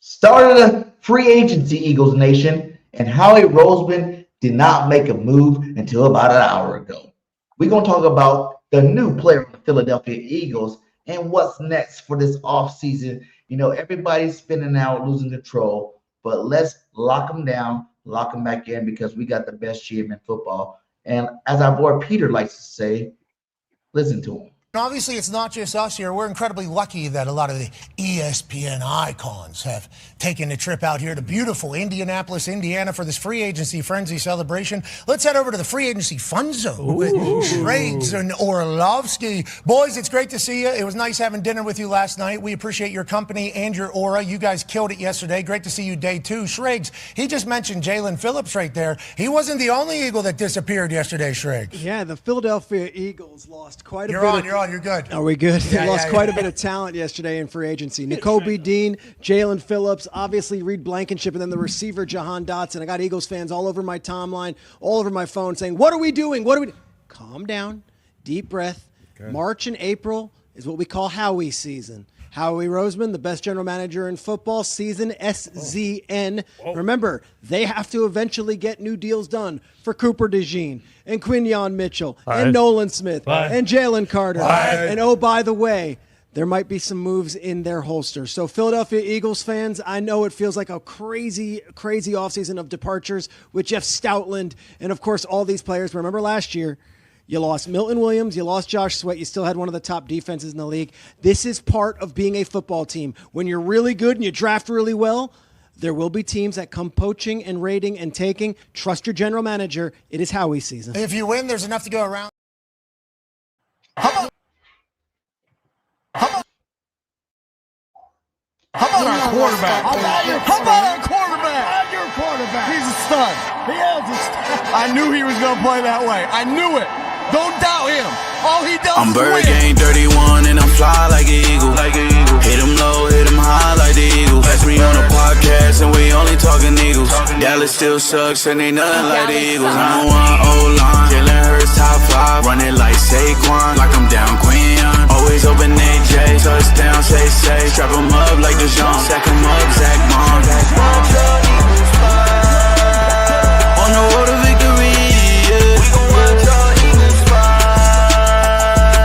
Started a free agency, Eagles Nation, and Howie Roseman did not make a move until about an hour ago. We're going to talk about the new player of the Philadelphia Eagles and what's next for this offseason. Everybody's spinning out, losing control, but let's lock them down, lock them back in because we got the best GM in football. And as our boy Peter likes to say, listen to him. Obviously, it's not just us here. We're incredibly lucky that a lot of the ESPN icons have taken a trip out here to beautiful Indianapolis, Indiana for this free agency frenzy celebration. Let's head over to the free agency fun zone with Shrags and Orlovsky. Boys, it's great to see you. It was nice having dinner with you last night. We appreciate your company and your aura. You guys killed it yesterday. Great to see you day two. Shrags, he just mentioned Jaelan Phillips right there. He wasn't the only Eagle that disappeared yesterday, Shrags. Yeah, the Philadelphia Eagles lost quite a bit. You're good. Are we good? They lost quite a bit of talent yesterday in free agency. Nakobe Dean, Jaelan Phillips, obviously Reed Blankenship, and then the receiver Jahan Dotson. I got Eagles fans all over my timeline, all over my phone saying, what are we doing? Calm down. Deep breath. Okay. March and April is what we call Howie season. Howie Roseman, the best general manager in football, season SZN. Remember, they have to eventually get new deals done for Cooper DeJean and Quinyon Mitchell and Nolan Smith and Jalen Carter. And oh, by the way, there might be some moves in their holster. So Philadelphia Eagles fans, I know it feels like a crazy, crazy offseason of departures with Jeff Stoutland and, of course, all these players. Remember last year, you lost Milton Williams. You lost Josh Sweat. You still had one of the top defenses in the league. This is part of being a football team. When you're really good and you draft really well, there will be teams that come poaching and raiding and taking. Trust your general manager. It is Howie season. If you win, there's enough to go around. How about our quarterback? How about our quarterback? I'm your quarterback. He's a stud. He is a stud. I knew he was going to play that way. I knew it. Don't doubt him. All he does I'm is win. BirdGang 31 and I'm fly like an eagle. Hit him low, hit him high like the Eagles. Catch me on a podcast and we only talking Eagles. Dallas still sucks and ain't nothing like the Eagles. I'm one O-line, Jalen Hurts top 5. Run it like Saquon, like I'm down Quinyon. Always open AJ, touchdown, say. Strap him up like the Jean, sack him up, Zach Bond. On the road to victory, yeah. We gon' watch our Eagles fly.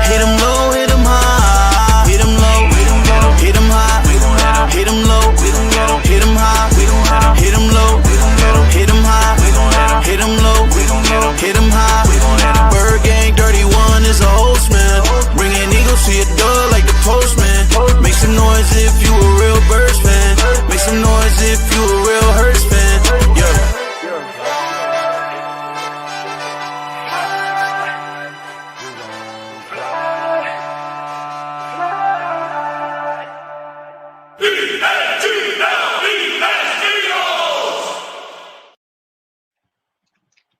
Hit him low, hit him high. Hit him low, we gon' get him. Hit him high, we gon' get him. Hit him low, we gon' get him. Hit him high, we gon' get him. Hit him low, we gon' get him. Hit him high, we gon' get him. Hit him low, we gon' get him. Hit him high, we gon' get him. BirdGang 31 is a Holtzman. Bringing Eagles to your door like the postman. Make some noise if you a real Birds fan. Make some noise if you a real Hurts fan. Yeah.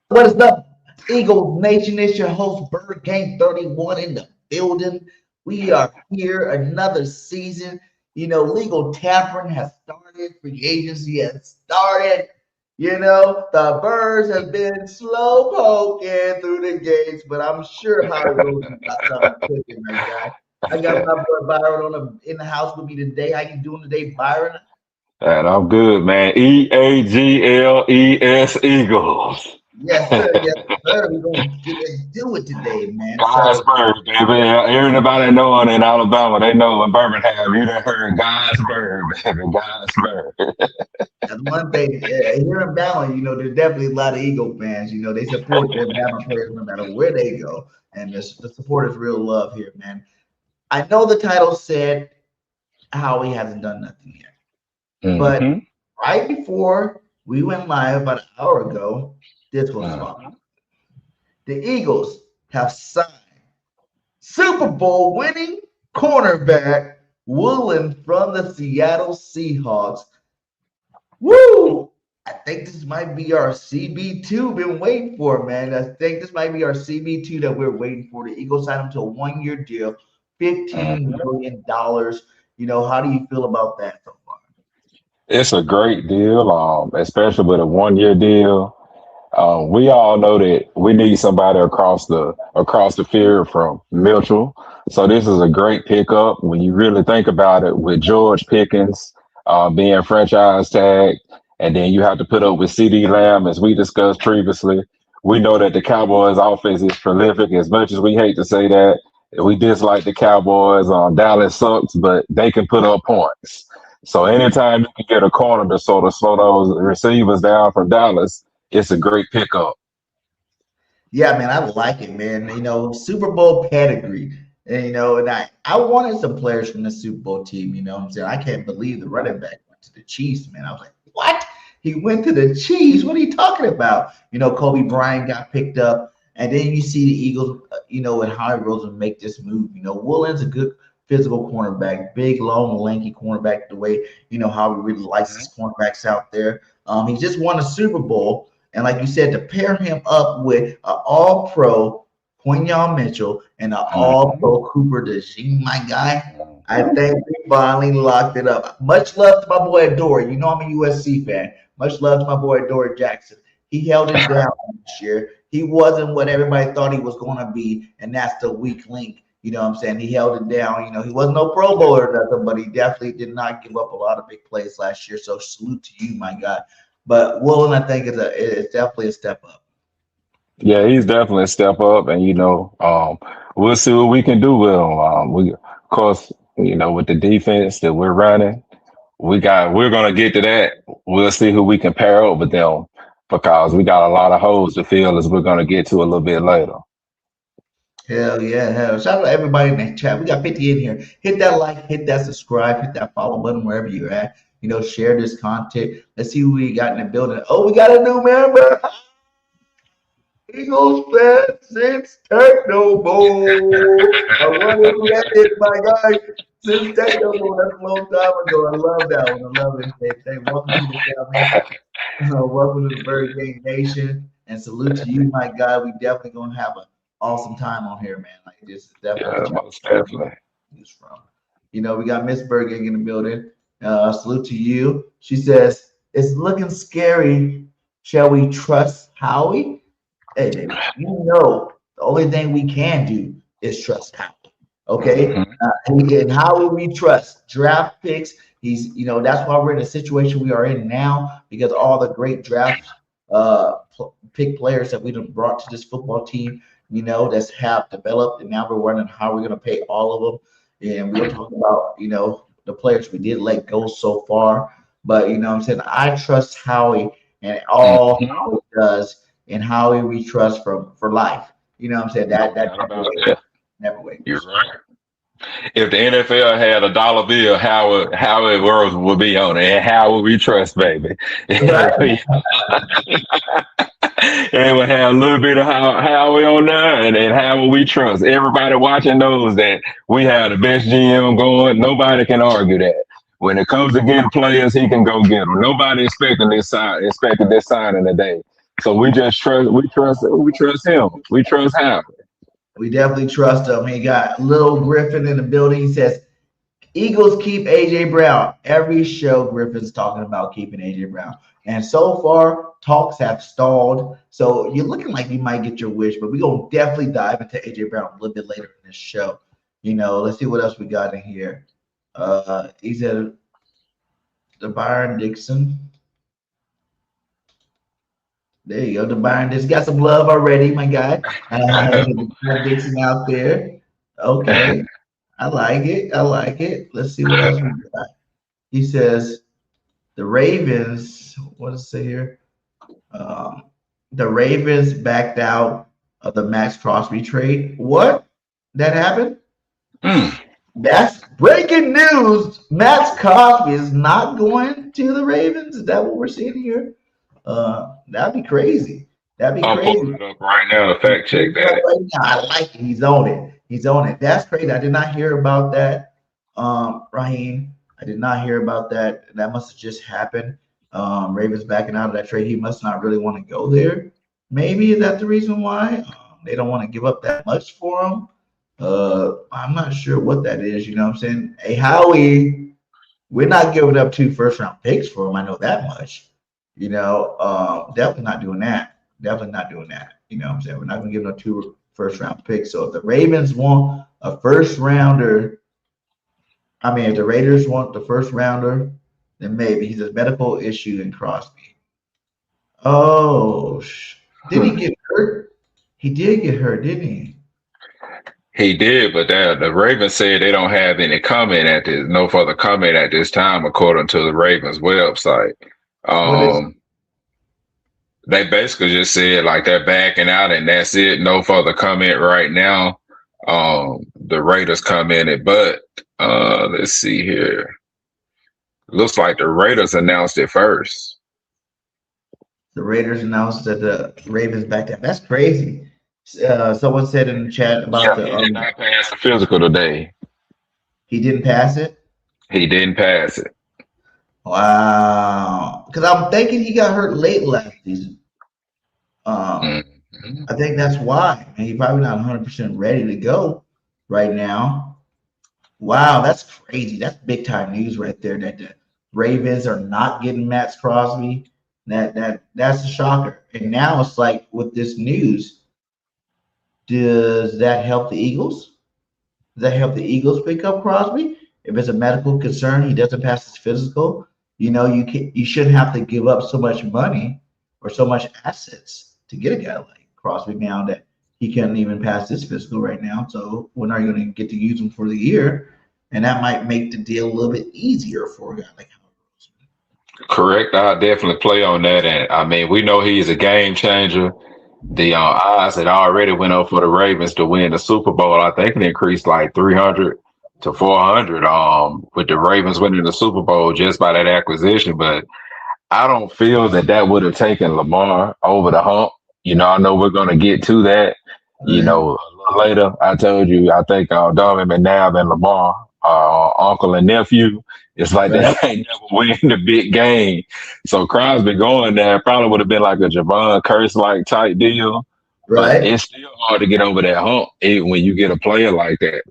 What is up, Eagle Nation? It's your host, BirdGang 31 in the building. We are here another season. Legal tampering has started. Free agency has started. The Birds have been slow poking through the gates, but I'm sure Howie Roseman got something cooking, my guy. I got my boy Byron in the house with me today. How you doing today, Byron? And I'm good, man. EAGLES Eagles. Yes, sir. Yes, sir. We're going to do it today, man. Guysburg, baby. Everybody knowing in Alabama, they know in Birmingham. You done heard Guysburg, baby. Guysburg. That's one thing. Here in Bama, there's definitely a lot of Eagle fans. They support their Bama players no matter where they go. And the support is real love here, man. I know the title said Howie hasn't done nothing yet. But right before we went live about an hour ago, this was wrong. The Eagles have signed Super Bowl winning cornerback Woolen from the Seattle Seahawks. Woo! I think this might be our CB2 been waiting for, man. I think this might be our CB2 that we're waiting for. The Eagles signed him to a one-year deal, $15 million. How do you feel about that so far? It's a great deal, especially with a one-year deal. We all know that we need somebody across the field from Mitchell. So this is a great pickup when you really think about it with George Pickens, being franchise tagged, and then you have to put up with CD Lamb, as we discussed previously. We know that the Cowboys' offense is prolific. As much as we hate to say that, we dislike the Cowboys. Dallas sucks, but they can put up points. So anytime you can get a corner to sort of slow those receivers down from Dallas, it's a great pickup. Yeah, man, I like it, man. Super Bowl pedigree. And I wanted some players from the Super Bowl team. You know what I'm saying? I can't believe the running back went to the Chiefs, man. I was like, what? He went to the Chiefs? What are you talking about? Kobe Bryant got picked up. And then you see the Eagles, and Howie Roseman make this move. Woolen's a good physical cornerback, big, long, lanky cornerback, the way, Howie really likes his cornerbacks out there. He just won a Super Bowl. And like you said, to pair him up with an all-pro Quinyon Mitchell and an all-pro Cooper DeJean, my guy, I think we finally locked it up. Much love to my boy Adore. I'm a USC fan. Much love to my boy Adore Jackson. He held it down this year. He wasn't what everybody thought he was going to be, and that's the weak link. You know what I'm saying? He held it down. He wasn't no Pro Bowler or nothing, but he definitely did not give up a lot of big plays last year. So salute to you, my guy. But Woolen, I think, is definitely a step up. Yeah, he's definitely a step up, and we'll see what we can do with him. We, of course, with the defense that we're running, we're gonna get to that. We'll see who we can pair up with them, because we got a lot of holes to fill, as we're gonna get to a little bit later. Hell yeah, hell. Shout out to everybody in the chat. We got 50 in here. Hit that like, hit that subscribe, hit that follow button wherever you're at. Share this content. Let's see who we got in the building. Oh, we got a new member. Eagles fan since Techno Bowl. I wonder who that is, my guy. Since Techno Bowl, that's a long time ago. I love that one. I love it. Hey, welcome to the family. Welcome to the BirdGang Nation. And salute to you, my guy. We definitely going to have an awesome time on here, man. Like, this is definitely most definitely. From. We got Miss BirdGang in the building. Salute to you. She says, it's looking scary. Shall we trust Howie? Hey, baby, the only thing we can do is trust Howie. Okay? And Howie we trust. Draft picks. He's, that's why we're in the situation we are in now, because all the great draft pick players that we done brought to this football team, that's have developed, and now we're wondering how we're going to pay all of them. And we'll talk about, the players we did let go so far. But, I'm saying? I trust Howie and all Howie does, and Howie we trust for life. I'm saying? That never wait. You're right. If the NFL had a dollar bill, Howie would be on it, and how would we trust, baby? Right. And we have a little bit of Howie on there, and then how will we trust? Everybody watching knows that we have the best GM going. Nobody can argue that. When it comes to getting players, he can go get them. Nobody expected this signing today. So we just trust. We trust him. We trust Howie. We definitely trust him. He got Little Griffin in the building. He says, Eagles keep AJ Brown. Every show, Griffin's talking about keeping AJ Brown. And so far, talks have stalled. So you're looking like you might get your wish, but we're going to definitely dive into AJ Brown a little bit later in this show. Let's see what else we got in here. He said, the Byron Dixon. There you go. The Byron Dixon got some love already, my guy. Dixon out there. Okay. I like it. Let's see what else we got. He says, the Ravens, what does it say here? The Ravens backed out of the Maxx Crosby trade. What? That happened? That's breaking news. Maxx Crosby is not going to the Ravens. Is that what we're seeing here? That'd be crazy. I'll pull it up right now to fact check that. I like it. He's on it. That's crazy. I did not hear about that, Raheem. I did not hear about that. That must have just happened. Ravens backing out of that trade. He must not really want to go there. Maybe is that the reason why they don't want to give up that much for him? I'm not sure what that is. You know what I'm saying? Hey, Howie, we're not giving up 2 first-round picks for him. I know that much. Definitely not doing that. You know what I'm saying? We're not going to give them 2 first-round picks. So if the Ravens want a first-rounder, if the Raiders want the first-rounder, then maybe. He's a medical issue in Crosby. Oh, did he get hurt? He did get hurt, didn't he? He did, but the Ravens said they don't have any no further comment at this time, according to the Ravens website. They basically just said like they're backing out and that's it. No further comment right now. The Raiders commented, but let's see here. Looks like the Raiders announced it first. The Raiders announced that the Ravens backed out. That's crazy. Someone said in the chat about he did not pass the physical today. He didn't pass it? He didn't pass it. Wow. Because I'm thinking he got hurt late last season. I think that's why. And he's probably not 100% ready to go right now. Wow, that's crazy. That's big time news right there that the Ravens are not getting Maxx Crosby. That's a shocker. And now it's like with this news, does that help the Eagles? Does that help the Eagles pick up Crosby? If it's a medical concern, he doesn't pass his physical. You shouldn't have to give up so much money or so much assets to get a guy like Crosby now that he can't even pass his physical right now. So when are you going to get to use him for the year? And that might make the deal a little bit easier for a guy like Howie Roseman. Correct. I'll definitely play on that. And I mean, we know he's a game changer. The odds that already went up for the Ravens to win the Super Bowl, I think it increased like 300 to 400 with the Ravens winning the Super Bowl just by that acquisition. But I don't feel that would have taken Lamar over the hump. I know we're going to get to that, a little later. I told you, I think Donovan McNabb and Lamar, uncle and nephew, it's like they ain't never win the big game. So Crosby going there probably would have been like a Javon Curse-like type deal. Right. But it's still hard to get over that hump when you get a player like that.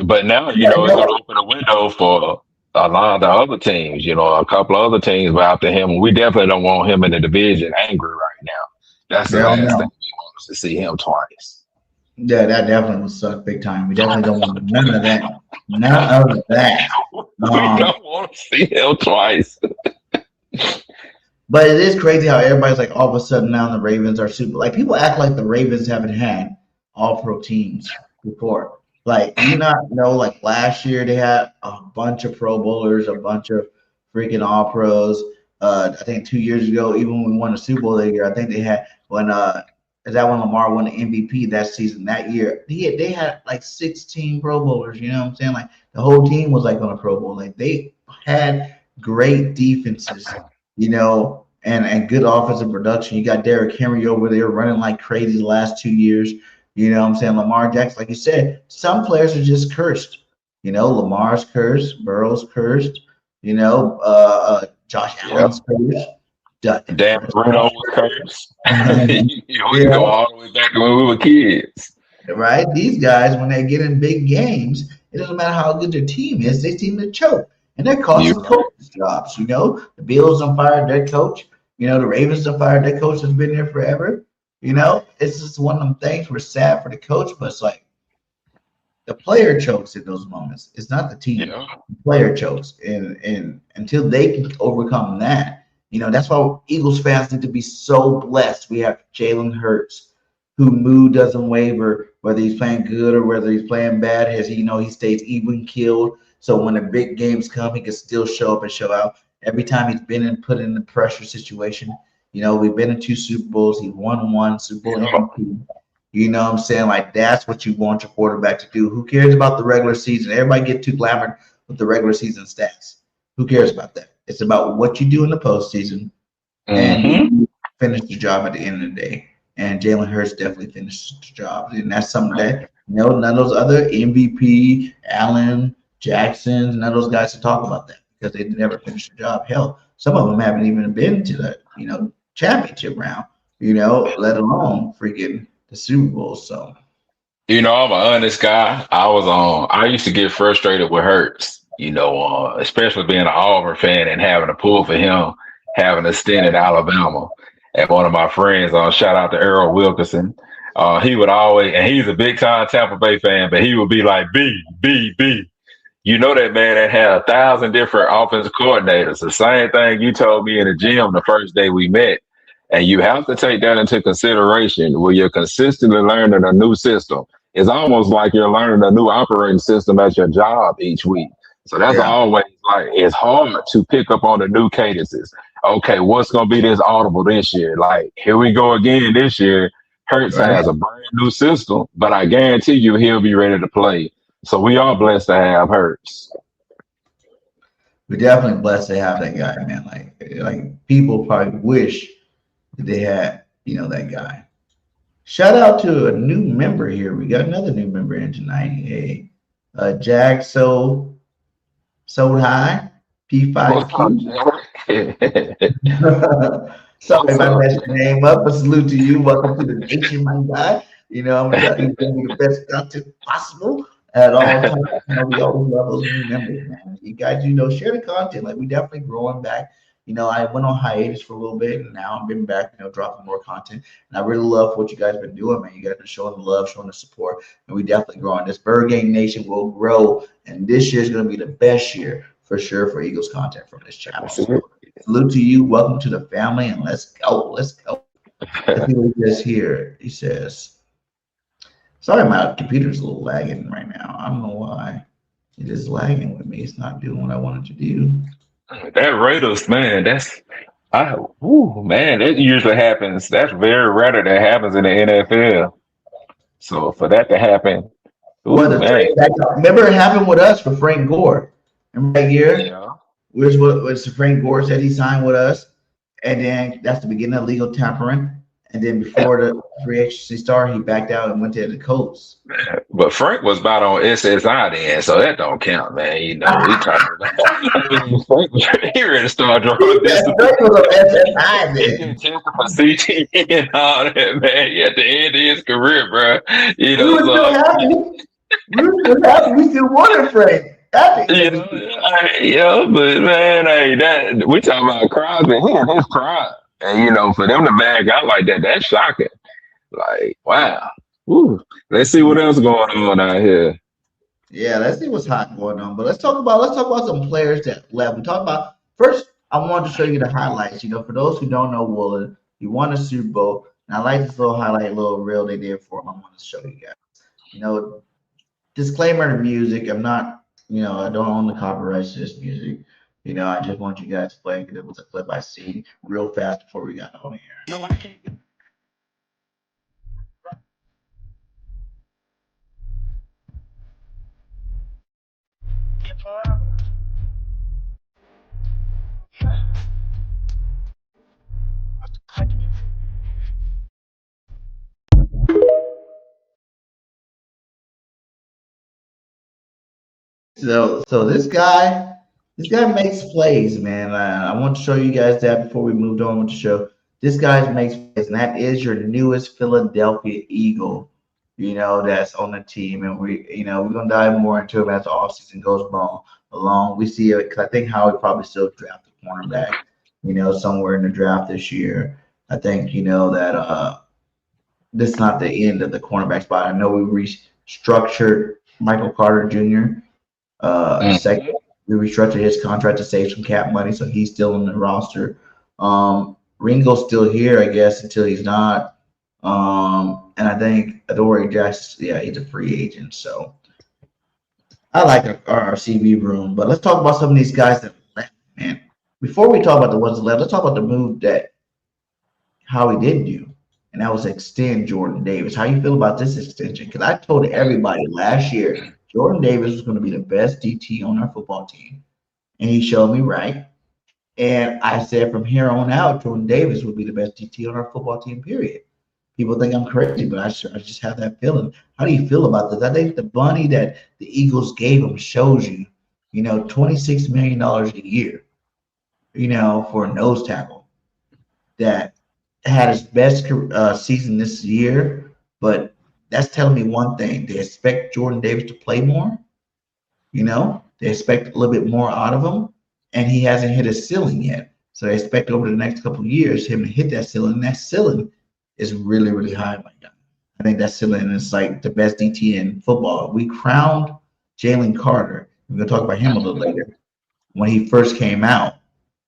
But now, it's going to open a window for a lot of the other teams, a couple of other teams were after him. We definitely don't want him in the division angry right now. That's the last thing we want us to see him twice. Yeah, that definitely would suck big time. We definitely don't want none of that. None of that. We don't want to see him twice. But it is crazy how everybody's like all of a sudden now the Ravens are super. Like people act like the Ravens haven't had all-pro teams before. Like, you not know, like last year they had a bunch of Pro Bowlers, a bunch of freaking All Pros. I think 2 years ago, even when we won the Super Bowl that year, I think they had when Lamar won the MVP that season that year. They had like 16 Pro Bowlers. You know what I'm saying? Like the whole team was like on a Pro Bowl. Like they had great defenses, and good offensive production. You got Derrick Henry over there running like crazy the last 2 years. You know what I'm saying? Lamar Jackson, like you said, some players are just cursed. Lamar's cursed, Burrow's cursed, Josh Allen's cursed. Dan Marino was cursed. We go all the way back to when we were kids. Right? These guys, when they get in big games, it doesn't matter how good their team is, they seem to choke. And they're costing coaches jobs, The Bills don't fire their coach. The Ravens don't fire their coach that's been there forever. It's just one of them things we're sad for the coach, but it's like the player chokes in those moments. It's not the team. The player chokes. And until they can overcome that, that's why Eagles fans need to be so blessed. We have Jalen Hurts, who mood doesn't waver, whether he's playing good or whether he's playing bad, he stays even keeled. So when the big games come, he can still show up and show out. Every time he's been put in the pressure situation, we've been in 2 Super Bowls. He won 1 Super Bowl MVP. You know what I'm saying? Like, that's what you want your quarterback to do. Who cares about the regular season? Everybody get too clamored with the regular season stats. Who cares about that? It's about what you do in the postseason and you finish the job at the end of the day. And Jalen Hurts definitely finished the job. And that's something that, none of those other MVP, Allen, Jackson, none of those guys to talk about that because they never finished the job. Hell, some of them haven't even been to the, championship round, let alone freaking the Super Bowl. So, I'm an honest guy. I used to get frustrated with Hurts, especially being an Auburn fan and having to pull for him, having a stint in Alabama. And one of my friends, shout out to Earl Wilkerson, he would always, and he's a big time Tampa Bay fan, but he would be like, B. You know that man that had 1,000 different offensive coordinators. The same thing you told me in the gym the first day we met. And you have to take that into consideration where you're consistently learning a new system. It's almost like you're learning a new operating system at your job each week. So that's Yeah. always like, it's hard to pick up on the new cadences. Okay, what's going to be this audible this year? Like, here we go again this year. Hurts Right. has a brand new system, but I guarantee you he'll be ready to play. So we are blessed to have Hurts. We're definitely blessed to have that guy, man. Like people probably wish that they had, that guy. Shout out to a new member here. We got another new member in tonight. Hey, Jag So High P5Q. Sorry if I messed your name up, but salute to you. Welcome to the nation, my guy. I'm gonna try to bring you the best content possible at all times. We always love those new members, man. You guys, share the content. Like we definitely growing back. I went on hiatus for a little bit, and now I've been back, dropping more content. And I really love what you guys been doing, man. You guys been showing the love, showing the support, and we definitely growing. This BirdGang Nation will grow, and this year is going to be the best year for sure for Eagles content from this channel. So, salute to you. Welcome to the family, and let's go. Let's go. Let's see what he says here. He says, sorry, my computer's a little lagging right now. I don't know why. It is lagging with me. It's not doing what I wanted to do. That Raiders, man, that usually happens. That's very rare that happens in the NFL. So for that to happen, remember it happened with us for Frank Gore. Remember that year? Yeah. Which was Frank Gore said he signed with us, and then that's the beginning of legal tampering. And then before the free agency started, he backed out and went to the Colts. But Frank was about on SSI then, so that don't count, man. We talking about Frank. He ready to start drawing this. Frank was on SSI then. For CT and all that, man. He at the end of his career, bro. We were still happy. We still wanted Frank. But man, we talking about Crosby. He in his prime. And, for them to bag out like that, that's shocking. Like, wow. Woo. Let's see what else going on out here. Yeah, let's see what's hot going on. But let's talk about some players that left. We talk about first. I wanted to show you the highlights. For those who don't know Woolen, he won a Super Bowl, and I like this little highlight, little reel they did for him. I want to show you guys. Disclaimer to music. I'm not, I don't own the copyrights to this music. I just want you guys to play because it was a clip I see real fast before we got on here. No, I can't. So this guy makes plays, man. I want to show you guys that before we moved on with the show. This guy makes plays, and that is your newest Philadelphia Eagle, that's on the team. And we're going to dive more into him as the offseason goes along. We see it because I think Howie probably still draft a cornerback, somewhere in the draft this year. I think, that this is not the end of the cornerback spot. I know we restructured Michael Carter Jr. Second. We restructured his contract to save some cap money, so he's still on the roster. Ringo's still here, I guess, until he's not. And I think Adoree Jackson, he's a free agent. So I like our CB room. But let's talk about some of these guys that left, man. Before we talk about the ones that left, let's talk about the move that Howie did do, and that was extend Jordan Davis. How you feel about this extension? Because I told everybody last year Jordan Davis was going to be the best DT on our football team, and he showed me right. And I said from here on out, Jordan Davis would be the best DT on our football team, period. People think I'm crazy, but I just have that feeling. How do you feel about this? I think the money that the Eagles gave him shows you, $26 million a year, for a nose tackle that had his best season this year. But that's telling me one thing. They expect Jordan Davis to play more. They expect a little bit more out of him, and he hasn't hit his ceiling yet. So they expect over the next couple of years him to hit that ceiling. And that ceiling is really, really high right now. I think that ceiling is like the best DT in football. We crowned Jalen Carter. We're going to talk about him a little later when he first came out.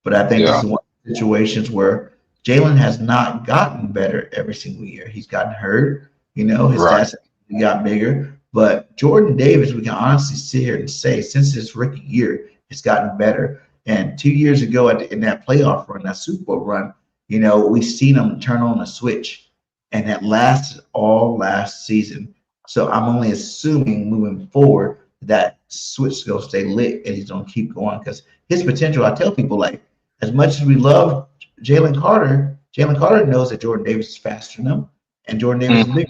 But I think this Yeah. is one of the situations where Jaelan has not gotten better every single year. He's gotten hurt. His Right. stats got bigger. But Jordan Davis, we can honestly sit here and say, since his rookie year, it's gotten better. And 2 years ago, in that playoff run, that Super Bowl run, we seen him turn on a switch, and that lasted all last season. So I'm only assuming moving forward that switch is going to stay lit and he's going to keep going because his potential. I tell people, like, as much as we love Jalen Carter knows that Jordan Davis is faster than him, and Jordan Davis is big.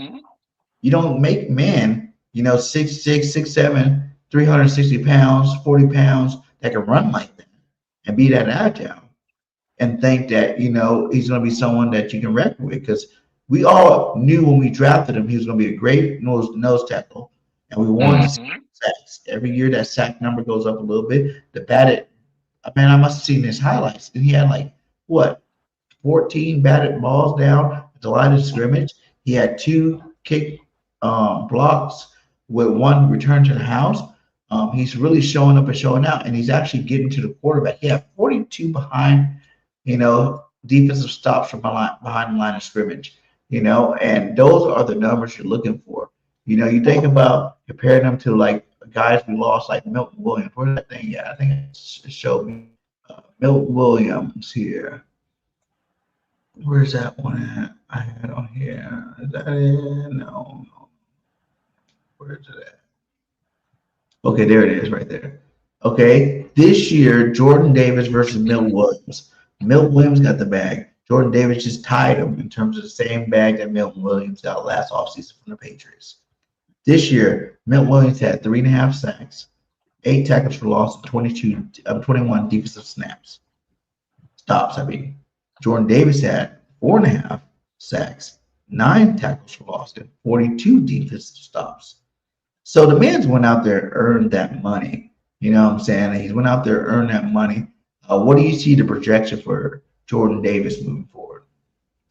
You don't make man, 6'6", 6'7", 360 pounds, 40 pounds that can run like that and be that agile and think that, he's going to be someone that you can reckon with. Because we all knew when we drafted him, he was going to be a great nose tackle. And we wanted to see sacks. Every year that sack number goes up a little bit. I must have seen his highlights. And he had 14 batted balls down at the line of scrimmage. He had 2 kick blocks with 1 return to the house. He's really showing up and showing out, and he's actually getting to the quarterback. He had 42 behind, defensive stops from behind the line of scrimmage, and those are the numbers you're looking for. You think about comparing them to guys we lost like Milton Williams. Where's that thing? Yeah, I think it showed me Milton Williams here. Where's that one at? I had on here. Is that it? No. Where's it at? Okay, there it is right there. Okay, this year, Jordan Davis versus Milton Williams. Milton Williams got the bag. Jordan Davis just tied him in terms of the same bag that Milton Williams got last offseason from the Patriots. This year, Milton Williams had 3.5 sacks, 8 tackles for loss, and 21 defensive stops. Jordan Davis had 4.5 sacks, 9 tackles for loss, and 42 defensive stops. So the man's went out there and earned that money. You know what I'm saying? He's went out there and earned that money. What do you see the projection for Jordan Davis moving forward?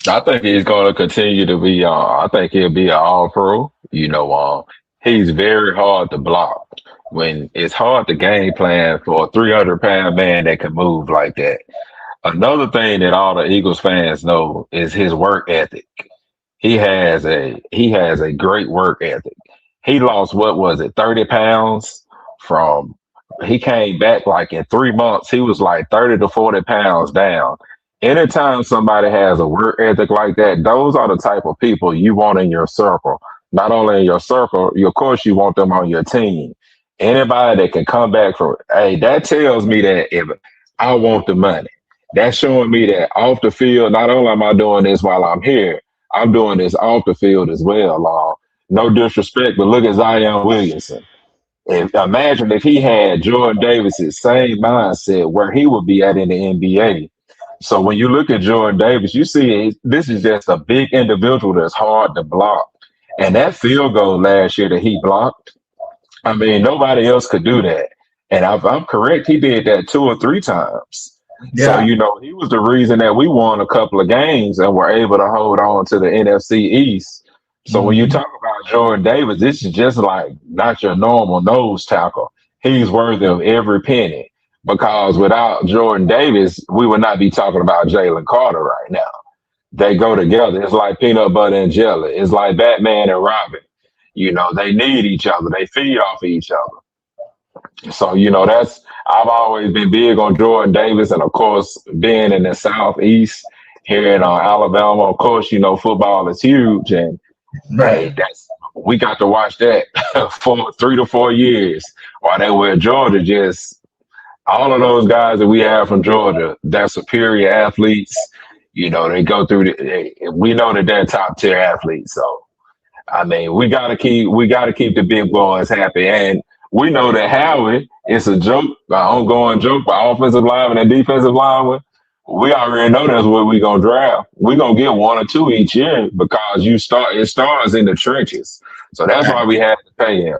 I think he's going to continue to be. I think he'll be an all-pro. He's very hard to block. When it's hard to game plan for a 300-pound man that can move like that. Another thing that all the Eagles fans know is his work ethic. He has a great work ethic. He lost 30 pounds from. He came back in 3 months. He was 30 to 40 pounds down. Anytime somebody has a work ethic like that, those are the type of people you want in your circle. Not only in your circle, of course, you want them on your team. Anybody that can come back from, that tells me that if I want the money, that's showing me that off the field, not only am I doing this while I'm here, I'm doing this off the field as well. No disrespect, but look at Zion Williamson. Imagine if he had Jordan Davis's same mindset where he would be at in the NBA. So when you look at Jordan Davis, you see this is just a big individual that's hard to block. And that field goal last year that he blocked, nobody else could do that. And if I'm correct, he did that 2 or 3 times. Yeah. So, he was the reason that we won a couple of games and were able to hold on to the NFC East. So when you talk about Jordan Davis, this is just not your normal nose tackle. He's worthy of every penny because without Jordan Davis, we would not be talking about Jalen Carter right now. They go together. It's like peanut butter and jelly. It's like Batman and Robin. They need each other. They feed off of each other. So, I've always been big on Jordan Davis. And of course, being in the Southeast here in Alabama, of course, football is huge. And right. We got to watch that for 3 to 4 years while they were in Georgia. Just all of those guys that we have from Georgia, they're superior athletes. They go through we know that they're top tier athletes. So, we gotta keep the big boys happy. And we know that Howie, it's a joke, an ongoing joke by offensive lineman and defensive lineman. We already know that's what we're gonna draft. We're gonna get 1 or 2 each year because it starts in the trenches. So that's why we had to pay him.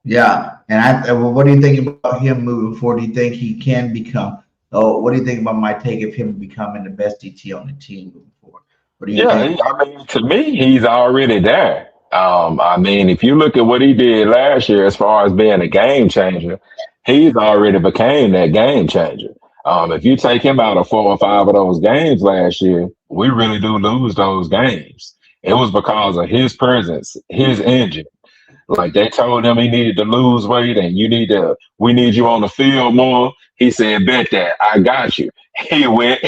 Yeah. And what do you think about him moving forward? Do you think he can become what do you think about my take of him becoming the best DT on the team moving forward? What do you think? To me, he's already there. I mean, if you look at what he did last year as far as being a game changer, he's already became that game changer. If you take him out of 4 or 5 of those games last year, we really do lose those games. It was because of his presence, his engine. Like they told him he needed to lose weight and we need you on the field more. He said, bet that, I got you. He went,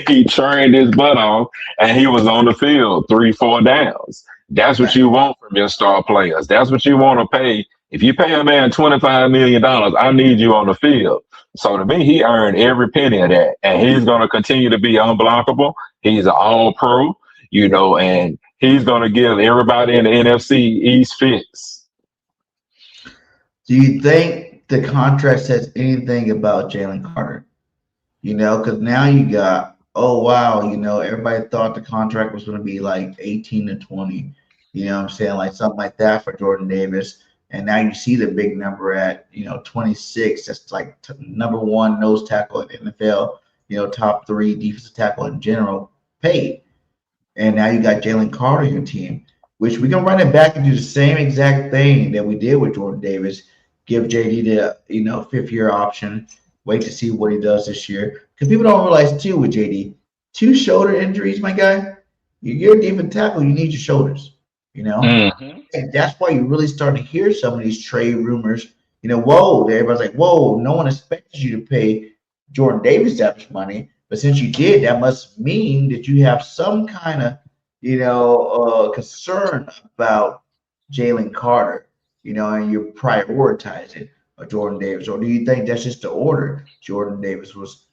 he trained his butt off, and he was on the field 3, 4 downs. That's what you want from your star players. That's what you want to pay. If you pay a man $25 million, I need you on the field. So to me, he earned every penny of that. And he's going to continue to be unblockable. He's an all pro, and he's going to give everybody in the NFC East fits. Do you think the contract says anything about Jalen Carter? Because now you got, oh, wow, everybody thought the contract was going to be like 18 to 20. You know what I'm saying? Like something like that for Jordan Davis. And now you see the big number at, 26. That's like number one nose tackle in the NFL, top 3 defensive tackle in general paid. And now you got Jalen Carter in your team, which we can run it back and do the same exact thing that we did with Jordan Davis. Give JD the, 5th-year option. Wait to see what he does this year. Because people don't realize, too, with JD, 2 shoulder injuries, my guy. You're a defensive tackle. You need your shoulders. Mm-hmm. And that's why you really start to hear some of these trade rumors. Whoa, everybody's like, whoa, no one expected you to pay Jordan Davis that much money. But since you did, that must mean that you have some kind of, concern about Jalen Carter, and you're prioritizing Jordan Davis. Or do you think that's just the order? Jordan Davis was,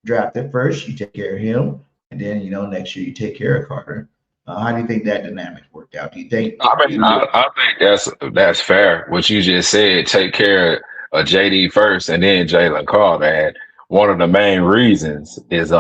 drafted first, you take care of him, and then, next year you take care of Carter. How do you think that dynamic worked out? Do you think? I think that's fair. What you just said, take care of JD first and then Jalen Carter. And one of the main reasons is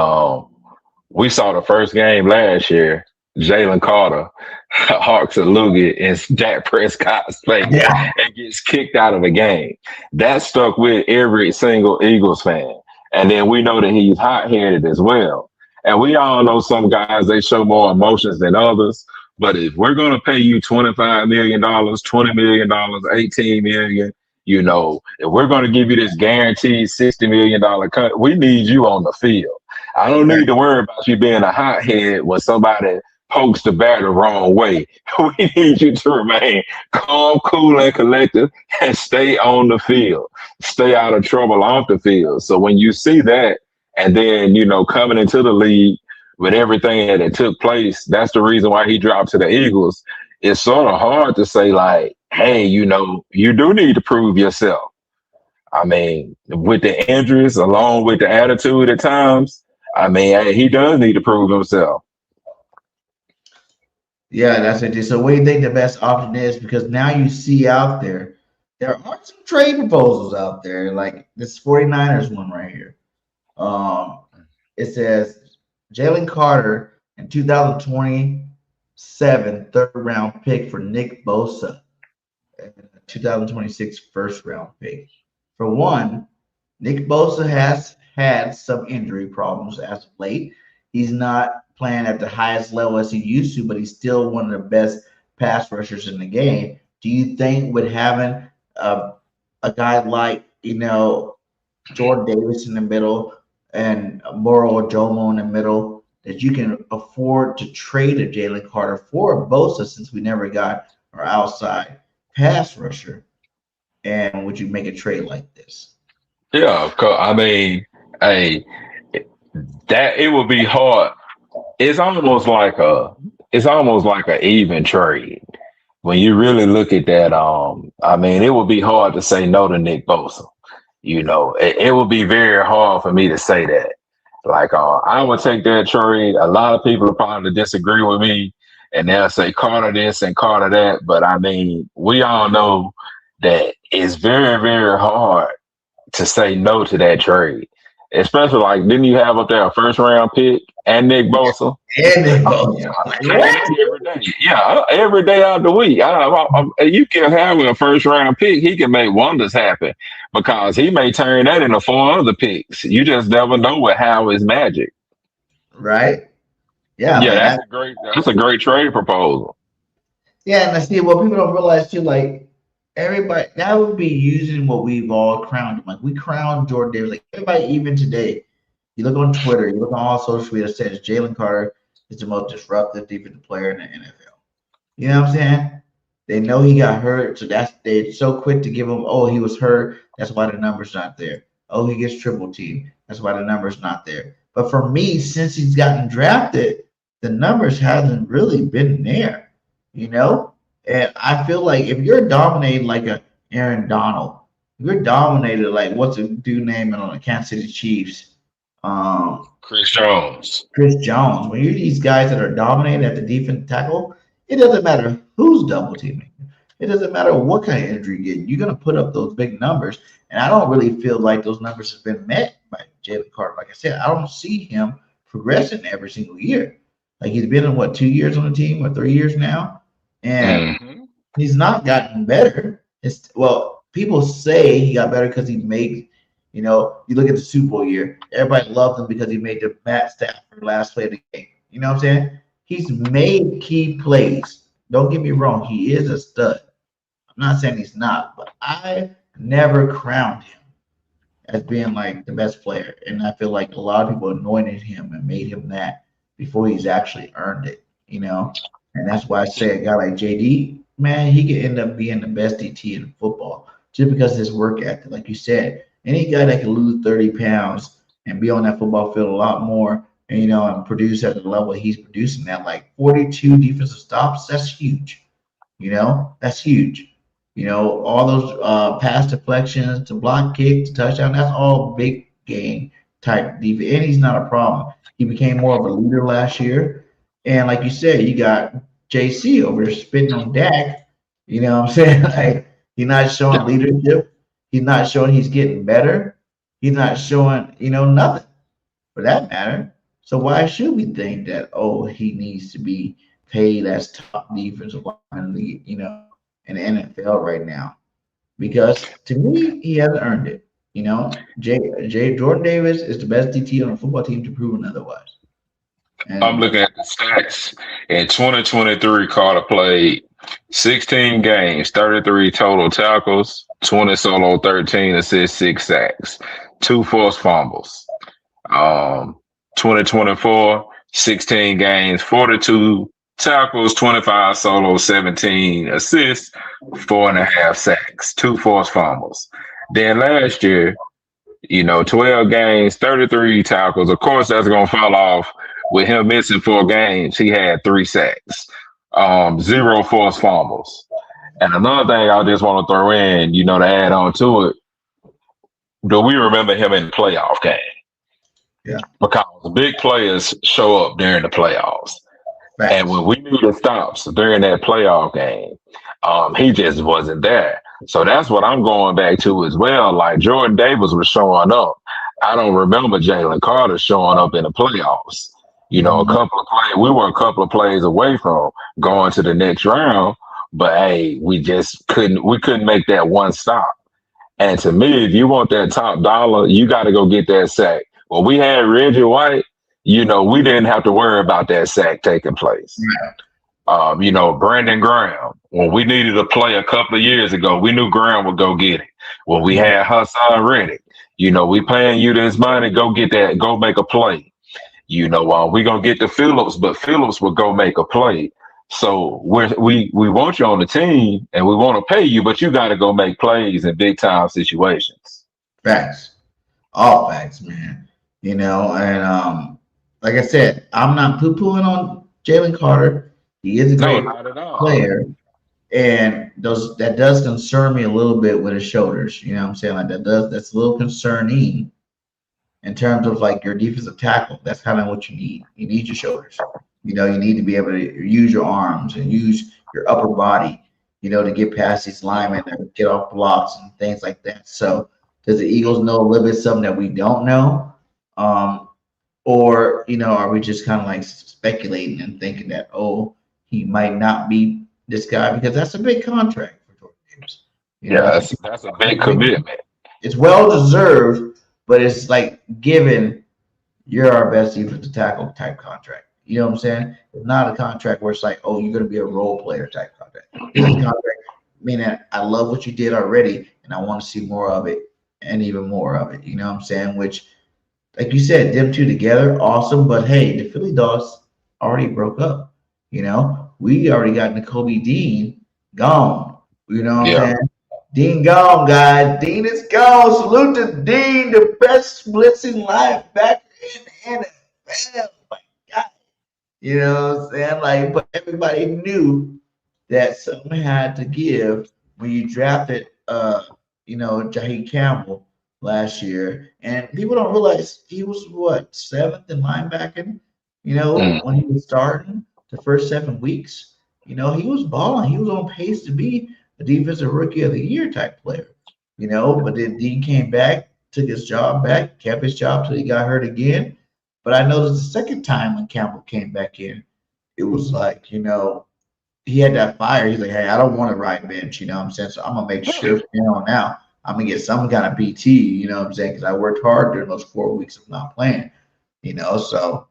we saw the first game last year, Jalen Carter hawks a loogie in Dak Prescott's face and gets kicked out of the game. That stuck with every single Eagles fan. And then we know that he's hot-headed as well. And we all know some guys, they show more emotions than others. But if we're going to pay you $25 million, $20 million, $18 million, if we're going to give you this guaranteed $60 million cut, we need you on the field. I don't need to worry about you being a hothead when somebody pokes the bat the wrong way. We need you to remain calm, cool, and collected and stay on the field. Stay out of trouble off the field. So when you see that, and then, coming into the league with everything that took place, that's the reason why he dropped to the Eagles. It's sort of hard to say, like, hey, you do need to prove yourself. I mean, with the injuries, along with the attitude at times, he does need to prove himself. Yeah, that's it. So what do you think the best option is? Because now you see out there are some trade proposals out there, like this 49ers one right here. It says Jalen Carter in 2027 third-round pick for Nick Bosa, and 2026 first-round pick. For one, Nick Bosa has had some injury problems as of late. He's not playing at the highest level as he used to, but he's still one of the best pass rushers in the game. Do you think with having a guy like, Jordan Davis in the middle and Moro Ojomo in the middle, that you can afford to trade a Jalen Carter for Bosa, since we never got our outside pass rusher? And would you make a trade like this? Yeah, that it would be hard. It's almost like a even trade when you really look at that. It would be hard to say no to Nick Bosa. It would be very hard for me to say that. Like, I would take that trade. A lot of people will probably disagree with me, and they'll say Carter this and Carter that. But we all know that it's very, very hard to say no to that trade. Especially, like, didn't you have up there a first-round pick and Nick Bosa? And Nick Bosa. Every day. Yeah, every day out the week. You can have a first-round pick. He can make wonders happen because he may turn that into 4 other picks. You just never know with Howie's magic. Right? Yeah. Yeah, that's a great trade proposal. Yeah, and I see what people don't realize too, like everybody that would be using what we've all crowned him. Like we crowned Jordan Davis. Like everybody, even today, you look on Twitter, you look on all social media, says Jalen Carter is the most disruptive defensive player in the NFL. You know what I'm saying? They know he got hurt, so they're so quick to give him. Oh, he was hurt. That's why the number's not there. Oh, he gets triple team. That's why the number's not there. But for me, since he's gotten drafted, the numbers hasn't really been there. You know, and I feel like if you're dominating like a Aaron Donald, if you're dominated like what's the dude name on the Kansas City Chiefs? Chris Jones. Chris Jones. When you're these guys that are dominating at the defense tackle, it doesn't matter who's double teaming. It doesn't matter what kind of injury you get. You're going to put up those big numbers. And I don't really feel like those numbers have been met by Jalen Carter. Like I said, I don't see him progressing every single year. Like he's been in what, 2 years on the team or 3 years now? And he's not gotten better. Well, people say he got better because he made, you look at the Super Bowl year. Everybody loved him because he made the Matt Stafford last play of the game. You know what I'm saying? He's made key plays. Don't get me wrong. He is a stud. I'm not saying he's not, but I never crowned him as being like the best player. And I feel like a lot of people anointed him and made him that before he's actually earned it, And that's why I say a guy like JD, man, he could end up being the best DT in football just because of his work ethic. Like you said, any guy that can lose 30 pounds and be on that football field a lot more and produce at the level he's producing at, like 42 defensive stops, that's huge. That's huge. All those pass deflections to block kick to touchdown, that's all big game type defense. And he's not a problem. He became more of a leader last year. And like you said, you got JC over there spitting on Dak. You know what I'm saying? Like he's not showing leadership. He's not showing he's getting better. He's not showing, nothing for that matter. So why should we think that, he needs to be paid as top defensive lineman in the NFL right now? Because to me, he hasn't earned it. Jordan Davis is the best DT on a football team to prove otherwise. And I'm looking at the stats. In 2023, Carter played 16 games, 33 total tackles, 20 solo, 13 assists, 6 sacks, 2 forced fumbles. 2024, 16 games, 42 tackles, 25 solos, 17 assists, 4.5 sacks, 2 forced fumbles. Then last year, 12 games, 33 tackles. Of course, that's going to fall off with him missing 4 games. He had 3 sacks, 0 forced fumbles. And another thing I just want to throw in, to add on to it, do we remember him in the playoff game? Yeah. Because big players show up during the playoffs. Right. And when we knew the stops during that playoff game, he just wasn't there. So that's what I'm going back to as well. Like Jordan Davis was showing up. I don't remember Jalen Carter showing up in the playoffs. A couple of plays, we were a couple of plays away from going to the next round, but hey, we couldn't make that one stop. And to me, if you want that top dollar, you got to go get that sack. Well, we had Reggie White, we didn't have to worry about that sack taking place. Brandon Graham, when we needed a play a couple of years ago, we knew Graham would go get it. When we had Haason Reddick, we paying you this money, go get that, go make a play. We're going to get the Phillips, but Phillips will go make a play. So we want you on the team and we want to pay you, but you got to go make plays in big time situations. Facts. All facts, man. And like I said, I'm not poo-pooing on Jalen Carter. He is a great player. And that does concern me a little bit with his shoulders. You know what I'm saying? Like that's a little concerning in terms of like your defensive tackle. That's kind of what you need. You need your shoulders. You need to be able to use your arms and use your upper body, to get past these linemen and get off blocks and things like that. So does the Eagles know a little bit something that we don't know? Or, are we just kind of like speculating and thinking that, he might not be this guy? Because that's a big contract for Jordan Davis. That's a big commitment. It's well deserved, but it's like given you're our best defensive tackle type contract. You know what I'm saying? It's not a contract where it's like, you're going to be a role player type contract. contract. This is a contract meaning I love what you did already, and I want to see more of it and even more of it. You know what I'm saying? Which, like you said, them two together, awesome. But hey, the Philly Dogs already broke up. You know, we already got N'Kobe Dean gone. You know what I'm saying? Dean gone, guys. Dean is gone. Salute to Dean, the best blitzing linebacker in the NFL. My God. You know what I'm saying? Like, but everybody knew that something had to give when you drafted Jaheim Campbell last year. And people don't realize he was what, seventh in linebacking, when he was starting the first 7 weeks. He was balling. He was on pace to be a defensive rookie of the year type player. But then Dean came back, took his job back, kept his job till he got hurt again. But I noticed the second time when Campbell came back in, it was like, he had that fire. He's like, hey, I don't want to ride bench, you know what I'm saying? So I'm going to make sure from here on out, I'm going to get some kind of PT, you know what I'm saying? Because I worked hard during those 4 weeks of not playing, So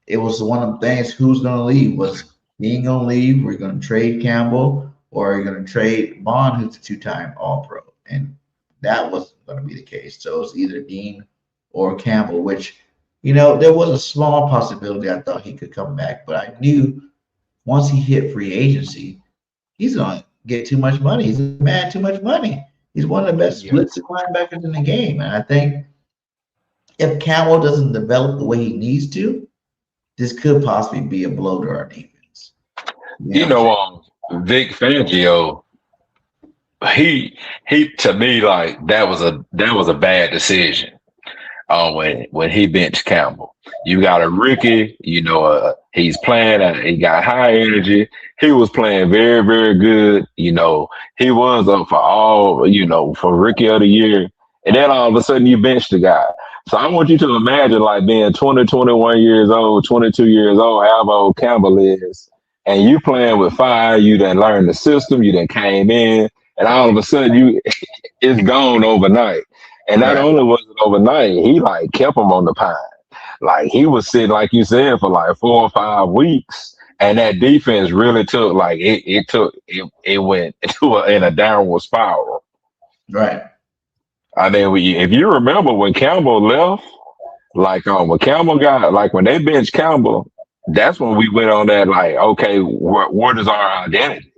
it was one of the things, who's going to leave? Was Dean going to leave? We're going to trade Campbell, or are you going to trade Bond, who's a two-time All-Pro? And that wasn't going to be the case. So it's either Dean or Campbell, which, there was a small possibility I thought he could come back. But I knew once he hit free agency, he's going to get too much money. He's mad too much money. He's one of the best blitzing linebackers in the game. And I think if Campbell doesn't develop the way he needs to, this could possibly be a blow to our defense. Vic Fangio, he to me, like, that was a bad decision. When he benched Campbell, you got a rookie, he's playing, he got high energy. He was playing very, very good. He was up for all, for rookie of the year. And then all of a sudden you bench the guy. So I want you to imagine like being 20, 21 years old, 22 years old, however old Campbell is, and you playing with fire. You done learned the system. You done came in, and all of a sudden it's gone overnight. And not only was it overnight, he like kept him on the pine. Like he was sitting, like you said, for like 4 or 5 weeks, and that defense really took it went in a downward spiral. Right. I mean, if you remember when Campbell left, like when Campbell got, like when they benched Campbell, that's when we went on that, like, okay, what is our identity?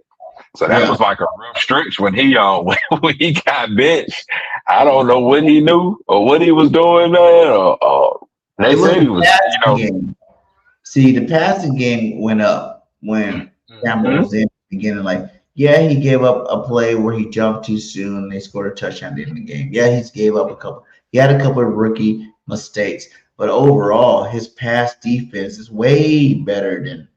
So that was like a rough stretch when he when he got benched. I don't know what he knew or what he was doing, man. Or they said he was, See, the passing game went up when Campbell was in the beginning. Like, he gave up a play where he jumped too soon and they scored a touchdown in the game. Yeah, he gave up a couple. He had a couple of rookie mistakes, but overall, his pass defense is way better than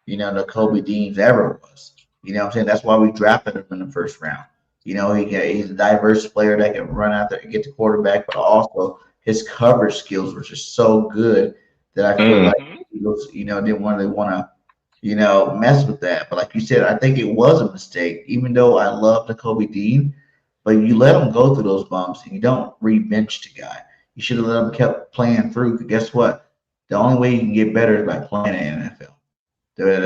the Kobe Dean's ever was. You know what I'm saying? That's why we drafted him in the first round. He's a diverse player that can run out there and get the quarterback, but also his coverage skills were just so good that I feel like Eagles, didn't really want to, mess with that. But like you said, I think it was a mistake, even though I love the Kobe Dean, but you let him go through those bumps and you don't re-bench the guy. You should have let him kept playing through. Because guess what? The only way you can get better is by playing in the NFL.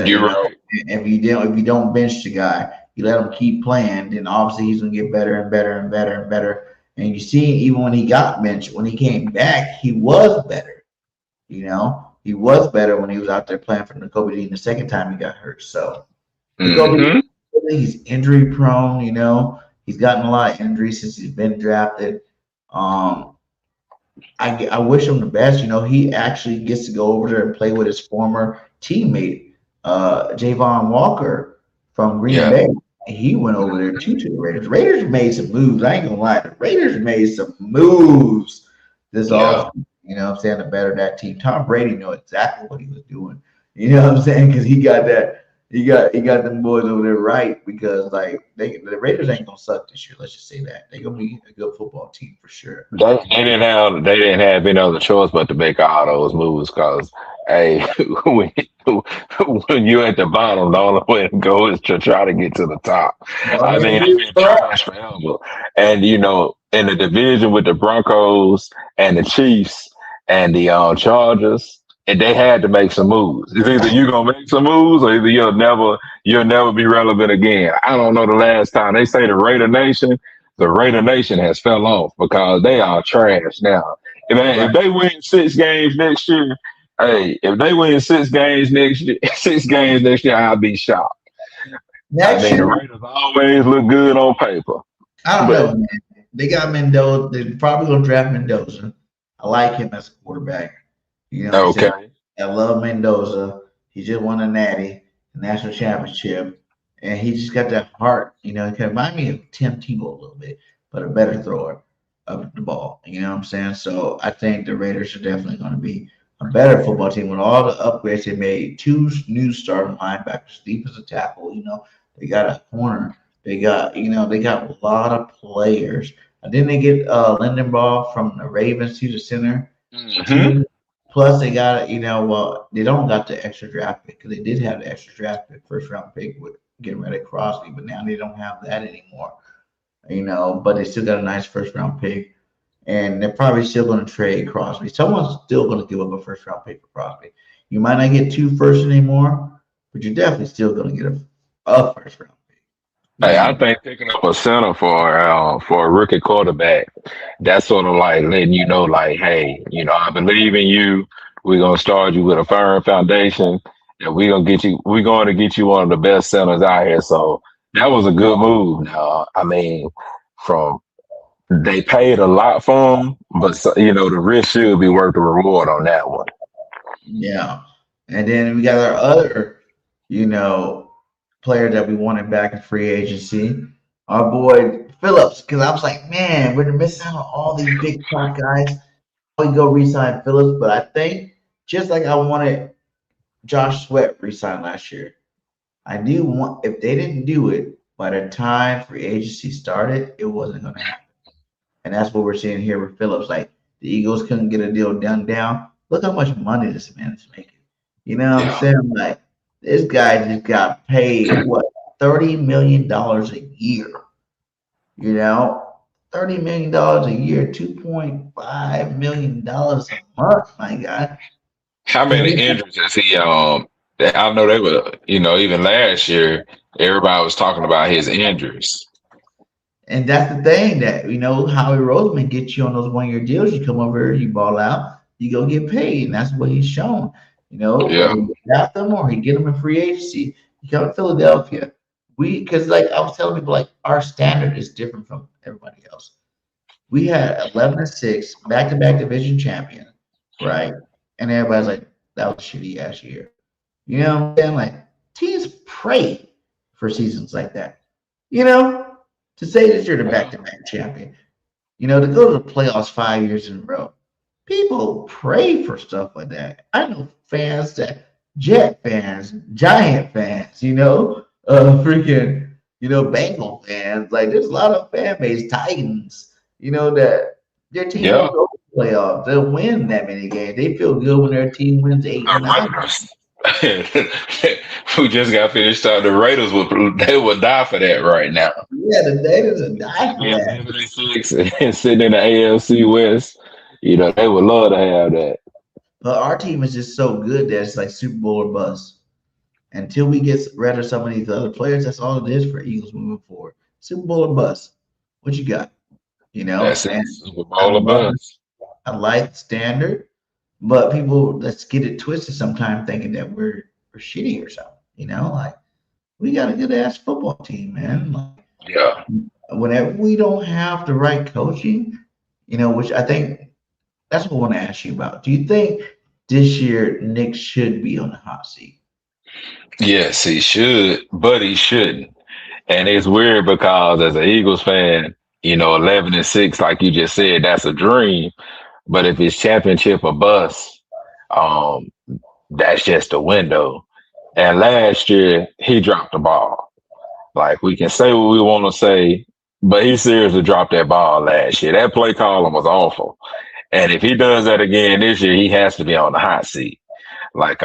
You're right. If you don't bench the guy, you let him keep playing, then obviously he's gonna get better and better and better and better. And you see, even when he got benched, when he came back, he was better. He was better when he was out there playing for N'Kobe Dean the second time he got hurt. So N'Kobe, he's injury prone. He's gotten a lot of injuries since he's been drafted. I wish him the best. He actually gets to go over there and play with his former teammate, Javon Walker from Green Bay. He went over there too to the Raiders. Raiders made some moves. I ain't gonna lie. The Raiders made some moves this offseason. I'm saying, to better that team. Tom Brady knew exactly what he was doing. You know what I'm saying? Because he got that. He got them boys over there right, because like the Raiders ain't gonna suck this year. Let's just say that they're gonna be a good football team for sure. They didn't have any other choice but to make all those moves, because hey, when you're at the bottom, the only way to go is to try to get to the top. I mean, it's been trash forever. And in the division with the Broncos and the Chiefs and the Chargers, and they had to make some moves. It's either you're gonna make some moves, or either you'll never be relevant again. I don't know the last time they say the Raider Nation has fell off because they are trash now. If they win 6 games next year, hey, if they win 6 games next year, 6 games next year, I'll be shocked. The Raiders always look good on paper. I don't know, man. They got Mendoza. They're probably gonna draft Mendoza. I like him as a quarterback. You know, Okay. I love Mendoza. He just won a national championship, and he just got that heart. You know, he can remind me of Tim Tebow a little bit, but a better thrower of the ball. You know what I'm saying? So I think the Raiders are definitely going to be a better football team with all the upgrades they made. 2 new starting linebackers, defensive tackle. You know, they got a corner. They got a lot of players. And then they get Lindenbaugh from the Ravens to the center. Mm-hmm. Plus, they got, they don't got the extra draft pick because they did have the extra draft pick, first round pick with getting rid of Crosby, but now they don't have that anymore. But they still got a nice first round pick, and they're probably still going to trade Crosby. Someone's still going to give up a first round pick for Crosby. You might not get 2 firsts anymore, but you're definitely still going to get a first round pick. Hey, I think picking up a center for a rookie quarterback, that's sort of like letting you know, like, hey, I believe in you. We're gonna start you with a firm foundation, and we're going to get you one of the best centers out here. So that was a good move. Now, I mean, they paid a lot for him, but the risk should be worth the reward on that one. Yeah, and then we got our other, player that we wanted back in free agency, our boy Phillips. Because I was like, man, we're missing out on all these big shot guys. We go re-sign Phillips, but I think just like I wanted Josh Sweat re-signed last year, I do want, if they didn't do it by the time free agency started, it wasn't going to happen. And that's what we're seeing here with Phillips. Like, the Eagles couldn't get a deal done down. Look how much money this man is making. You know what I'm saying? Like, this guy just got paid, $30 million a year. $30 million a year, $2.5 million a month, my God. How many injuries is he? I know they were, even last year, everybody was talking about his injuries. And that's the thing that, Howie Roseman gets you on those 1-year deals. You come over here, you ball out, you go get paid. And that's what he's shown. Yeah. He draft them or he get them in free agency. You come to Philadelphia. Because like I was telling people, like, our standard is different from everybody else. We had 11-6, back-to-back division champion, right? And everybody's like, that was a shitty ass year. You know what I'm saying? Like, teams pray for seasons like that. To say that you're the back-to-back champion, to go to the playoffs 5 years in a row. People pray for stuff like that. I know fans that Jet fans, Giant fans, freaking, Bengal fans. Like, there's a lot of fan base, Titans, that their team will go to the playoffs. They'll win that many games. They feel good when their team wins 8 and 9. We just got finished talking. The Raiders they would die for that right now. Yeah, the Raiders would die for that. And sitting in the AFC West, they would love to have that. But our team is just so good that it's like Super Bowl or bust. Until we get rid of some of these other players, that's all it is for Eagles moving forward. Super Bowl or bust. What you got? That's it. Super Bowl or bust. I like standard, but people, let's get it twisted sometimes thinking that we're shitty or something. Like, we got a good ass football team, man. Yeah. Whenever we don't have the right coaching, which I think that's what I want to ask you about. Do you think this year Nick should be on the hot seat? Yes, he should, but he shouldn't. And it's weird because as an Eagles fan, 11-6, like you just said, that's a dream. But if it's championship or bust, that's just a window. And last year, he dropped the ball. Like, we can say what we want to say, but he seriously dropped that ball last year. That play calling was awful. And if he does that again this year, he has to be on the hot seat. Like,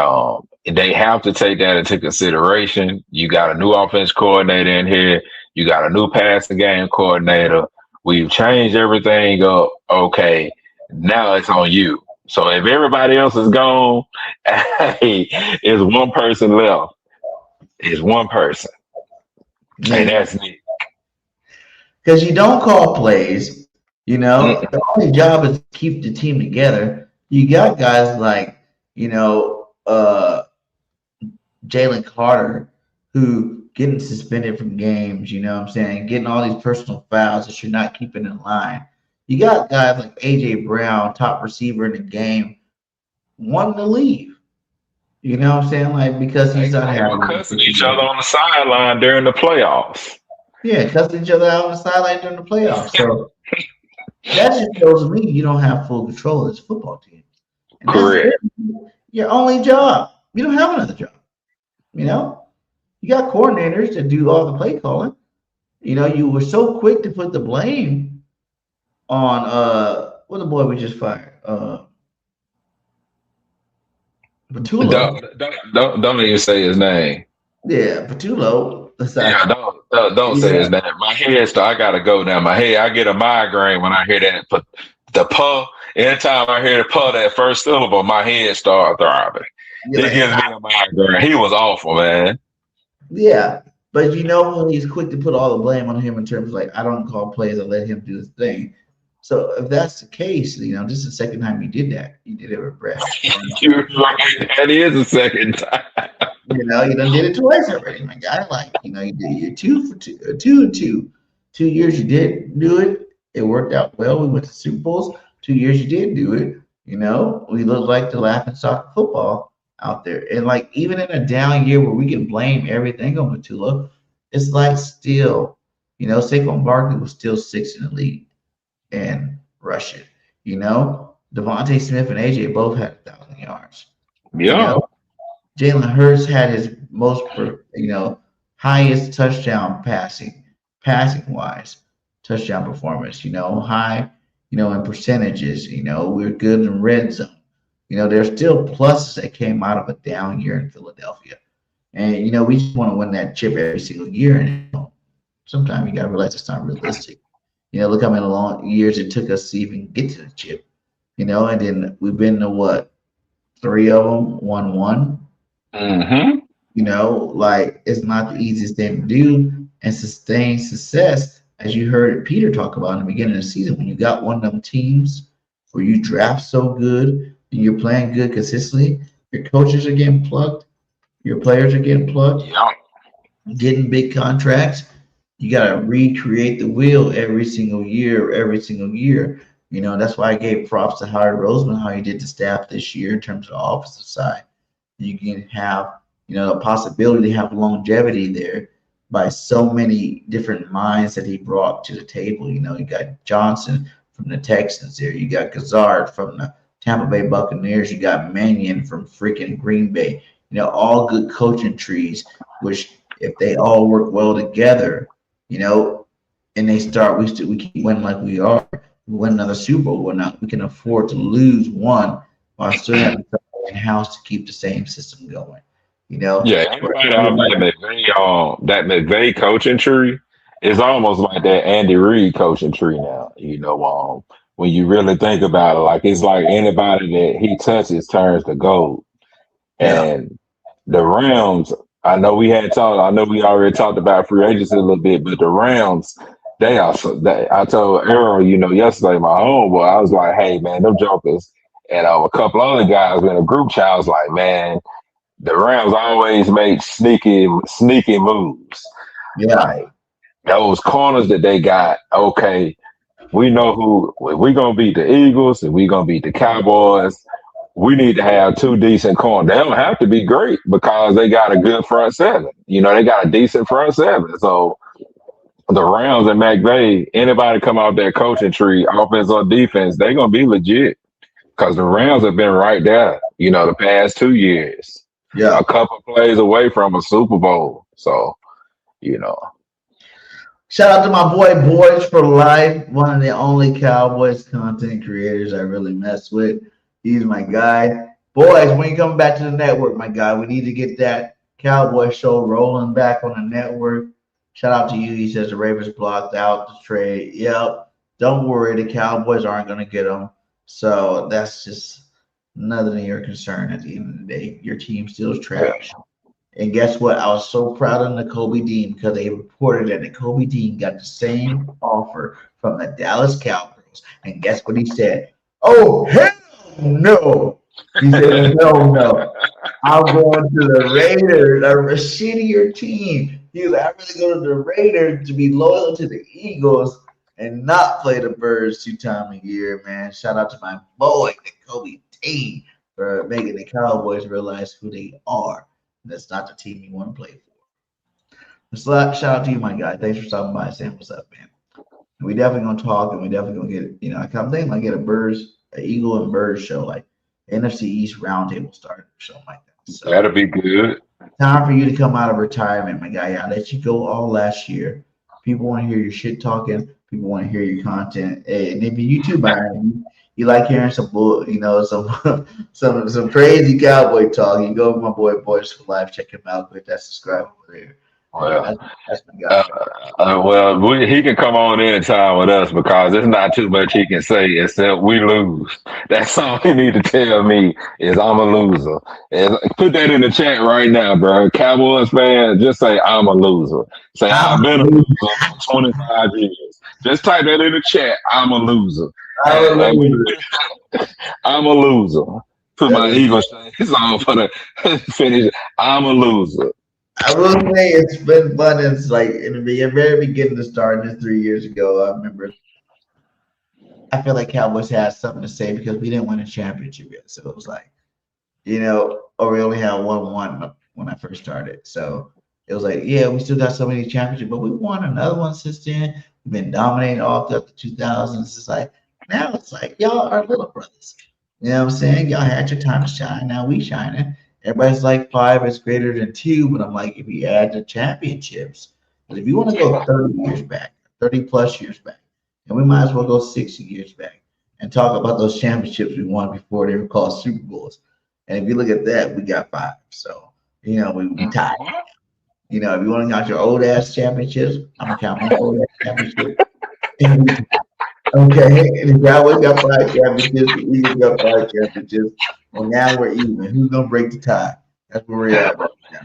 they have to take that into consideration. You got a new offense coordinator in here. You got a new passing game coordinator. We've changed everything up. Okay, now it's on you. So if everybody else is gone, hey, it's one person left. It's one person. And that's me. Because you don't call plays, you know, the only job is to keep the team together. You got guys like, you know, Jalen Carter, who getting suspended from games, you know what I'm saying, getting all these personal fouls that you're not keeping in line. You got guys like AJ Brown, top receiver in the game, wanting to leave. You know what I'm saying? Like, because he's not They were having cussing each other on the sideline during the playoffs. Yeah, cussing each other out on the sideline during the playoffs. So that just shows me you don't have full control of this football team. And Correct. that's your only job. You don't have another job. You know, you got coordinators that do all the play calling. You know, you were so quick to put the blame on what the boy we just fired, Patullo. Don't even say his name. Yeah, Patullo. Yeah, don't say his name. My head start. I gotta go now. My head. I get a migraine when I hear that. But the puh. Anytime I hear the puh, that first syllable, my head starts throbbing. It gives me a migraine. He was awful, man. Yeah, but you know he's quick to put all the blame on him in terms of like I don't call plays, I let him do his thing. So if that's the case, you know, this is the second time you did that. You did it with Brad. You're right. That is the second time. You know, you done did it twice already, my guy. Like, you know, you did your 2 years you did do it. It worked out well. We went to Super Bowls. 2 years you did do it. You know, we look like the laughing stock of football out there. And like even in a down year where we can blame everything on Matula, it's like still, you know, Saquon Barkley was still 6th in the league and rushing. You know, Devonta Smith and AJ both had 1,000 yards. Yeah. You know? Jalen Hurts had his most, you know, highest touchdown passing wise, touchdown performance. You know, high, you know, in percentages. You know, we're good in red zone. You know, there's still pluses that came out of a down year in Philadelphia, and you know, we just want to win that chip every single year. And you know, sometimes you gotta realize it's not realistic. You know, look how many long years it took us to even get to the chip. You know, and then we've been to what, 3 of them, 1-1. Mm-hmm. You know, like it's not the easiest thing to do and sustain success, as you heard Peter talk about in the beginning of the season. When you got one of them teams where you draft so good and you're playing good consistently, your coaches are getting plucked, your players are getting plucked, getting big contracts. You got to recreate the wheel every single year. You know, that's why I gave props to Howie Roseman, how he did the staff this year in terms of the offensive side. You can have, you know, a possibility to have longevity there by so many different minds that he brought to the table. You know, you got Johnson from the Texans there. You got Gazard from the Tampa Bay Buccaneers. You got Mannion from freaking Green Bay. You know, all good coaching trees, which if they all work well together, you know, and they start, we keep winning like we are. We win another Super Bowl. We can afford to lose one while still having in-house to keep the same system going. You know? Yeah, that McVay coaching tree is almost like that Andy Reid coaching tree now. You know, when you really think about it, like it's like anybody that he touches turns to gold. And the Rams, I know we already talked about free agency a little bit, but the Rams, I told Errol, you know, yesterday, my homeboy, I was like, hey man, them jokers, and a couple other guys in a group chat, I was like, man, the Rams always make sneaky moves. Yeah. Like those corners that they got, okay, we know who we're gonna beat the Eagles and we're gonna beat the Cowboys. We need to have 2 decent corners. They don't have to be great because they got a good front seven. You know, they got a decent front seven. So the Rams and McVay, anybody come out that coaching tree, offense or defense, they're gonna be legit. Because the Rams have been right there, you know, the past 2 years. Yeah. A couple plays away from a Super Bowl. So, you know. Shout out to my boy Boys for Life, one of the only Cowboys content creators I really mess with. He's my guy. Boys, when you come back to the network, my guy, we need to get that Cowboy show rolling back on the network. Shout out to you. He says the Ravens blocked out the trade. Yep. Don't worry. The Cowboys aren't going to get them. So that's just none of your concern at the end of the day. Your team still is trash. And guess what? I was so proud of Nakobe Dean because they reported that Nakobe Dean got the same offer from the Dallas Cowboys. And guess what he said? Oh, hell no. He said, hell no. I'm going to the Raiders, a shittier team. He was like, I'm going to go to the Raiders to be loyal to the Eagles and not play the Birds 2 times a year, man. Shout out to my boy, Nakobe Dean, for making the Cowboys realize who they are. That's not the team you want to play for. Shout out to you, my guy. Thanks for stopping by, saying what's up, man. And we definitely gonna talk, and we definitely gonna get, I'm thinking like get an Eagle and Birds show, like NFC East roundtable start or something like that. So That'll be good. time for you to come out of retirement, my guy. I let you go all last year. People want to hear your shit talking. People want to hear your content. And if you too, Byron, you like hearing some some crazy cowboy talk, you go with my boy Boys for Life. Check him out. Click that subscribe over there. Well, That's my guy. he can come on anytime with us because there's not too much he can say except we lose. That's all he need to tell me is I'm a loser. And put that in the chat right now, bro. Cowboys fan, just say I'm a loser. Say I've been a loser for 25 years. Just type that in the chat. I'm a loser. I'm a loser. Put my Eagle shades on for the finish. I'm a loser. I will say it's been fun. It's like in the very beginning of starting this 3 years ago. I remember. I feel like Cowboys had something to say because we didn't win a championship yet. So it was like, or we only had 1-1 when I first started. So it was like, yeah, we still got so many championships, but we won another one since then. We've been dominating all throughout the 2000s. It's like now it's like y'all are little brothers. You know what I'm saying? Y'all had your time to shine. Now we shining. Everybody's like 5 is greater than 2, but I'm like, if you add the championships, but if you want to go 30 years back, 30 plus years back, and we might as well go 60 years back and talk about those championships we won before they were called Super Bowls. And if you look at that, we got 5. So, we tied. If you want to count your old ass championships, I'm gonna count my old ass championships. Okay, and the Cowboys got 5 championships, the Eagles got 5 championships. Well, now we're even. Who's gonna break the tie? That's where we're at right now.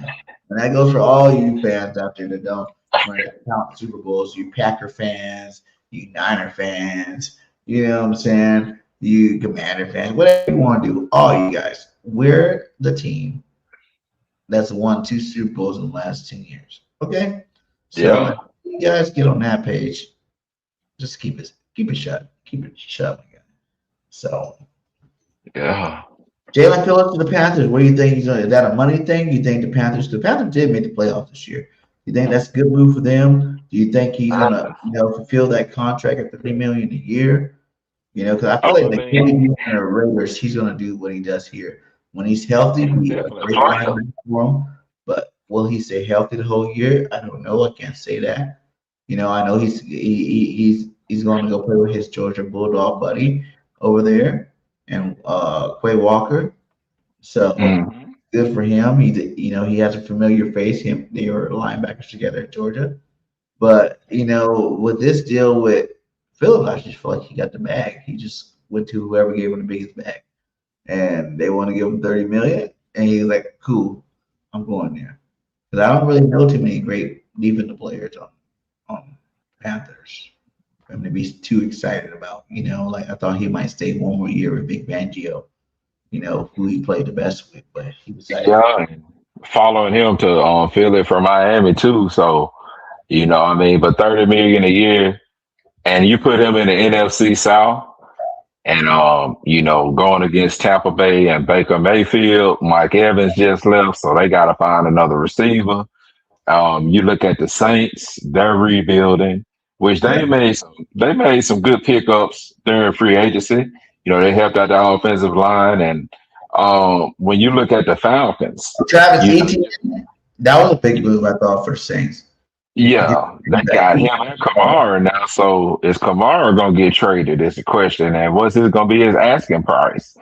And that goes for all you fans out there that don't count Super Bowls. You Packer fans, you Niner fans, you know what I'm saying? You Commander fans, whatever you want to do. All you guys, we're the team that's won 2 Super Bowls in the last 10 years. Okay, so you guys get on that page. Just keep it shut. Keep it shut, my guy. So, yeah. Jaelan Phillips to the Panthers. What do you think he's going to? Is that a money thing? You think the Panthers did make the playoffs this year? You think that's a good move for them? Do you think he's going to, fulfill that contract at $30 million a year? Because I feel like the Raiders, he's going to do what he does here. When he's healthy, we a great linebacker for him. But will he stay healthy the whole year? I don't know. I can't say that. I know he's going to go play with his Georgia Bulldog buddy over there and Quay Walker. So good for him. He has a familiar face. They were linebackers together at Georgia. But with this deal with Phillips, I just feel like he got the bag. He just went to whoever gave him the biggest bag, and they want to give him $30 million. And he's like, "Cool, I'm going there." Because I don't really know too many great defensive players on Panthers for him to be too excited about. I thought he might stay one more year with Big Fangio, who he played the best with, but he was like, following him to Philly for Miami too. So, but $30 million a year, and you put him in the NFC South, and going against Tampa Bay and Baker Mayfield, Mike Evans just left, so they got to find another receiver. You look at the Saints; they're rebuilding, which they made some good pickups during free agency. They helped out the offensive line, and when you look at the Falcons, Travis Etienne, that was a big move, I thought, for the Saints. Yeah, they got him and Kamara now. So is Kamara gonna get traded? Is the question, and what's going to be his asking price?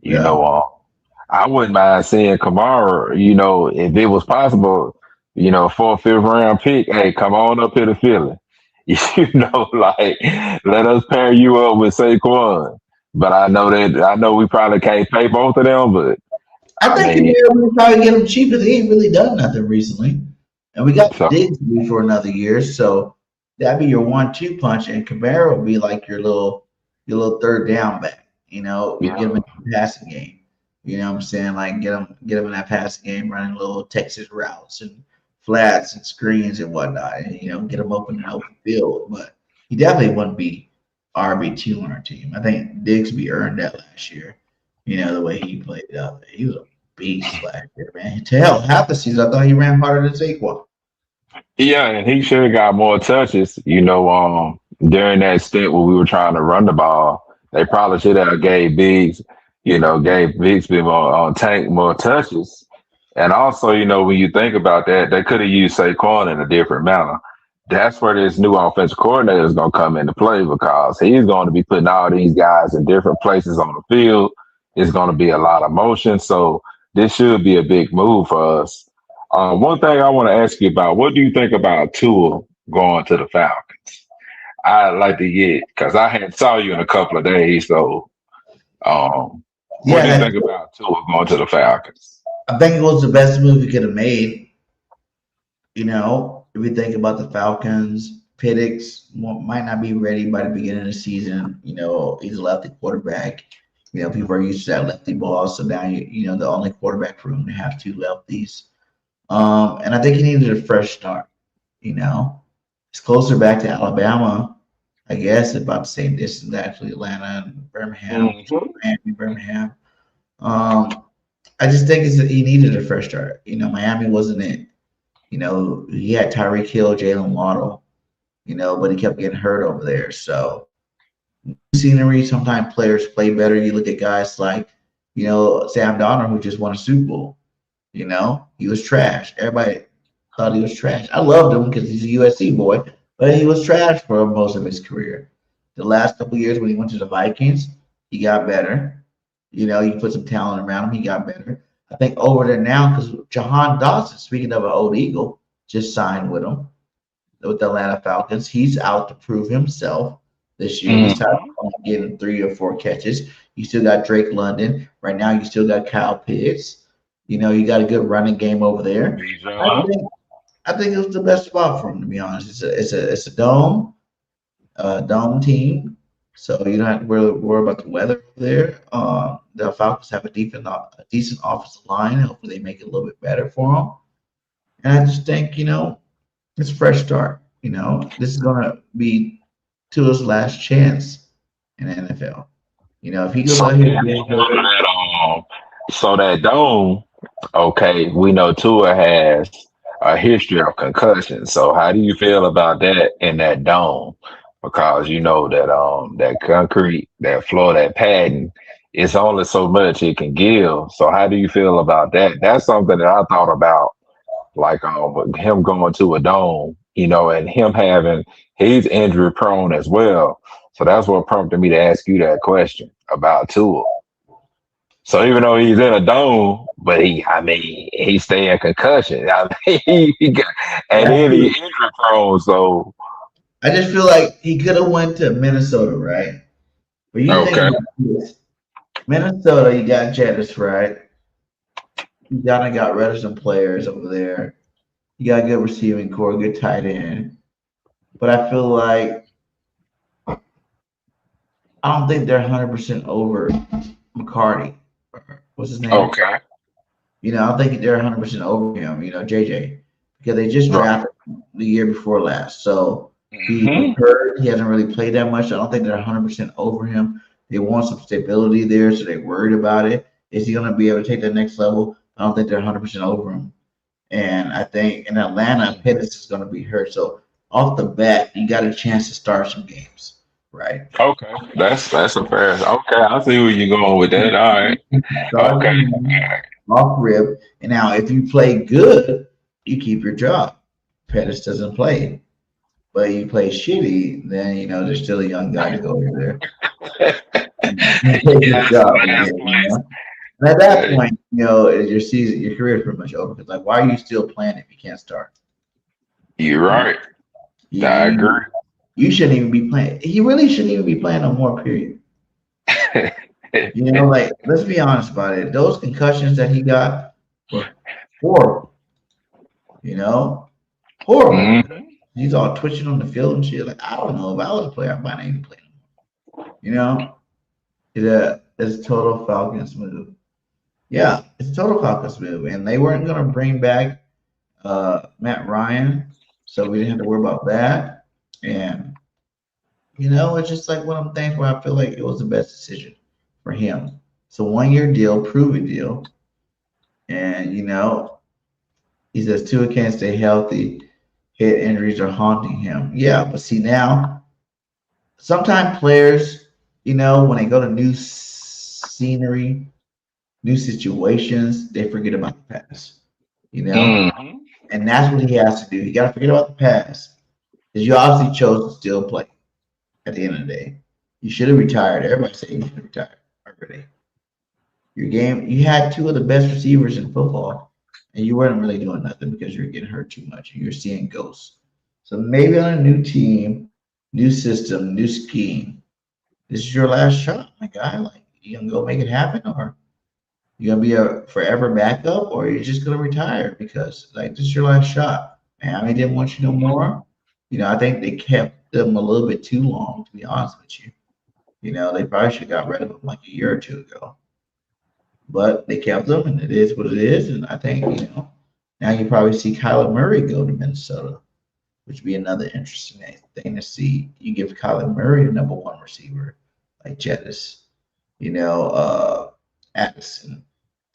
I wouldn't mind seeing Kamara. If it was possible. For a 5th round pick, hey, come on up here to Philly. Let us pair you up with Saquon. but I know we probably can't pay both of them, but I think mean, we probably get him cheap because he ain't really done nothing recently. And we got so Diggsby for another year, so that'd be your 1-2 punch, and Kamara will be like your little third down back. You get him in the passing game. You know what I'm saying? Like get him in that passing game, running little Texas routes and flats and screens and whatnot, and get him open in the open field. But he definitely wouldn't be RB2 on our team. I think Diggsby earned that last year. The way he played up, he was a beast last year, man. To hell, half the season I thought he ran harder than Saquon. yeah, and he should have got more touches. During that stint where we were trying to run the ball, they probably should have gave Bigsby more Tank more touches. And also, when you think about that, they could have used Saquon in a different manner. That's where this new offensive coordinator is going to come into play because he's going to be putting all these guys in different places on the field. It's going to be a lot of motion. So this should be a big move for us. One thing I want to ask you about, what do you think about Tua going to the Falcons? I'd like to get, because I hadn't saw you in a couple of days. So what do you think about Tua going to the Falcons? I think it was the best move he could have made. If you think about the Falcons, Pittix might not be ready by the beginning of the season. He's a lefty quarterback. People are used to that lefty ball, so now the only quarterback room to have two lefties. And I think he needed a fresh start. It's closer back to Alabama, I guess, about the same distance actually, Atlanta and Birmingham, Miami, Birmingham. I just think he needed a fresh start. Miami wasn't it. He had Tyreek Hill, Jalen Waddle, but he kept getting hurt over there. So scenery, sometimes players play better. You look at guys like, Sam Donner, who just won a Super Bowl. He was trash. Everybody thought he was trash. I loved him because he's a USC boy, but he was trash for most of his career. The last couple of years when he went to the Vikings, he got better. You put some talent around him, he got better. I think over there now, because Jahan Dotson, speaking of an old Eagle, just signed with him, with the Atlanta Falcons. He's out to prove himself this year. He's tired of getting 3 or 4 catches. You still got Drake London. Right now, you still got Kyle Pitts. You got a good running game over there. I think it was the best spot for him, to be honest. It's a dome team, so you don't have to worry about the weather over there. The Falcons have a decent offensive line. Hopefully, they make it a little bit better for them. And I just think, it's a fresh start. This is going to be Tua's last chance in the NFL. If he goes out here so that dome, okay, we know Tua has a history of concussion. So how do you feel about that in that dome? Because that concrete, that floor, that padding, it's only so much it can give. So how do you feel about that? That's something that I thought about, like him going to a dome, and him he's injury prone as well. So that's what prompted me to ask you that question about Tua. So even though he's in a dome, but he's staying concussion. Then he's injury prone. So I just feel like he could have went to Minnesota, right? But you think about this. Minnesota, you got Jettis, right? You got rid of some players over there. You got a good receiving core, good tight end. But I feel like I don't think they're 100% over McCarty. What's his name? Okay. I don't think they're 100% over him, JJ, because they just drafted the year before last. So he's hurt. He hasn't really played that much. I don't think they're 100% over him. They want some stability there, so they're worried about it. Is he going to be able to take that next level? I don't think they're 100% over him. And I think in Atlanta, Pittix is going to be hurt. So off the bat, you got a chance to start some games, right? Okay, that's a fair. Okay, I see where you're going with that. All right. Okay. Off rip. And now, if you play good, you keep your job. Pettis doesn't play. But you play shitty, then there's still a young guy to go over there. Take your job. And at that point, your season, your career is pretty much over. Because why are you still playing if you can't start? You're right. I agree. You shouldn't even be playing. He really shouldn't even be playing no more. Period. You know, like let's be honest about it. Those concussions that he got were horrible. You know, horrible. Mhm. He's all twitching on the field and shit. Like I don't know if I was a player, I might not even play anymore. You know, it's total Falcons move. Yeah, it's a total Falcons move, and they weren't gonna bring back Matt Ryan, so we didn't have to worry about that. And you know, it's just like one of them things where I feel like it was the best decision for him. It's a 1 year deal, proven deal, and you know, he says Tua can't stay healthy. Head injuries are haunting him. Yeah, but see now, sometimes players, you know, when they go to new scenery, new situations, they forget about the past. You know, Mhm. and that's what he has to do. He got to forget about the past because you obviously chose to still play. At the end of the day, you should have retired. Everybody saying you should have retired already. Your game, you had two of the best receivers in football, and you weren't really doing nothing because you were getting hurt too much and you're seeing ghosts. So maybe on a new team, new system, new scheme, this is your last shot, my guy. Like you gonna go make it happen, or you gonna be a forever backup, or you're just gonna retire because like this is your last shot. Miami didn't want you no more. You know, I think they kept them a little bit too long, to be honest with you. You know, they probably should have got rid of them like a year or two ago. But they kept them, and it is what it is. And I think, you know, now you probably see Kyler Murray go to Minnesota, which would be another interesting thing to see. You give Kyler Murray a number one receiver like Jettis, you know, Addison,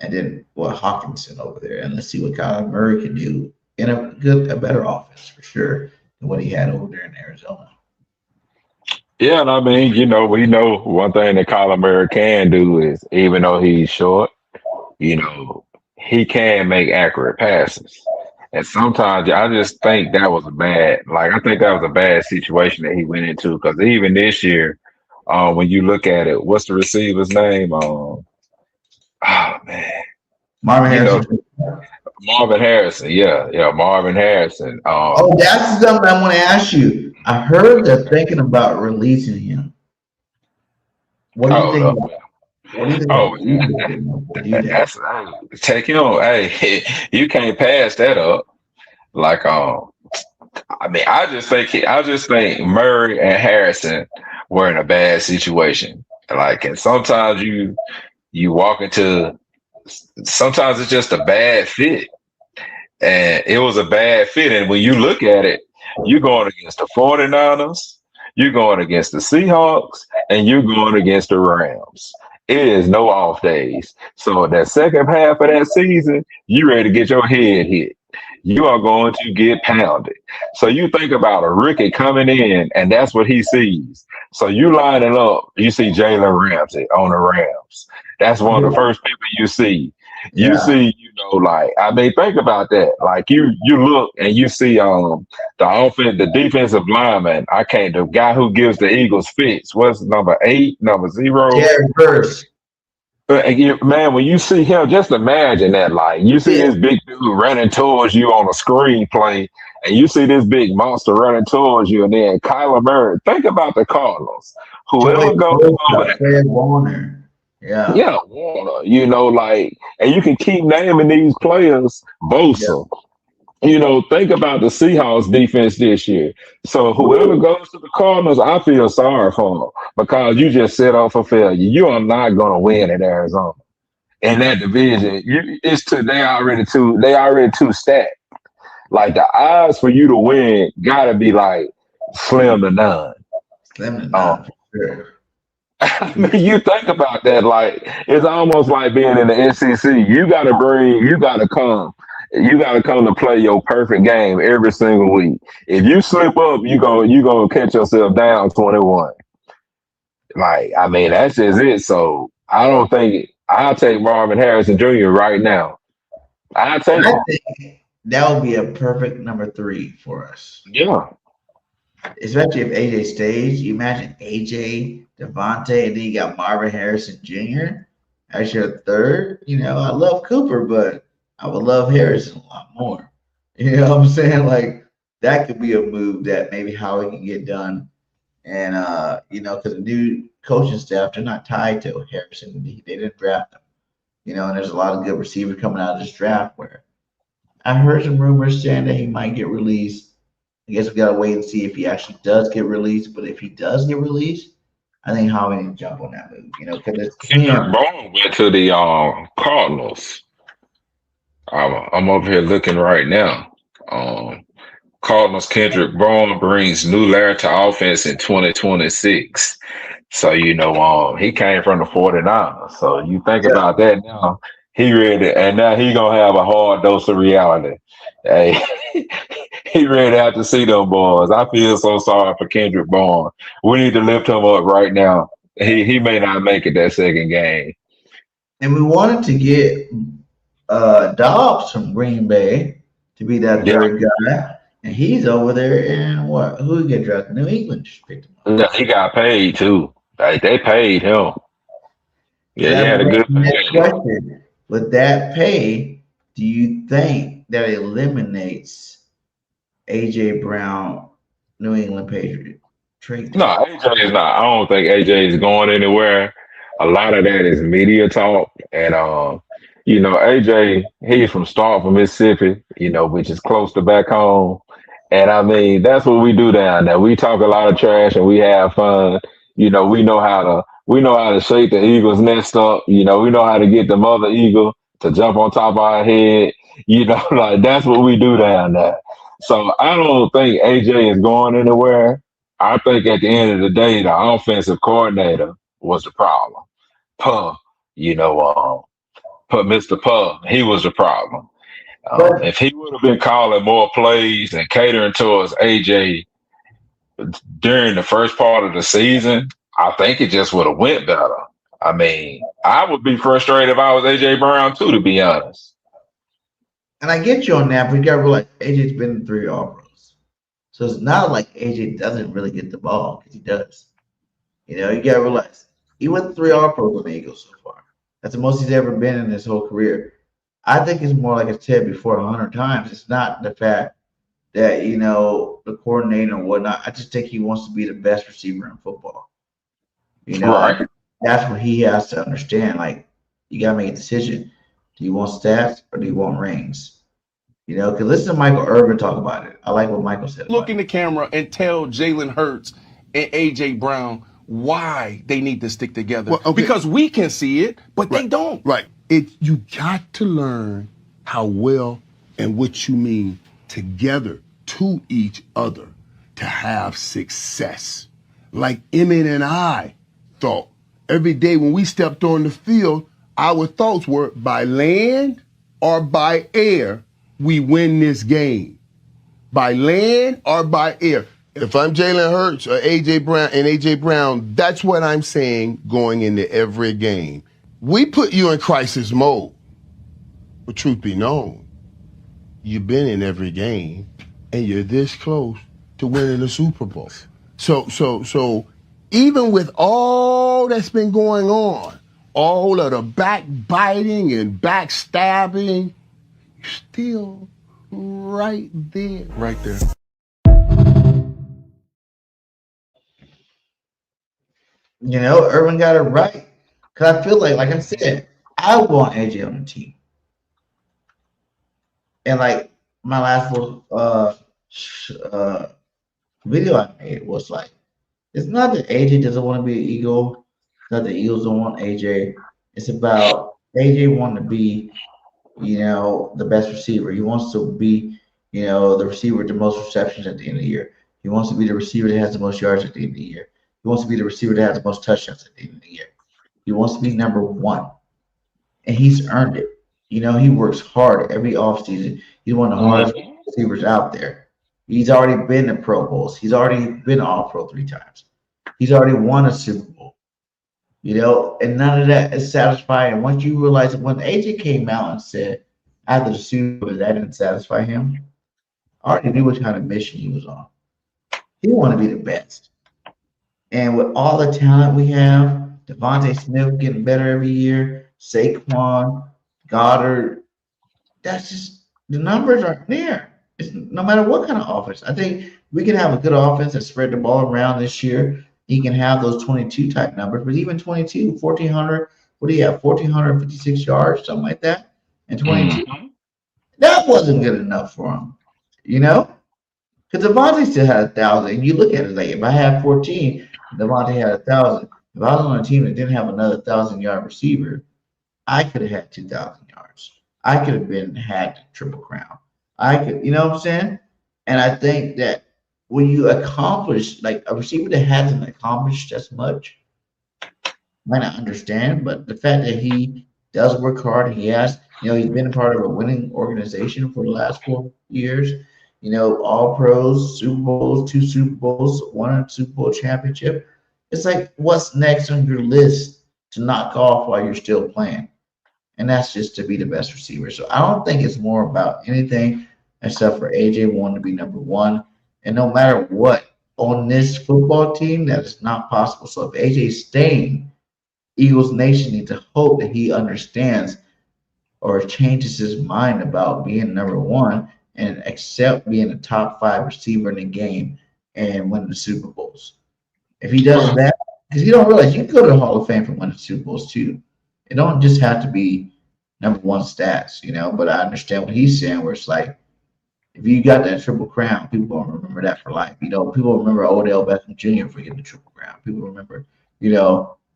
and then Hawkinson over there, and let's see what Kyler Murray can do in a better offense for sure than what he had over there in Arizona. Yeah, and I mean, we know one thing that Kyler Murray can do is, even though he's short, you know, he can make accurate passes. And sometimes I just think that was a bad, like, I think that was a bad situation that he went into because even this year, when you look at it, what's the receiver's name? Oh man, Marvin you know, Harrison. Marvin Harrison. Yeah, yeah, Marvin Harrison. Oh, that's something I want to ask you. I heard they're thinking about releasing him. What do you think Oh, about what do you think oh, about Eagles to do that? that's take him. Hey, you can't pass that up. Like, I mean, I just think Murray and Harrison were in a bad situation. Like, and sometimes you walk into, sometimes it's just a bad fit, and it was a bad fit. And when you look at it, you're going against the 49ers, you're going against the Seahawks, and you're going against the Rams. It is no off days. So that second half of that season, you ready to get your head hit. You are going to get pounded. So you think about a rookie coming in, and that's what he sees. So you line it up, you see Jalen Ramsey on the Rams. That's one of the first people you see. You Yeah. see, like, I mean, think about that. Like you look and you see the defensive lineman. The guy who gives the Eagles fits. What's number 8, number 0? Terry Burst. Man, when you see him, just imagine that. Like, you see Yeah. this big dude running towards you on a screenplay, and you see this big monster running towards you, and then Kyler Murray. Think about the Cardinals. Whoever Joey goes over Bosa, there, Fred Warner. Yeah. yeah, Warner, like, and you can keep naming these players, Yeah. Bosa. Think about the Seahawks defense this year. So whoever goes to the Cardinals, I feel sorry for them because you just set up for failure. You are not going to win in Arizona in that division. They already too stacked. Like the odds for you to win got to be like slim to none. Slim to Um, none, for sure. I mean, you think about that, like it's almost like being in the SEC. You got to come to play your perfect game every single week. If you slip up, you gonna catch yourself down 21. Like, I mean, that's just it. So I don't think I'll take Marvin Harrison Jr. right now. I'll take I him. think that would be a perfect number 3 for us. Yeah. Especially if AJ stays. You imagine AJ, Devontae, and then you got Marvin Harrison Jr. as your third. I love Cooper, but I would love Harrison a lot more. You know what I'm saying? Like that could be a move that maybe Howie can get done And because the new coaching staff, they're not tied to Harrison. They didn't draft him. And there's a lot of good receivers coming out of this draft where I heard some rumors saying that he might get released. I guess we gotta wait and see if he actually does get released. But if he does get released, I think Howie needs to jump on that move. Because it's him. Bourne went to the Cardinals. I'm over here looking right now. Cardinals Kendrick Bourne brings new layer to offense in 2026. So he came from the 49ers. So you think about that now. He ready, and now he gonna have a hard dose of reality. Hey, he ready to have to see them boys. I feel so sorry for Kendrick Bourne. We need to lift him up right now. He may not make it that second game. And we wanted to get Dobbs from Green Bay to be that third guy. And he's over there in what? Who he get drafted? New England just picked him up. Yeah, he got paid too. Like, they paid him. Yeah, he had a good question. With that pay, do you think that eliminates AJ Brown, New England Patriot trade? No, AJ is not. I don't think AJ is going anywhere. A lot of that is media talk. And AJ, he's from Starkville, Mississippi, which is close to back home. And I mean, that's what we do down there. We talk a lot of trash and we have fun. We know how to shake the eagle's nest up. We know how to get the mother eagle to jump on top of our head. Like, that's what we do down there. So I don't think AJ is going anywhere. I think at the end of the day, the offensive coordinator was the problem. Puh, Mr. Puh, he was the problem. If he would have been calling more plays and catering towards AJ during the first part of the season, I think it just would have went better. I mean, I would be frustrated if I was AJ Brown too, to be honest. And I get you on that, but you gotta realize AJ's been in 3 All-Pros. So it's not like AJ doesn't really get the ball, because he does. You gotta realize he went 3 All-Pros with the Eagles so far. That's the most he's ever been in his whole career. I think it's more like I said before 100 times. It's not the fact that, the coordinator and whatnot. I just think he wants to be the best receiver in football. Right. That's what he has to understand. Like, you got to make a decision. Do you want stats or do you want rings? Because listen to Michael Irvin talk about it. I like what Michael said. Look in the camera and tell Jalen Hurts and A.J. Brown why they need to stick together. Well, okay. Because we can see it, but they don't. Right. You got to learn how well and what you mean together to each other to have success. Like Emmett and I thought every day when we stepped on the field, our thoughts were by land or by air, we win this game. By land or by air. If I'm Jalen Hurts or AJ Brown, that's what I'm saying going into every game. We put you in crisis mode. But truth be known, you've been in every game and you're this close to winning the Super Bowl. So even with all that's been going on, all of the backbiting and backstabbing, you're still right there. Right there. Irvin got it right. Because I feel like I said, I want AJ on the team. And like my last little video I made was like, it's not that AJ doesn't want to be an Eagle, it's not that Eagles don't want AJ. It's about AJ wanting to be, the best receiver. He wants to be, the receiver with the most receptions at the end of the year. He wants to be the receiver that has the most yards at the end of the year. He wants to be the receiver that has the most touchdowns at the end of the year. He wants to be number 1. And he's earned it. He works hard every offseason. He's one of the hardest receivers out there. He's already been to Pro Bowls. He's already been All-Pro 3 times. He's already won a Super Bowl. And none of that is satisfying. Once you realize that when AJ came out and said after the Super Bowl that didn't satisfy him, I already knew what kind of mission he was on. He wanted to be the best. And with all the talent we have, Devonta Smith getting better every year, Saquon, Goddard, that's just the numbers aren't there. It's no matter what kind of offense. I think we can have a good offense that spread the ball around this year. He can have those 22 type numbers, but even 22, 1,400, what do you have, 1,456 yards, something like that, and 22. That wasn't good enough for him, you know? Because Devontae still had 1,000. And you look at it like, if I had 14, Devontae had 1,000. If I was on a team that didn't have another 1,000-yard receiver, I could have had 2,000 yards. I could have had the Triple Crown. I could, you know what I'm saying? And I think that when you accomplish, like a receiver that hasn't accomplished as much, might not understand, but the fact that he does work hard, he has, he's been a part of a winning organization for the last 4 years. All pros, Super Bowls, 2 Super Bowls, won a Super Bowl championship. It's like, what's next on your list to knock off while you're still playing? And that's just to be the best receiver. So I don't think it's more about anything except for AJ wanting to be number one. And no matter what, on this football team, that is not possible. So if AJ's staying, Eagles Nation need to hope that he understands or changes his mind about being number one and accept being a top 5 receiver in the game and winning the Super Bowls. If he does that, because you don't realize you can go to the Hall of Fame for winning Super Bowls too. It don't just have to be number one stats, but I understand what he's saying, where it's like, if you got that Triple Crown, people will remember that for life. People remember Odell Beckham Jr. for getting the Triple Crown. People remember,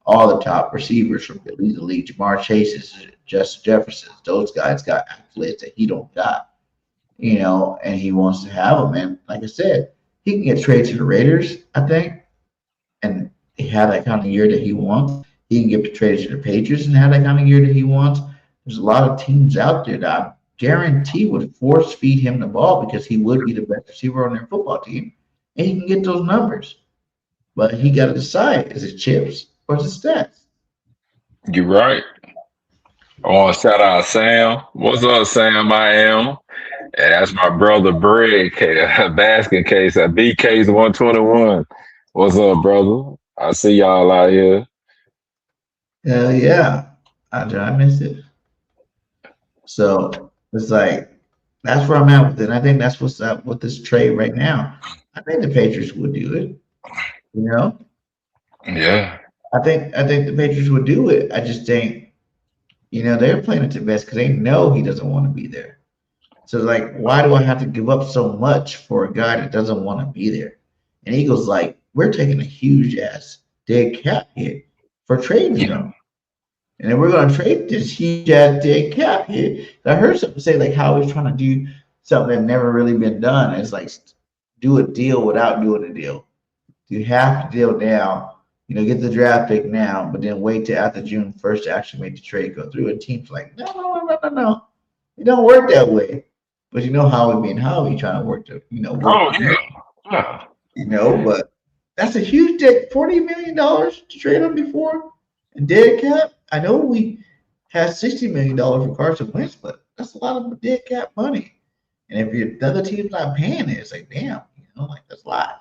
all the top receivers from the league, Jamar Chase's, Justin Jefferson's, those guys got accolades that he don't got, and he wants to have them. And like I said, he can get traded to the Raiders, I think, and have that kind of year that he wants. He can get traded to the Patriots and have that kind of year that he wants. There's a lot of teams out there that I guarantee would force feed him the ball because he would be the best receiver on their football team, and he can get those numbers. But he got to decide, is it chips or is it stats? You're right. Oh, shout out Sam. What's up, Sam? I am. And that's my brother Bread basket case at BK's 121. What's up, brother? I see y'all out here. Hell yeah. I missed it. So it's like, that's where I'm at with it. And I think that's what's up with this trade right now. I think the Patriots would do it. Yeah. I think the Patriots would do it. I just think, they're playing it to best because they know he doesn't want to be there. So like, why do I have to give up so much for a guy that doesn't want to be there? And Eagles like, we're taking a huge ass dead cap hit for trading him. And then we're going to trade this huge ass dead cap hit. I heard something say like Howie's trying to do something that never really been done. It's like, do a deal without doing a deal. You have to deal now, get the draft pick now, but then wait till after June 1st to actually make the trade go through. And teams like, no. It don't work that way. But Howie being Howie trying to work to, work. But that's a huge debt, $40 million to trade him before. And dead cap, I know we had $60 million for Carson Wentz, but that's a lot of dead cap money. And if the other team's not paying it, it's like, damn, that's a lot.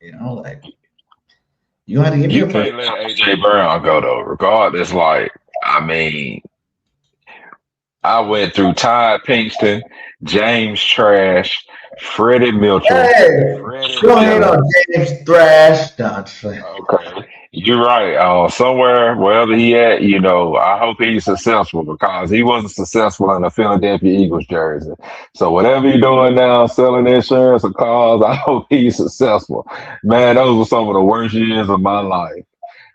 Like, you have to give me You can't let AJ Brown go though, regardless. Like, I went through Todd Pinkston, James Trash, Freddie Milton. Hey, go ahead on James Thrash. Okay, you're right. Somewhere, wherever he at, I hope he's successful because he wasn't successful in a Philadelphia Eagles jersey. So whatever he's doing now, selling insurance or cars, I hope he's successful. Man, those were some of the worst years of my life.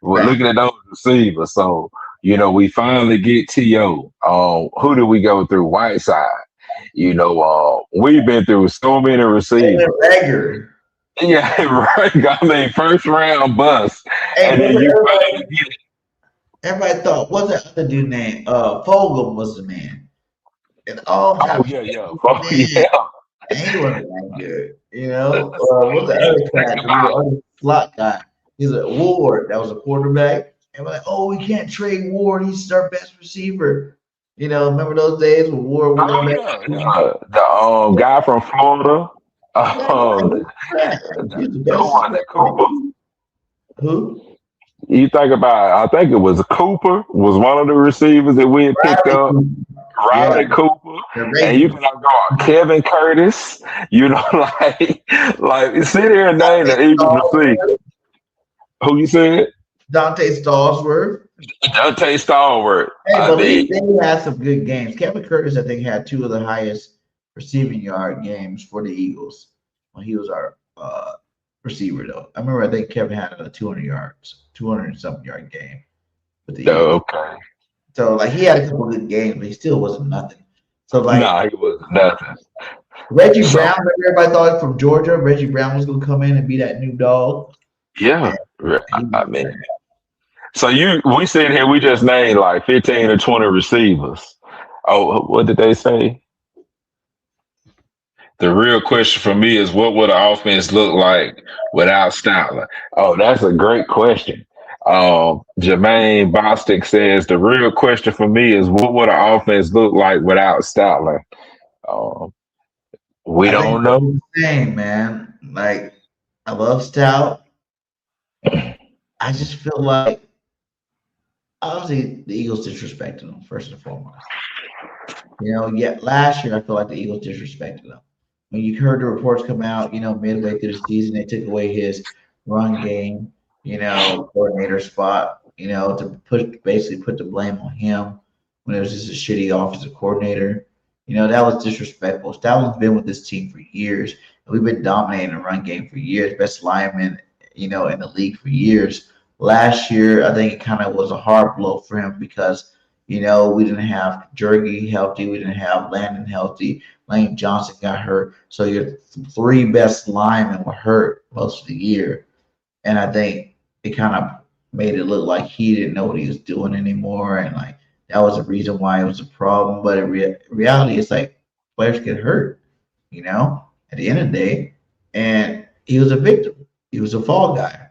Well, looking at those receivers, so we finally get T.O. Who did we go through? Whiteside. We've been through so many receivers. Yeah, right. First round bust. And then you finally get it. Everybody thought, what's that other dude name? Fulgham was the man. And all yeah. He wasn't that good. What's the other guy? The other slot guy. He's a Ward. That was a quarterback. And we're like, oh, we can't trade Ward. He's our best receiver. Remember those days when Ward was the guy from Florida. Cooper. Who? You think about I think it was Cooper was one of the receivers that we had picked up. Riley Cooper. They're And you raising. can go on Kevin Curtis, like sit here and name the Eagles receiver. Who you said? Dante Stallsworth. Dante Stallworth. Hey, I but they mean, had some good games. Kevin Curtis, I think, had two of the highest receiving yard games for the Eagles when he was our receiver, though. I think Kevin had a 200 yards, 200 and something yard game with the Eagles. okay. So, like, he had a couple good games, but he still wasn't nothing. So, like, Nah, he was nothing. Reggie So Brown, everybody thought from Georgia, Reggie Brown was going to come in and be that new dog. yeah, He I mean, so we sitting here, we just named like 15 or 20 receivers. Oh, what did they say? The real question for me is, what would the offense look like without Statler? Oh, that's a great question. Jermaine Bostic says the real question for me is, what would the offense look like without Statler? We I think don't know. it's the same, man. Like, I love Stout. I just feel like, obviously, the Eagles disrespected them, first and foremost. Last year, I feel like the Eagles disrespected them. When you heard the reports come out, midway through the season, they took away his run game, coordinator spot, to basically put the blame on him when it was just a shitty offensive coordinator. That was disrespectful. Stallin's been with this team for years. We've been dominating the run game for years, best lineman, in the league for years. Last year, I think it kind of was a hard blow for him because, we didn't have Jergy healthy. We didn't have Landon healthy. Lane Johnson got hurt. So your three best linemen were hurt most of the year. And I think it kind of made it look like he didn't know what he was doing anymore. And like that was the reason why it was a problem. But in reality, it's like players get hurt, at the end of the day. And he was a victim. He was a fall guy.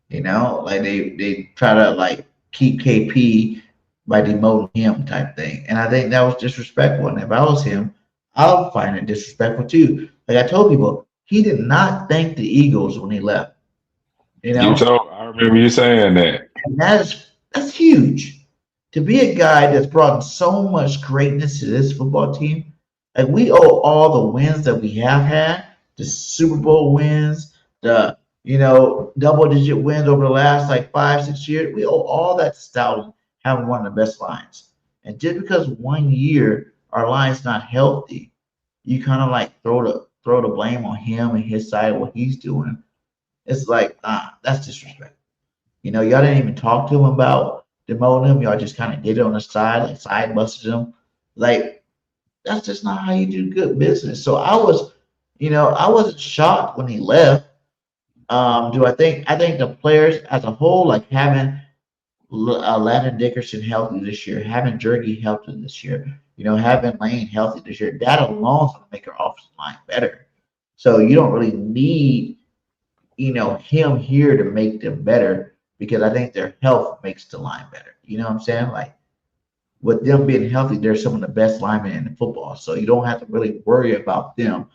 Like they try to like keep KP by demoting him type thing. And I think that was disrespectful. And if I was him, I would find it disrespectful too. Like I told people, he did not thank the Eagles when he left. I remember you saying that. And that's huge. To be a guy that's brought so much greatness to this football team, like we owe all the wins that we have had, the Super Bowl wins, the double-digit wins over the last like 5-6 years. We owe all that to Stout having one of the best lines. And just because 1 year our line's not healthy, you kind of like throw the blame on him and his side of what he's doing. It's like, that's disrespectful. Y'all didn't even talk to him about demoting him. Y'all just kind of did it on the side, like side busted him. Like, that's just not how you do good business. So I wasn't shocked when he left. I think the players as a whole, like having Landon Dickerson healthy this year, having Jergy healthy this year, having Lane healthy this year, that alone is going to make our offensive line better. So you don't really need, him here to make them better because I think their health makes the line better. You know what I'm saying? Like with them being healthy, they're some of the best linemen in football. So you don't have to really worry about them.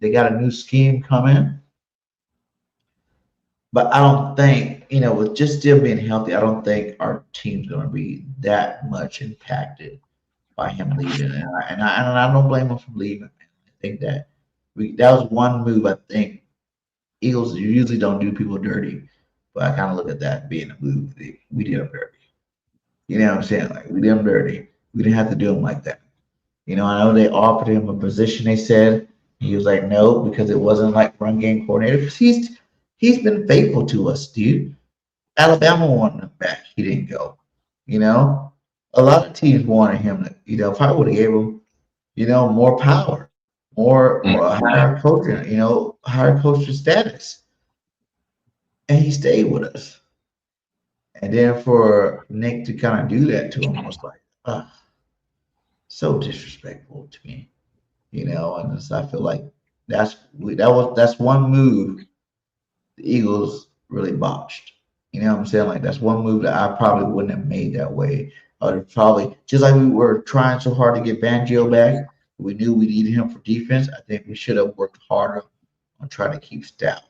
They got a new scheme coming. But I don't think, with just still being healthy, I don't think our team's going to be that much impacted by him leaving. And I don't blame him for leaving. I think that was one move. I think Eagles usually don't do people dirty, but I kind of look at that being a move. We did them dirty. You know what I'm saying? Like we did them dirty. We didn't have to do them like that. I know they offered him a position. They said he was like no because it wasn't like run game coordinator. Because he's been faithful to us, dude. Alabama wanted him back. He didn't go. A lot of teams wanted him to, if I would have gave him, more power, more higher coaching, higher coaching status. And he stayed with us. And then for Nick to kind of do that to him was like, so disrespectful to me, and I feel like that's one move the Eagles really botched. You know what I'm saying? Like that's one move that I probably wouldn't have made that way. Or probably just like we were trying so hard to get Banjo back, we knew we needed him for defense. I think we should have worked harder on trying to keep Stout.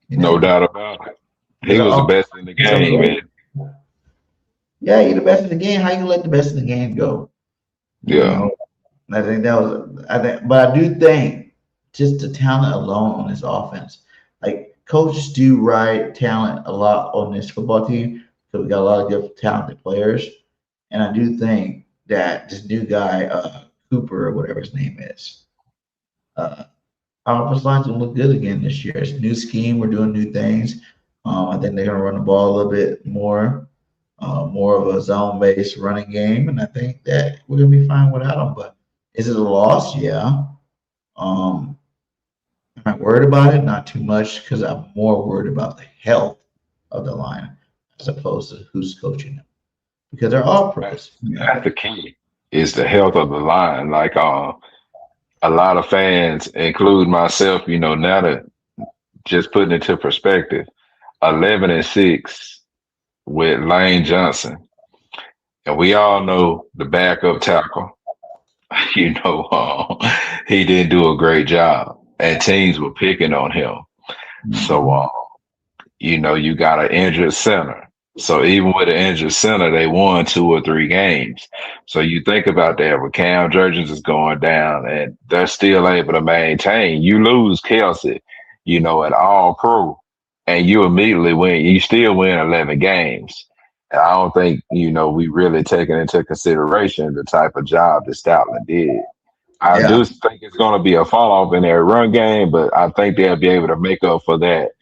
No doubt about it. He was the best in the game, man. Yeah, you're the best in the game. How you let the best in the game go? Yeah. I think that was. But I do think just the talent alone on this offense, like coaches do ride talent a lot on this football team because we got a lot of good talented players, and I do think that this new guy, Cooper or whatever his name is, uh, our offensive line's gonna look good again this year. It's a new scheme. We're doing new things. I think they're gonna run the ball a little bit more of a zone-based running game, and I think that we're gonna be fine without them. But is it a loss? Yeah. Am I worried about it? Not too much, because I'm more worried about the health of the line as opposed to who's coaching them, because they're all pros. That's the key. Is the health of the line. Like a lot of fans, include myself, now that just putting it to perspective, 11-6 with Lane Johnson, and we all know the backup tackle. He didn't do a great job, and teams were picking on him. So, you got an injured center. So even with an injured center, they won 2 or 3 games. So you think about that, when Cam Jurgens is going down and they're still able to maintain. You lose Kelsey, at all pro, and you immediately win. You still win 11 games. And I don't think, we really taken into consideration the type of job that Stoutland did. I do think it's going to be a fall off in their run game, but I think they'll be able to make up for that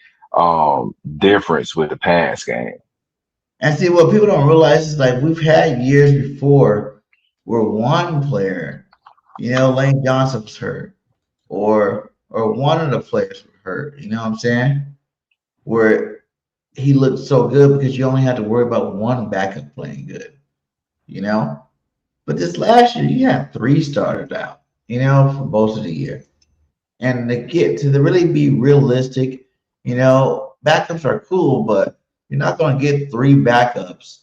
difference with the pass game. And see, what people don't realize is like we've had years before where one player, Lane Johnson was hurt, or one of the players were hurt. You know what I'm saying? Where he looked so good because you only had to worry about one backup playing good. But this last year you had 3 starters out. For most of the year, and to really be realistic, backups are cool, but you're not going to get 3 backups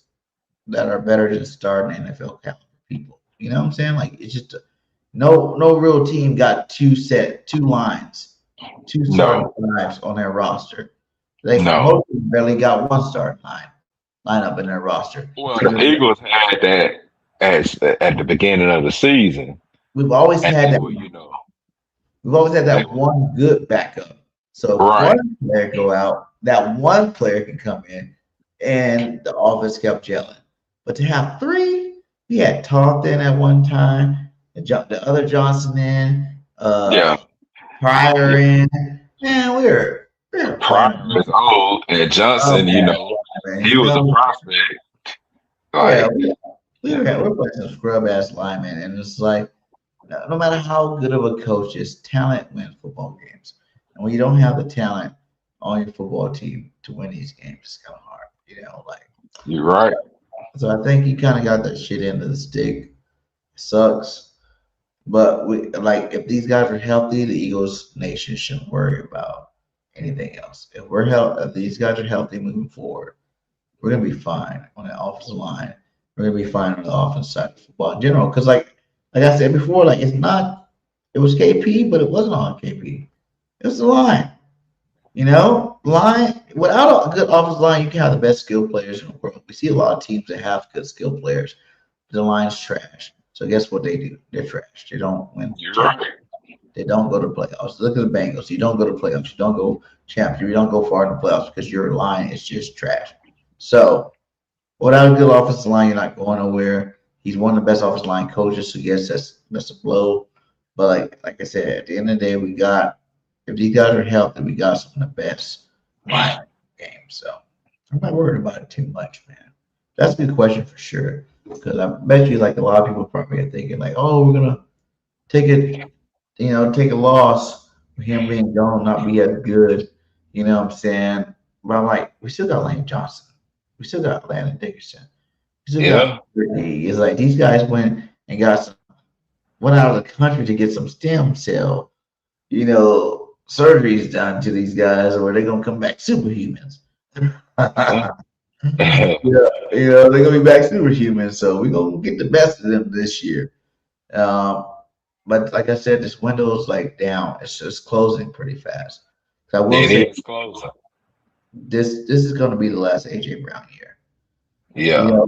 that are better than starting NFL caliber people. You know what I'm saying? Like, it's just no real team got 2 lines, 2 starting lines on their roster. Most of them barely got 1 starting lineup in their roster. Well, the Eagles had that at the beginning of the season. We've always had that. We've always had that one good backup. So if one player go out, that one player can come in, and the offense kept gelling. But to have 3, we had Taunton at one time, the other Johnson in, Pryor in. Man, we're Pryor is old, and Johnson, he was a prospect. We're playing some scrub ass linemen, and it's like, no matter how good of a coach is, talent wins football games. And when you don't have the talent on your football team to win these games, it's kind of hard, You're right. So I think you kind of got that shit into the stick. It sucks. But if these guys are healthy, the Eagles nation shouldn't worry about anything else. If these guys are healthy moving forward, we're gonna be fine on the offensive line. We're gonna be fine on the offensive side of football in general. Because like I said before, it was KP, but it wasn't on KP. It was the line. Line, without a good offensive line, you can have the best skilled players in the world. We see a lot of teams that have good skilled players. The line's trash. So guess what they do? They're trash. They don't win. They don't go to playoffs. Look at the Bengals. You don't go to playoffs. You don't go championship. You don't go far in the playoffs because your line is just trash. So without a good offensive line, you're not going nowhere. He's one of the best offensive line coaches, so yes, that's a blow. But like I said, at the end of the day, if these guys are healthy, we got some of the best line games. So I'm not worried about it too much, man. That's a good question for sure. Because I bet you, a lot of people probably are thinking, oh, we're gonna take a loss for him being gone, not be as good. You know what I'm saying? But I'm like, we still got Lane Johnson. We still got Landon Dickerson. It's like these guys went out of the country to get some stem cell, surgeries done to these guys, or they're gonna come back superhumans. They're gonna be back superhumans. So we're gonna get the best of them this year. But like I said, this window is down. It's just closing pretty fast. So I will say it's closing. This is gonna be the last AJ Brown year. Yeah.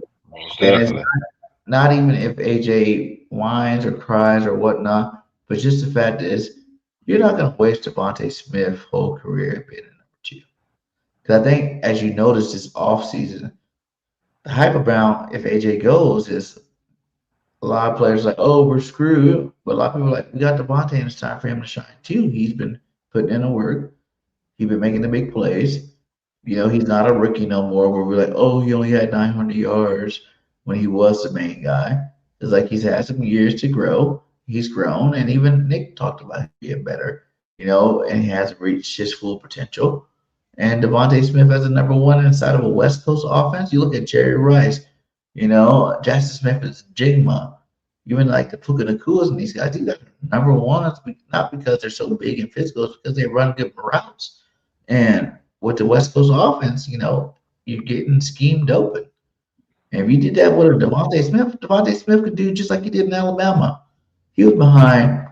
And not even if AJ whines or cries or whatnot, but just the fact is, you're not going to waste Devonta Smith's whole career being a number two. Because I think, as you notice this offseason, the hype around if AJ goes is a lot of players like, oh, we're screwed. But a lot of people are like, we got Devonta and it's time for him to shine too. He's been putting in the work. He's been making the big plays. He's not a rookie no more where we're like, oh, he only had 900 yards when he was the main guy. It's like he's had some years to grow. He's grown, and even Nick talked about him being better, and he hasn't reached his full potential. And Devonta Smith as a number one inside of a West Coast offense, you look at Jerry Rice, Jackson Smith is Jigma, even like the Puka Nakuas and these guys, these are number ones, not because they're so big and physical, it's because they run good routes. And with the West Coast offense, you're getting schemed open. And if you did that with a Devonta Smith could do just like he did in Alabama. He was behind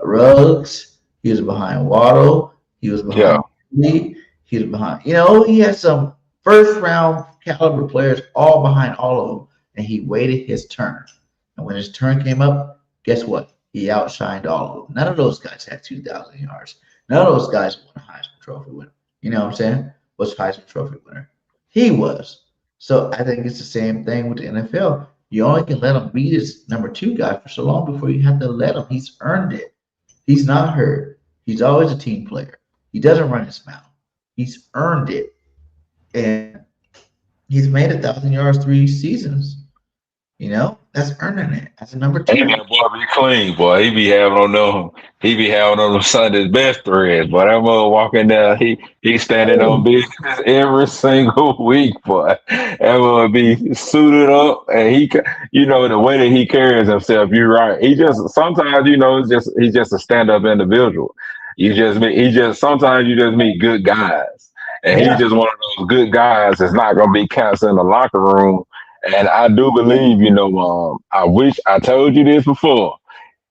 Ruggs. He was behind Waddle. He was behind Lee. He was behind, he had some first round caliber players all behind all of them. And he waited his turn. And when his turn came up, guess what? He outshined all of them. None of those guys had 2,000 yards. None of those guys won a Heisman Trophy winner. You know what I'm saying? Was Heisman Trophy winner. He was. So I think it's the same thing with the NFL. You only can let him beat his number two guy for so long before you have to let him. He's earned it. He's not hurt. He's always a team player. He doesn't run his mouth. He's earned it. And he's made 1,000 yards 3 seasons. That's earning it as a number two. And that boy be clean, boy. He be having on them Sunday's best threads, but that boy walking there, he standing on business every single week, boy. That boy be suited up, and the way that he carries himself. You're right. He just sometimes, he's just a stand-up individual. Sometimes you just meet good guys, and he's just one of those good guys that's not gonna be cancer in the locker room. And I do believe, I told you this before.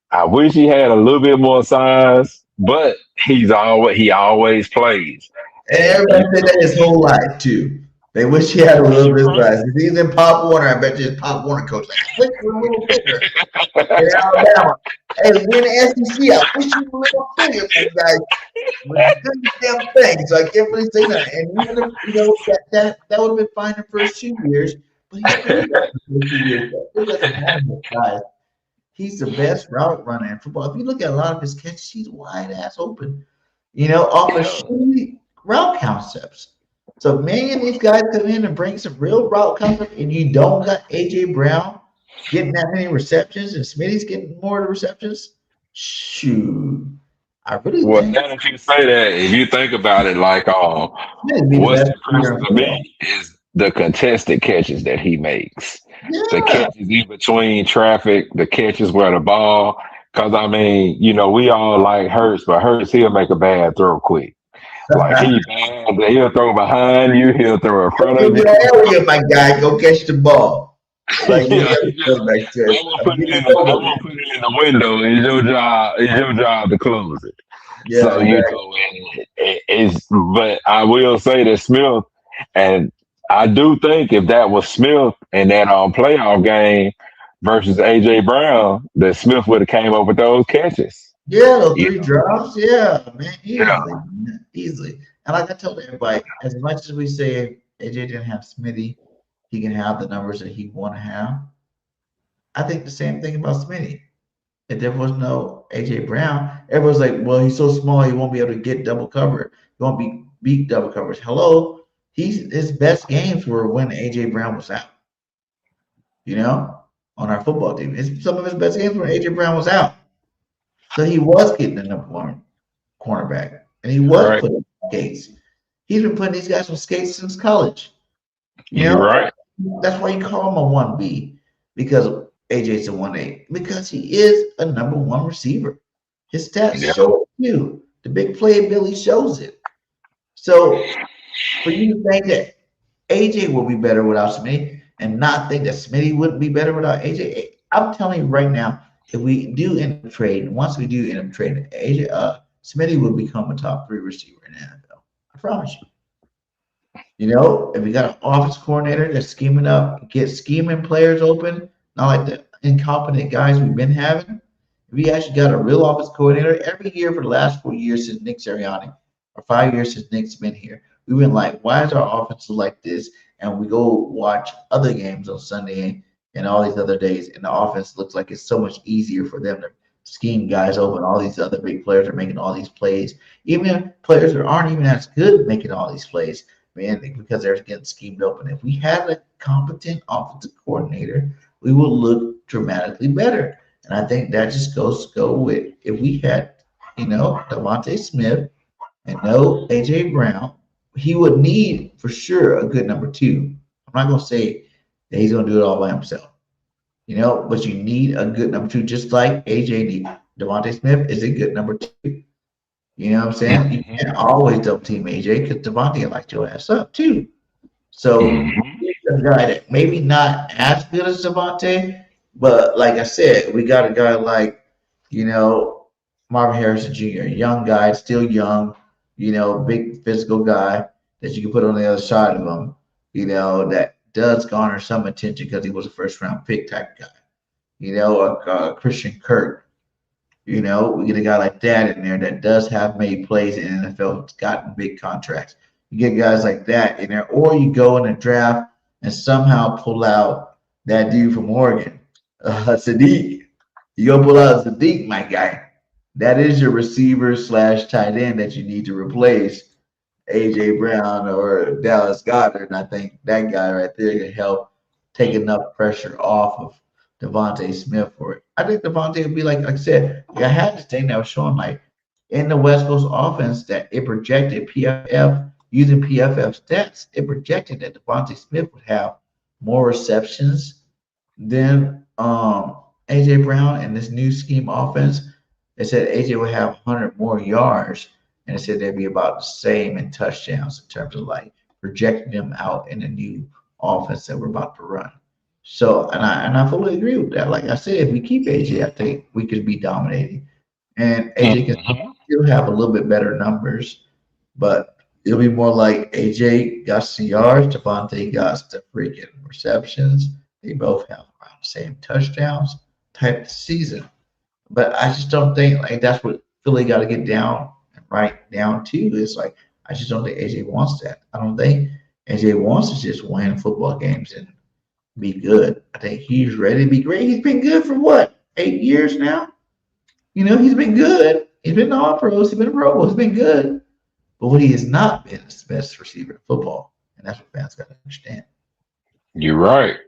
I wish he had a little bit more size, but he always plays. And everybody said that his whole life too. They wish he had a little bit of size. If he's in Pop Warner, I bet you his Pop Warner coach like, wish you a little bigger. In Alabama, hey, we're in the SEC. I wish you were a little bigger, guys. We're doing damn thing. So I can't really say that. And that would have been fine the first 2 years. He's the best route runner in football. If you look at a lot of his catches, he's wide ass open. Off of shitty route concepts. So many of these guys come in and bring some real route concepts, and you don't got AJ Brown getting that many receptions, and Smitty's getting more of the receptions. Shoot. I really think now that you say that, if you think about it, like what's impressive to me is the contested catches that he makes. Yeah. The catches in between traffic, the catches where the ball, because we all like Hurts, but Hurts, he'll make a bad throw quick. Like he'll throw behind you, he'll throw in front of you. Area, my guy, go catch the ball. Like, I'm gonna put it in the window. It's your job to close it. Yeah, so but I will say that Smith, and I do think if that was Smith in that playoff game versus AJ Brown, that Smith would have came up with those catches. Yeah, those 3 drops. Yeah, man, easily. And like I told everybody, as much as we say AJ didn't have Smitty, he can have the numbers that he want to have. I think the same thing about Smitty. If there was no AJ Brown, everyone's like, well, he's so small, he won't be able to get double cover. He won't beat double coverage. Hello. His best games were when AJ Brown was out. On our football team. Some of his best games were when AJ Brown was out. So he was getting the number one cornerback. And he was putting on skates. He's been putting these guys on skates since college. You're right. That's why you call him a 1B, because AJ's a 1A. Because he is a number one receiver. His stats show you. The big playability shows it. So for you to think that AJ will be better without Smitty and not think that Smitty wouldn't be better without AJ, I'm telling you right now, if we do end up trading, once we do end up trading, Smitty will become a top 3 receiver in the NFL. I promise you. If we got an offense coordinator that's scheming players open, not like the incompetent guys we've been having. We actually got a real offense coordinator every year for the last 4 years since Nick Sirianni, or 5 years since Nick's been here. We've been like, why is our offense like this? And we go watch other games on Sunday and all these other days, and the offense looks like it's so much easier for them to scheme guys open. All these other big players are making all these plays, even players that aren't even as good at making all these plays, man, because they're getting schemed open. If we had a competent offensive coordinator, we would look dramatically better. And I think that just goes to go with if we had, Devonta Smith and no AJ Brown, he would need for sure a good number two. I'm not gonna say that he's gonna do it all by himself, but you need a good number two, just like AJ need. Devonta Smith is a good number two. You know what I'm saying? You can't always double team AJ because Devonta likes your ass up too. So a guy that maybe not as good as Devonta, but like I said, we got a guy like, Marvin Harrison Jr., young guy, still young, big physical guy that you can put on the other side of him, that does garner some attention because he was a first round pick type guy. Christian Kirk, we get a guy like that in there that does have made plays in the NFL, it's gotten big contracts. You get guys like that in there, or you go in the draft and somehow pull out that dude from Oregon, Sadiq. You go pull out Sadiq, my guy. That is your receiver / tight end that you need to replace AJ Brown or Dallas Goedert. And I think that guy right there can help take enough pressure off of Devonta Smith for it. I think Devonta would be like I said, I had this thing that was showing like in the West Coast offense that it projected PFF using PFF stats. It projected that Devonta Smith would have more receptions than AJ Brown in this new scheme offense. They said AJ would have 100 more yards, and it said they'd be about the same in touchdowns in terms of like projecting them out in the new offense that we're about to run. So, and I fully agree with that. Like I said, if we keep AJ, I think we could be dominating, and AJ can still have a little bit better numbers, but it'll be more like AJ got some yards, Devonta got the freaking receptions. They both have around the same touchdowns type of season. But I just don't think like that's what Philly got to get down and right down to. Is like I just don't think AJ wants that. I don't think AJ wants to just win football games and be good. I think he's ready to be great. He's been good for what, 8 years now? He's been good. He's been all pros. He's been a Pro Bowl. He's been good. But what he has not been is the best receiver in football. And that's what fans got to understand. You're right.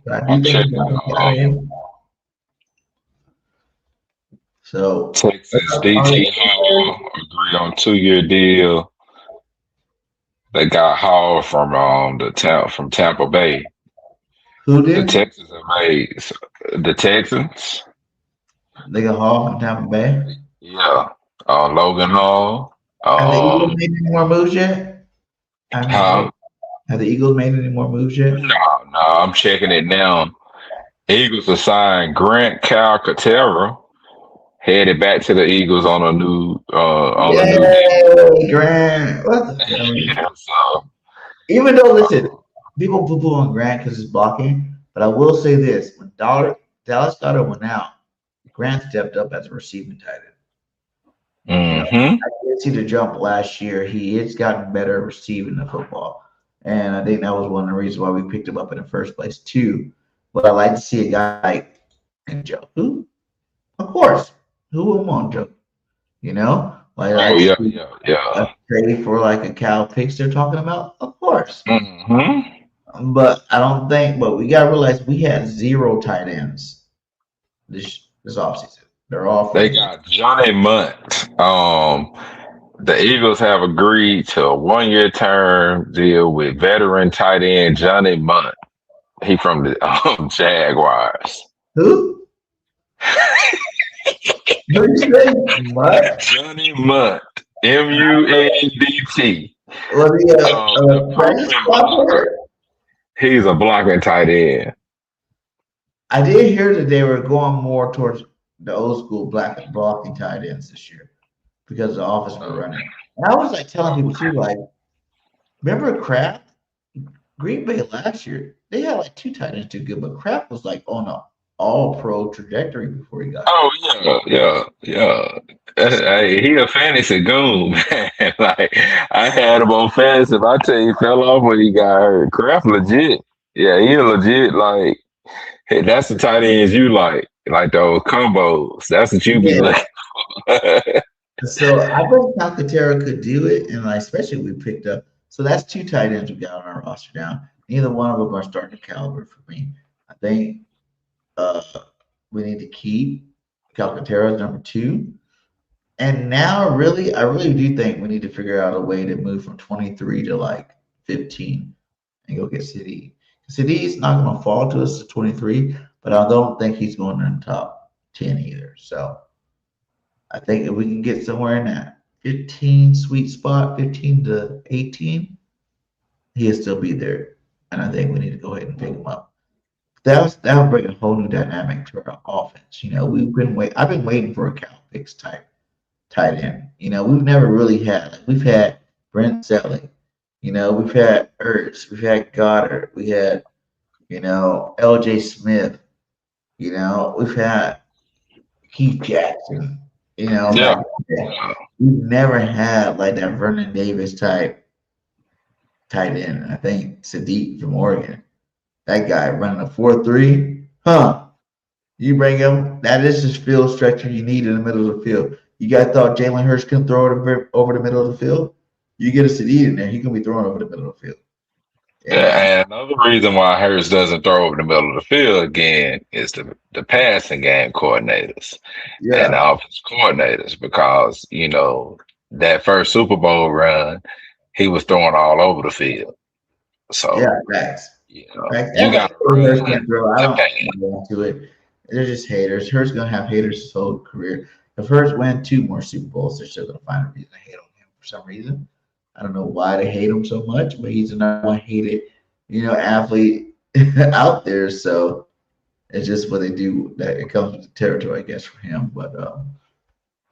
But I do think so Texas DT Hall agree on 2-year deal. They got Hall from from Tampa Bay. Who did? The Texans have made the Texans. They got Hall from Tampa Bay. Yeah, Logan Hall. Have the Eagles made any more moves yet? Have the Eagles made any more moves yet? No, I'm checking it now. Eagles assigned Grant Calcaterra, headed back to the Eagles on a new deal. Grant. What the hell? Yeah, so, Even though, listen, people poo-poo on Grant because it's blocking, but I will say this: when Dallas Goedert went out, Grant stepped up as a receiving tight end. I did see the jump last year. He has gotten better receiving the football, and I think that was one of the reasons why we picked him up in the first place too. But I like to see a guy like Joe. Who? Of course. Who would want Joe? Like a trade for like a Cal Pitts they're talking about? Of course. But I don't think, but we gotta realize we had 0 tight ends this offseason. They got Johnny Munt. The Eagles have agreed to a 1-year term deal with veteran tight end Johnny Munt. He from the Jaguars. Who? What did you say? What? Johnny Munt. M-U-N-D-T. He's a blocking tight end. I did hear that they were going more towards the old school blocking tight ends this year because the offense were running. And I was like telling people too, like, remember Kraft Green Bay last year, they had like two tight ends too good, but Kraft was like on a all-pro trajectory before he got hurt. Oh yeah. Hey, he a fantasy goon, man. Like I had him on fantasy. My team fell off when he got hurt. Kraft legit. Yeah, he a legit like hey, that's the tight ends you like those combos. That's what you be Yeah. looking for. So I think Calcaterra could do it, and like especially we picked up. So that's two tight ends we got on our roster now. Neither one of them are starting caliber for me. I think uh, we need to keep Calcaterra as number two. And now, really, I really do think we need to figure out a way to move from 23 to like 15 and go get CD. CD's not going to fall to us to 23, but I don't think he's going in the top 10 either. So I think if we can get somewhere in that 15 sweet spot, 15 to 18, he'll still be there. And I think we need to go ahead and pick him up. That'll bring a whole new dynamic to our offense. I've been waiting for a Cal Pitts type tight end. We've never really had. We've had Brent Selling. We've had Ertz. We've had Goddard. We had, L.J. Smith. We've had Keith Jackson. Yeah. We've never had like that Vernon Davis type tight end. I think Sadiq from Oregon. That guy running a 4.3. Huh. You bring him. That is just field stretcher you need in the middle of the field. You guys thought Jalen Hurts can throw it over the middle of the field? You get a Sadiq in there, he can be throwing over the middle of the field. Yeah, and another reason why Hurts doesn't throw over the middle of the field again is the passing game coordinators and the offense coordinators because, that first Super Bowl run, he was throwing all over the field. So facts. you got got Hurts can throw. I don't want to it. They're just haters. Hurts gonna have haters his whole career. If Hurts win 2 more Super Bowls, they're still gonna find a reason to hate on him for some reason. I don't know why they hate him so much, but he's the number one hated, athlete out there. So it's just what they do. That it comes with the territory, I guess, for him. But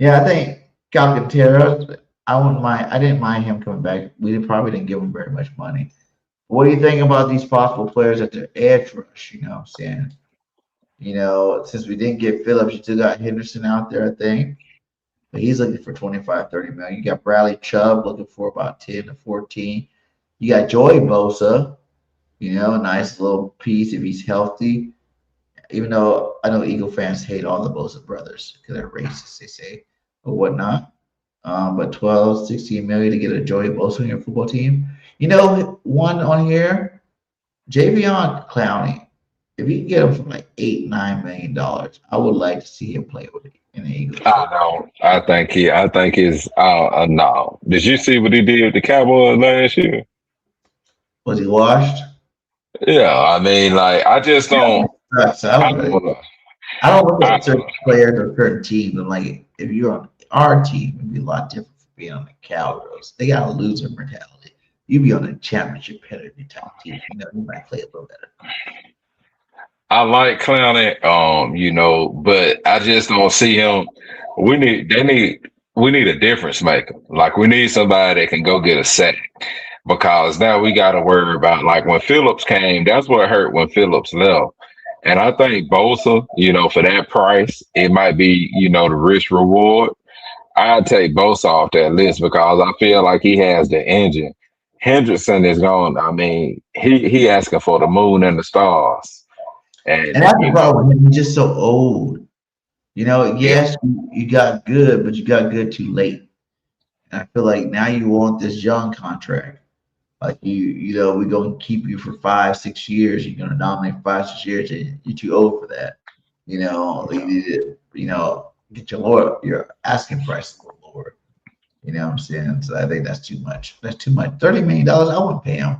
I think Calcaterra. I didn't mind him coming back. We probably didn't give him very much money. What do you think about these possible players at the edge rush? You know what I'm saying? Since we didn't get Phillips, you still got Henderson out there, I think. But he's looking for 25, 30 million. You got Bradley Chubb looking for about 10 to 14. You got Joey Bosa, a nice little piece if he's healthy. Even though I know Eagle fans hate all the Bosa brothers because they're racist, they say, or whatnot. But 12, 16 million to get a Joey Bosa on your football team. One on here, Javion Clowney. If you can get him for like $8-9 million, I would like to see him play with it in the Eagles. I think he's no. Did you see what he did with the Cowboys last year? Was he washed? Yeah, I mean, like I just don't. I don't look at certain players or certain teams. I'm like, if you're on our team, it'd be a lot different from being on the Cowboys. They got a loser mentality. You be on a championship pedigree type team. You might play a little better. I like Clowney, but I just don't see him. We need a difference maker. Like we need somebody that can go get a sack because now we got to worry about like when Phillips came. That's what hurt when Phillips left. And I think Bosa, for that price, it might be, the risk reward. I'd take Bosa off that list because I feel like he has the engine. Hendrickson is going. I mean, he asking for the moon and the stars. And that's the problem. He's just so old. Yes, you got good, but you got good too late. And I feel like now you want this young contract. Like we're gonna keep you for 5-6 years. You're gonna dominate 5-6 years, and you're too old for that. You need to, get your asking price a little lower. You know what I'm saying? So I think that's too much. That's too much. $30 million, I wouldn't pay him.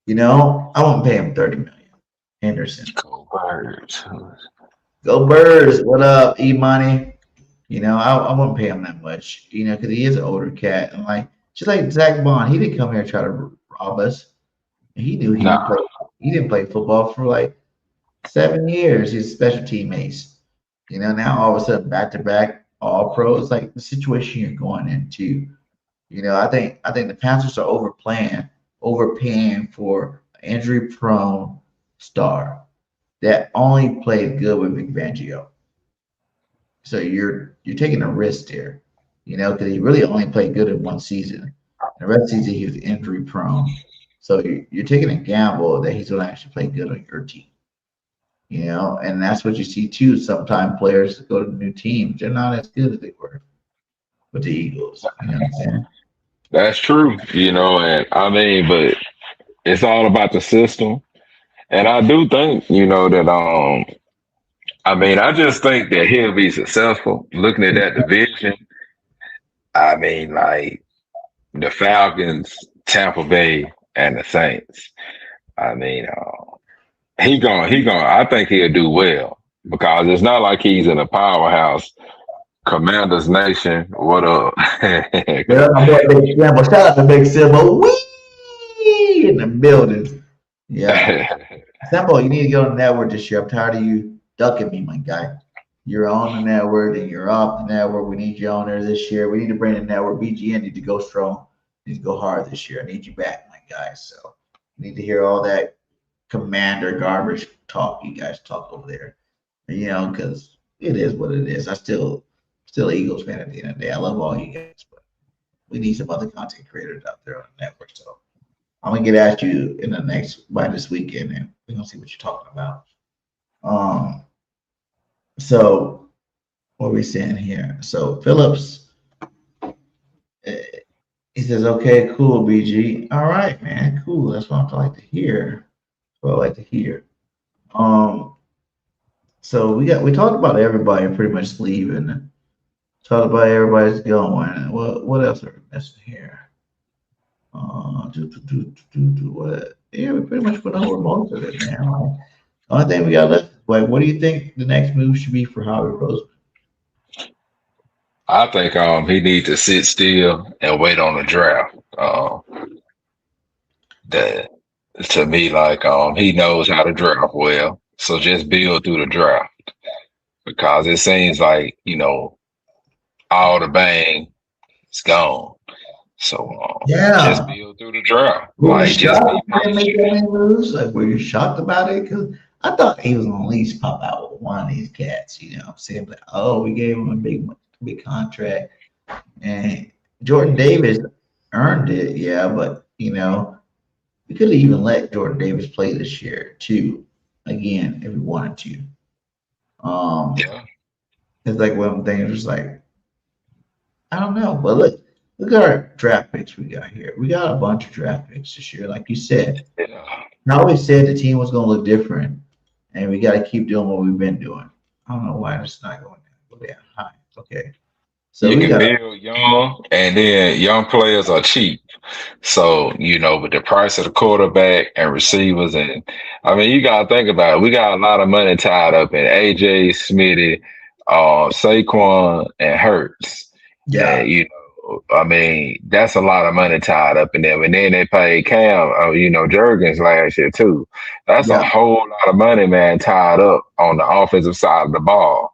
I wouldn't pay him $30 million. Henderson. Go Birds. Go Birds. What up, E-Money? I wouldn't pay him that much, because he is an older cat. And just like Zach Bond, he didn't come here to try to rob us. And he knew he didn't play football for like 7 years. He's a special teammates. Now all of a sudden back-to-back all pros, like the situation you're going into. I think the Panthers are overpaying for injury-prone star that only played good with Vic Fangio. So you're taking a risk there, because he really only played good in one season. The rest of the season he was injury-prone. So you're taking a gamble that he's going to actually play good on your team. And that's what you see too. Sometimes players go to new teams, they're not as good as they were with the Eagles. You know what I'm saying? That's true, and I mean, but it's all about the system. And I do think, that I mean, I just think that he'll be successful. Looking at that division, I mean, like the Falcons, Tampa Bay, and the Saints. I mean, I think he'll do well because it's not like he's in a powerhouse. Commanders Nation, what up? Yeah, my boy Big Simba. Shout out to Big Simba. Wee in the building. Yeah. Simba, you need to get on the network this year. I'm tired of you ducking me, my guy. You're on the network and you're off the network. We need you on there this year. We need to bring the network. BGN need to go strong. Need to go hard this year. I need you back, my guy. So you need to hear all that commander garbage talk you guys talk over there. Because it is what it is. I still an Eagles fan at the end of the day. I love all you guys, but we need some other content creators out there on the network. So I'm gonna get at you by this weekend, and we're gonna see what you're talking about. So what are we saying here? So Phillips, he says, "Okay, cool, BG. All right, man, cool. That's what I like to hear. That's what I like to hear." So we talked about everybody pretty much leaving. Talk about everybody's going. What else are we missing here? What? Yeah, we pretty much put over most of it, man. Like, the only thing we got left. Like, what do you think the next move should be for Howie Roseman? I think he needs to sit still and wait on the draft. That to me, like he knows how to draft well, so just build through the draft because it seems like all the bang is gone. So just build through the draft. Like, just be make that many moves. Like, were you shocked about it? Because I thought he was gonna at least pop out with one of these cats. I'm saying, like, oh, we gave him a big contract, and Jordan Davis earned it, yeah. But we could have even let Jordan Davis play this year too. Again, if we wanted to. Yeah. It's like one of the things was like, I don't know, but look at our draft picks we got here. We got a bunch of draft picks this year, like you said. Yeah. I always said the team was going to look different, and we got to keep doing what we've been doing. I don't know why it's not going that high. Okay. So you can build young, and then young players are cheap. So, with the price of the quarterback and receivers, and I mean, you got to think about it. We got a lot of money tied up in AJ, Smitty, Saquon, and Hurts. Yeah. And, I mean, that's a lot of money tied up in them. And then they paid Cam, Jurgens last year too. That's a whole lot of money, man, tied up on the offensive side of the ball.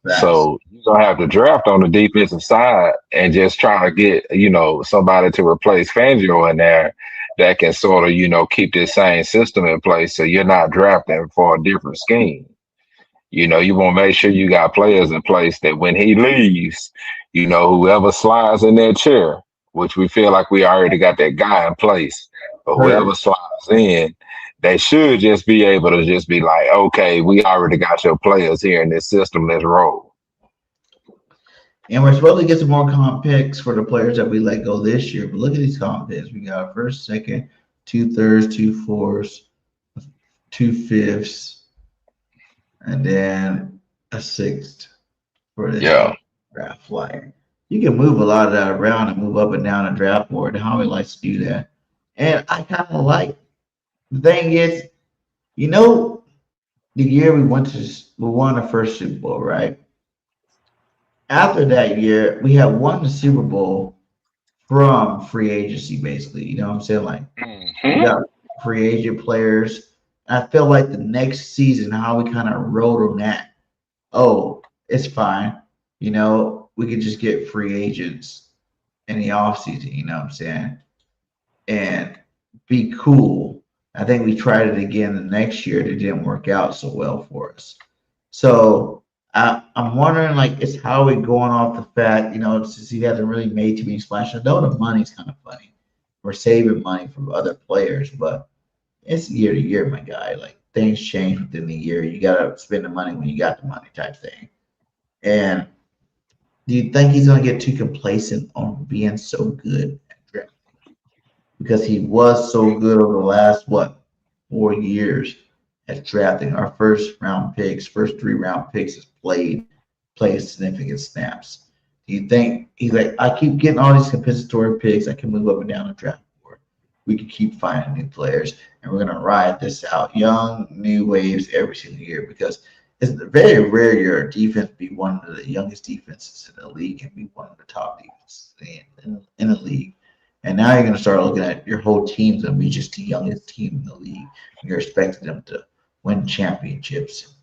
Right. So you're going to have to draft on the defensive side and just try to get, somebody to replace Fangio in there that can sort of, keep this same system in place so you're not drafting for a different scheme. You want to make sure you got players in place that when he leaves, whoever slides in that chair, which we feel like we already got that guy in place, but whoever slides in, they should just be able to just be like, okay, we already got your players here in this system, let's roll. And we're supposed to get some more comp picks for the players that we let go this year. But look at these comp picks. We got a first, second, 2 thirds, 2 fourths, 2 fifths, and then a sixth for this draft flyer. You can move a lot of that around and move up and down the draft board. And Howie likes to do that. And I kind of like the thing is, the year we won the first Super Bowl, right? After that year, we had won the Super Bowl from free agency, basically. You know what I'm saying? Like, we got free agent players. I feel like the next season, how we kind of rode on that. Oh, it's fine. We could just get free agents in the offseason, you know what I'm saying? And be cool I think we tried it again the next year. It didn't work out so well for us. So I'm wondering, like, is Howie going off the fact, since he hasn't really made too many splashes? I know the money's kind of funny. We're saving money from other players, but it's year to year, my guy. Like, things change within the year. You gotta spend the money when you got the money, type thing. And do you think he's gonna get too complacent on being so good at drafting? Because he was so good over the last 4 years at drafting. Our first 3 round picks has played significant snaps. Do you think he's like, I keep getting all these compensatory picks, I can move up and down the draft board. We can keep finding new players, and we're gonna ride this out, young new waves every single year, because it's very rare your defense be one of the youngest defenses in the league and be one of the top defenses in the league. And now you're going to start looking at your whole team's going to be just the youngest team in the league. And you're expecting them to win championships,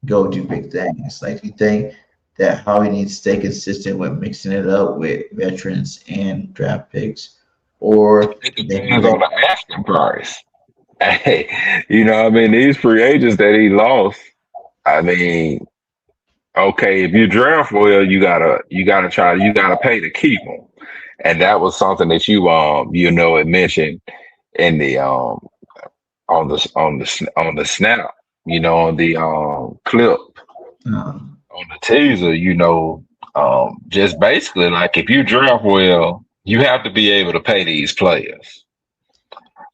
go do big things. Like, you think that Howie needs to stay consistent with mixing it up with veterans and draft picks? Or it depends on the asking price. Hey, these free agents that he lost, okay, if you draft well, you gotta pay to keep them. And that was something that you had mentioned in the on the snap, on the clip, on the teaser, just basically, like, if you draft well, you have to be able to pay these players.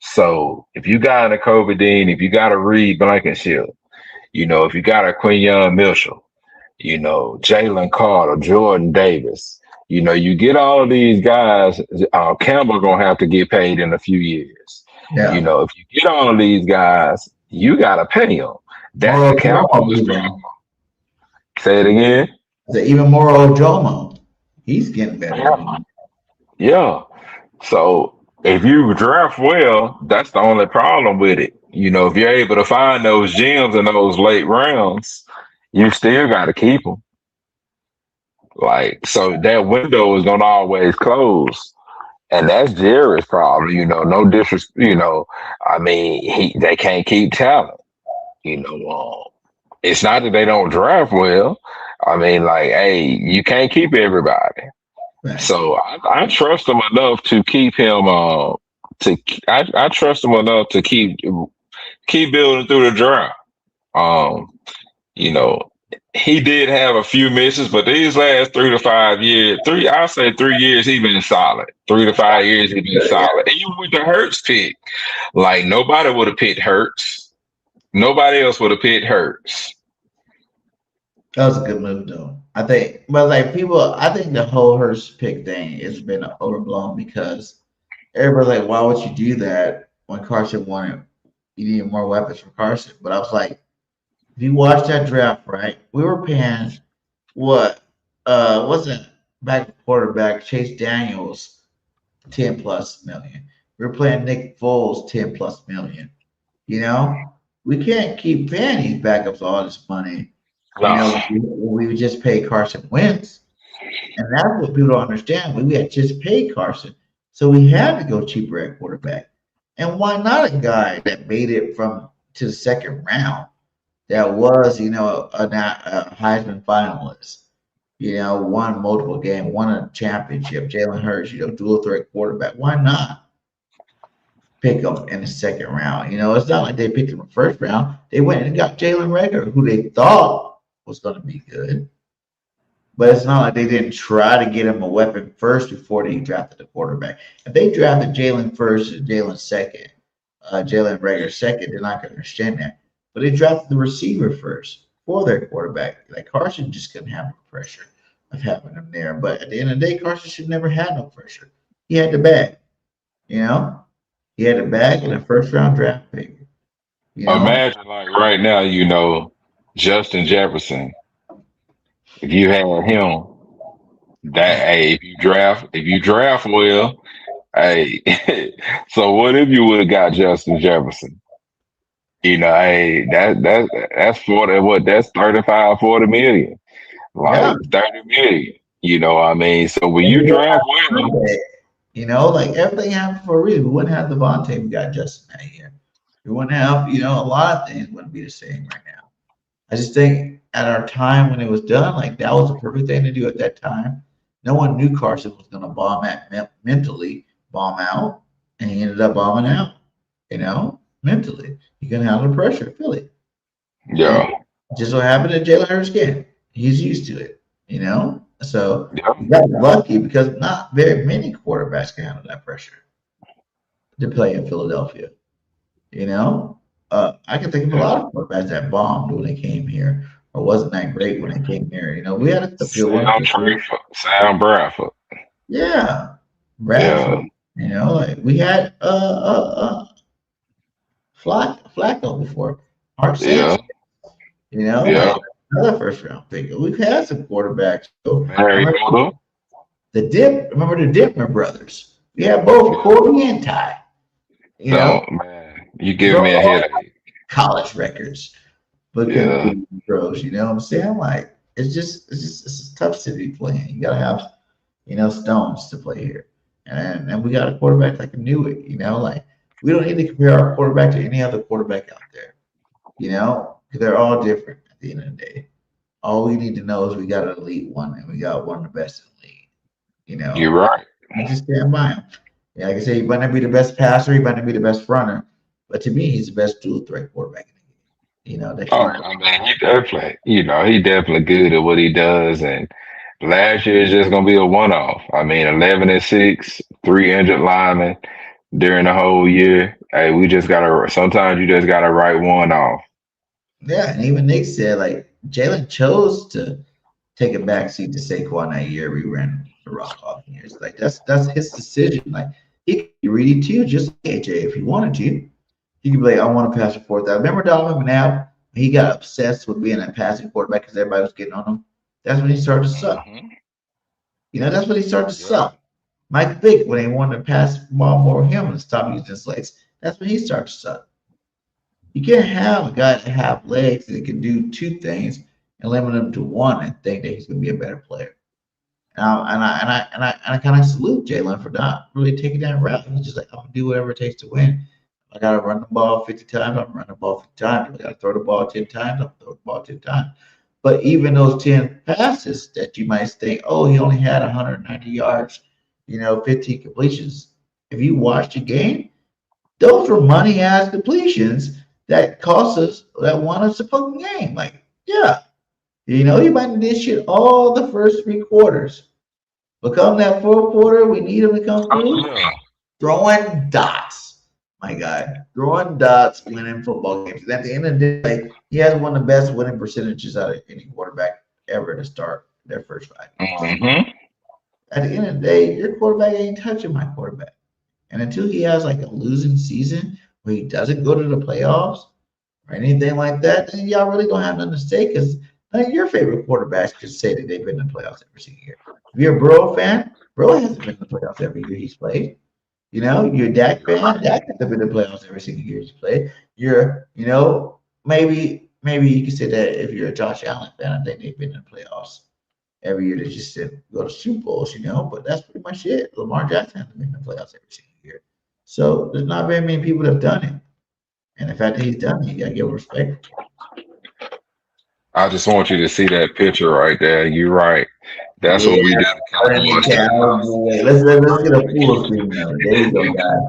So if you got a Kobe Dean, if you got a Reed Blankenship, if you got a Quinyon Mitchell, Jalen Carter, Jordan Davis, you get all of these guys, Campbell gonna have to get paid in a few years. Yeah. If you get all of these guys, you gotta pay them. That's the Cowboys problem. Say it again. Even more Ojomo, he's getting better. Yeah. So if you draft well, that's the only problem with it. If you're able to find those gems in those late rounds, you still got to keep them. Like, so that window is gonna always close, and that's Jerry's problem. No disrespect. They can't keep talent. It's not that they don't draft well. Hey, you can't keep everybody. Right. So I trust them enough to keep him. I trust them enough to keep building through the draft. He did have a few misses, but these last 3 to 5 years, I'll say 3 years, he's been solid. 3 to 5 years, he's been solid. And even with the Hurts pick, like, nobody would have picked Hurts. Nobody else would have picked Hurts. That was a good move, though. I think the whole Hurts pick thing has been overblown, because everybody's like, why would you do that when Carson won it? You needed more weapons for Carson. But I was like, if you watch that draft, right, we were paying wasn't back quarterback Chase Daniels $10+ million. We were playing Nick Foles $10+ million. We can't keep paying these backups all this money. We would just pay Carson Wentz, and that's what people don't understand. We had just paid Carson, so we had to go cheaper at quarterback. And why not a guy that made it to the second round? That was, a Heisman finalist, won multiple games, won a championship. Jalen Hurts, dual threat quarterback. Why not pick him in the second round? It's not like they picked him in the first round. They went and got Jalen Carter, who they thought was going to be good. But it's not like they didn't try to get him a weapon first before they drafted the quarterback. If they drafted Jalen first and Jalen second, Jalen Carter second, they're not going to understand that. But they drafted the receiver first for their quarterback. Like, Carson just couldn't have the pressure of having him there. But at the end of the day, Carson should never have no pressure. He had the bag. He had the bag in a first-round draft pick. Imagine, like, right now, Justin Jefferson. If you had him, if you draft well, so what if you would have got Justin Jefferson? That's 40. That's 35, 40 million, like 30 million. So when you draft well, like, everything happened for a reason. We wouldn't have Devonta if we got Justin that year. We wouldn't have, a lot of things wouldn't be the same right now. I just think at our time when it was done, like that was the perfect thing to do at that time. No one knew Carson was going to mentally bomb out, and he ended up bombing out. Mentally, he couldn't handle the pressure. Philly. Yeah. Just so happened that Jalen Hurts can. He's used to it. So Yeah. he got lucky because not very many quarterbacks can handle that pressure to play in Philadelphia. I can think of a lot of quarterbacks that bombed when they came here or wasn't that great when they came here. We had a few ones. Sam Bradford. Yeah. Bradford. Like we had Flacco before. Mark Sanchez. Yeah. Another first round pick. We've had some quarterbacks. Remember the Dittmer brothers. We have both Corey and Ty. Man, you give me a headache. College records, but pros. You know what I'm saying? Like it's a tough city to play in. You gotta have stones to play here, and we got a quarterback that can do it. Like we don't need to compare our quarterback to any other quarterback out there. Because they're all different at the end of the day. All we need to know is we got an elite one, and we got one of the best in the league. You're right. I just stand by him. Yeah, like I say, he might not be the best passer, he might not be the best runner, but to me, he's the best dual threat quarterback in the game. I mean, he definitely good at what he does, and last year is just gonna be a one-off. I mean, 11-6, 3 injured linemen during the whole year. Hey, sometimes you just gotta write one off. Yeah, and even Nick said like Jaelan chose to take a backseat to Saquon that year we ran the rock off years. Like that's his decision. Like he could be ready too, just like AJ if he wanted to. He could be like, I want to pass the fourth out. Remember Donovan McNabb? He got obsessed with being a passing quarterback because everybody was getting on him. That's when he started to suck. That's when he started to suck. Mike Vick, when they wanted to pass the ball more with him and stop using his legs, that's when he started to suck. You can't have a guy that have legs that can do two things and limit him to one and think that he's going to be a better player. And I kind of salute Jaelan for not really taking that route. He's just like, I'm going to do whatever it takes to win. I got to run the ball 50 times. I'm running the ball 50 times. I got to throw the ball 10 times. I'm throw the ball 10 times. But even those 10 passes that you might think, oh, he only had 190 yards, 15 completions. If you watch the game, those were money-ass completions that cost us, that won us the fucking game. Like, yeah. He might have did shit all the first 3 quarters. But come that fourth quarter, we need him to come through. Throwing dots. My guy, throwing dots, winning football games. And at the end of the day, he has one of the best winning percentages out of any quarterback ever to start their first 5 games. At the end of the day, your quarterback ain't touching my quarterback. And until he has like a losing season where he doesn't go to the playoffs or anything like that, then y'all really don't have nothing to say because none of your favorite quarterbacks could say that they've been in the playoffs every single year. If you're a Burrow fan, Burrow hasn't been in the playoffs every year he's played. You're a Dak fan. Dak hasn't been in the playoffs every single year he's played. You're, maybe you could say that if you're a Josh Allen fan, I think they've been in the playoffs every year. They just didn't go to Super Bowls, but that's pretty much it. Lamar Jackson hasn't been in the playoffs every single year. So there's not very many people that have done it. And the fact that he's done it, you got to give respect. I just want you to see that picture right there. You're right. That's what we did. Let's get a full screen now. There you go, guys.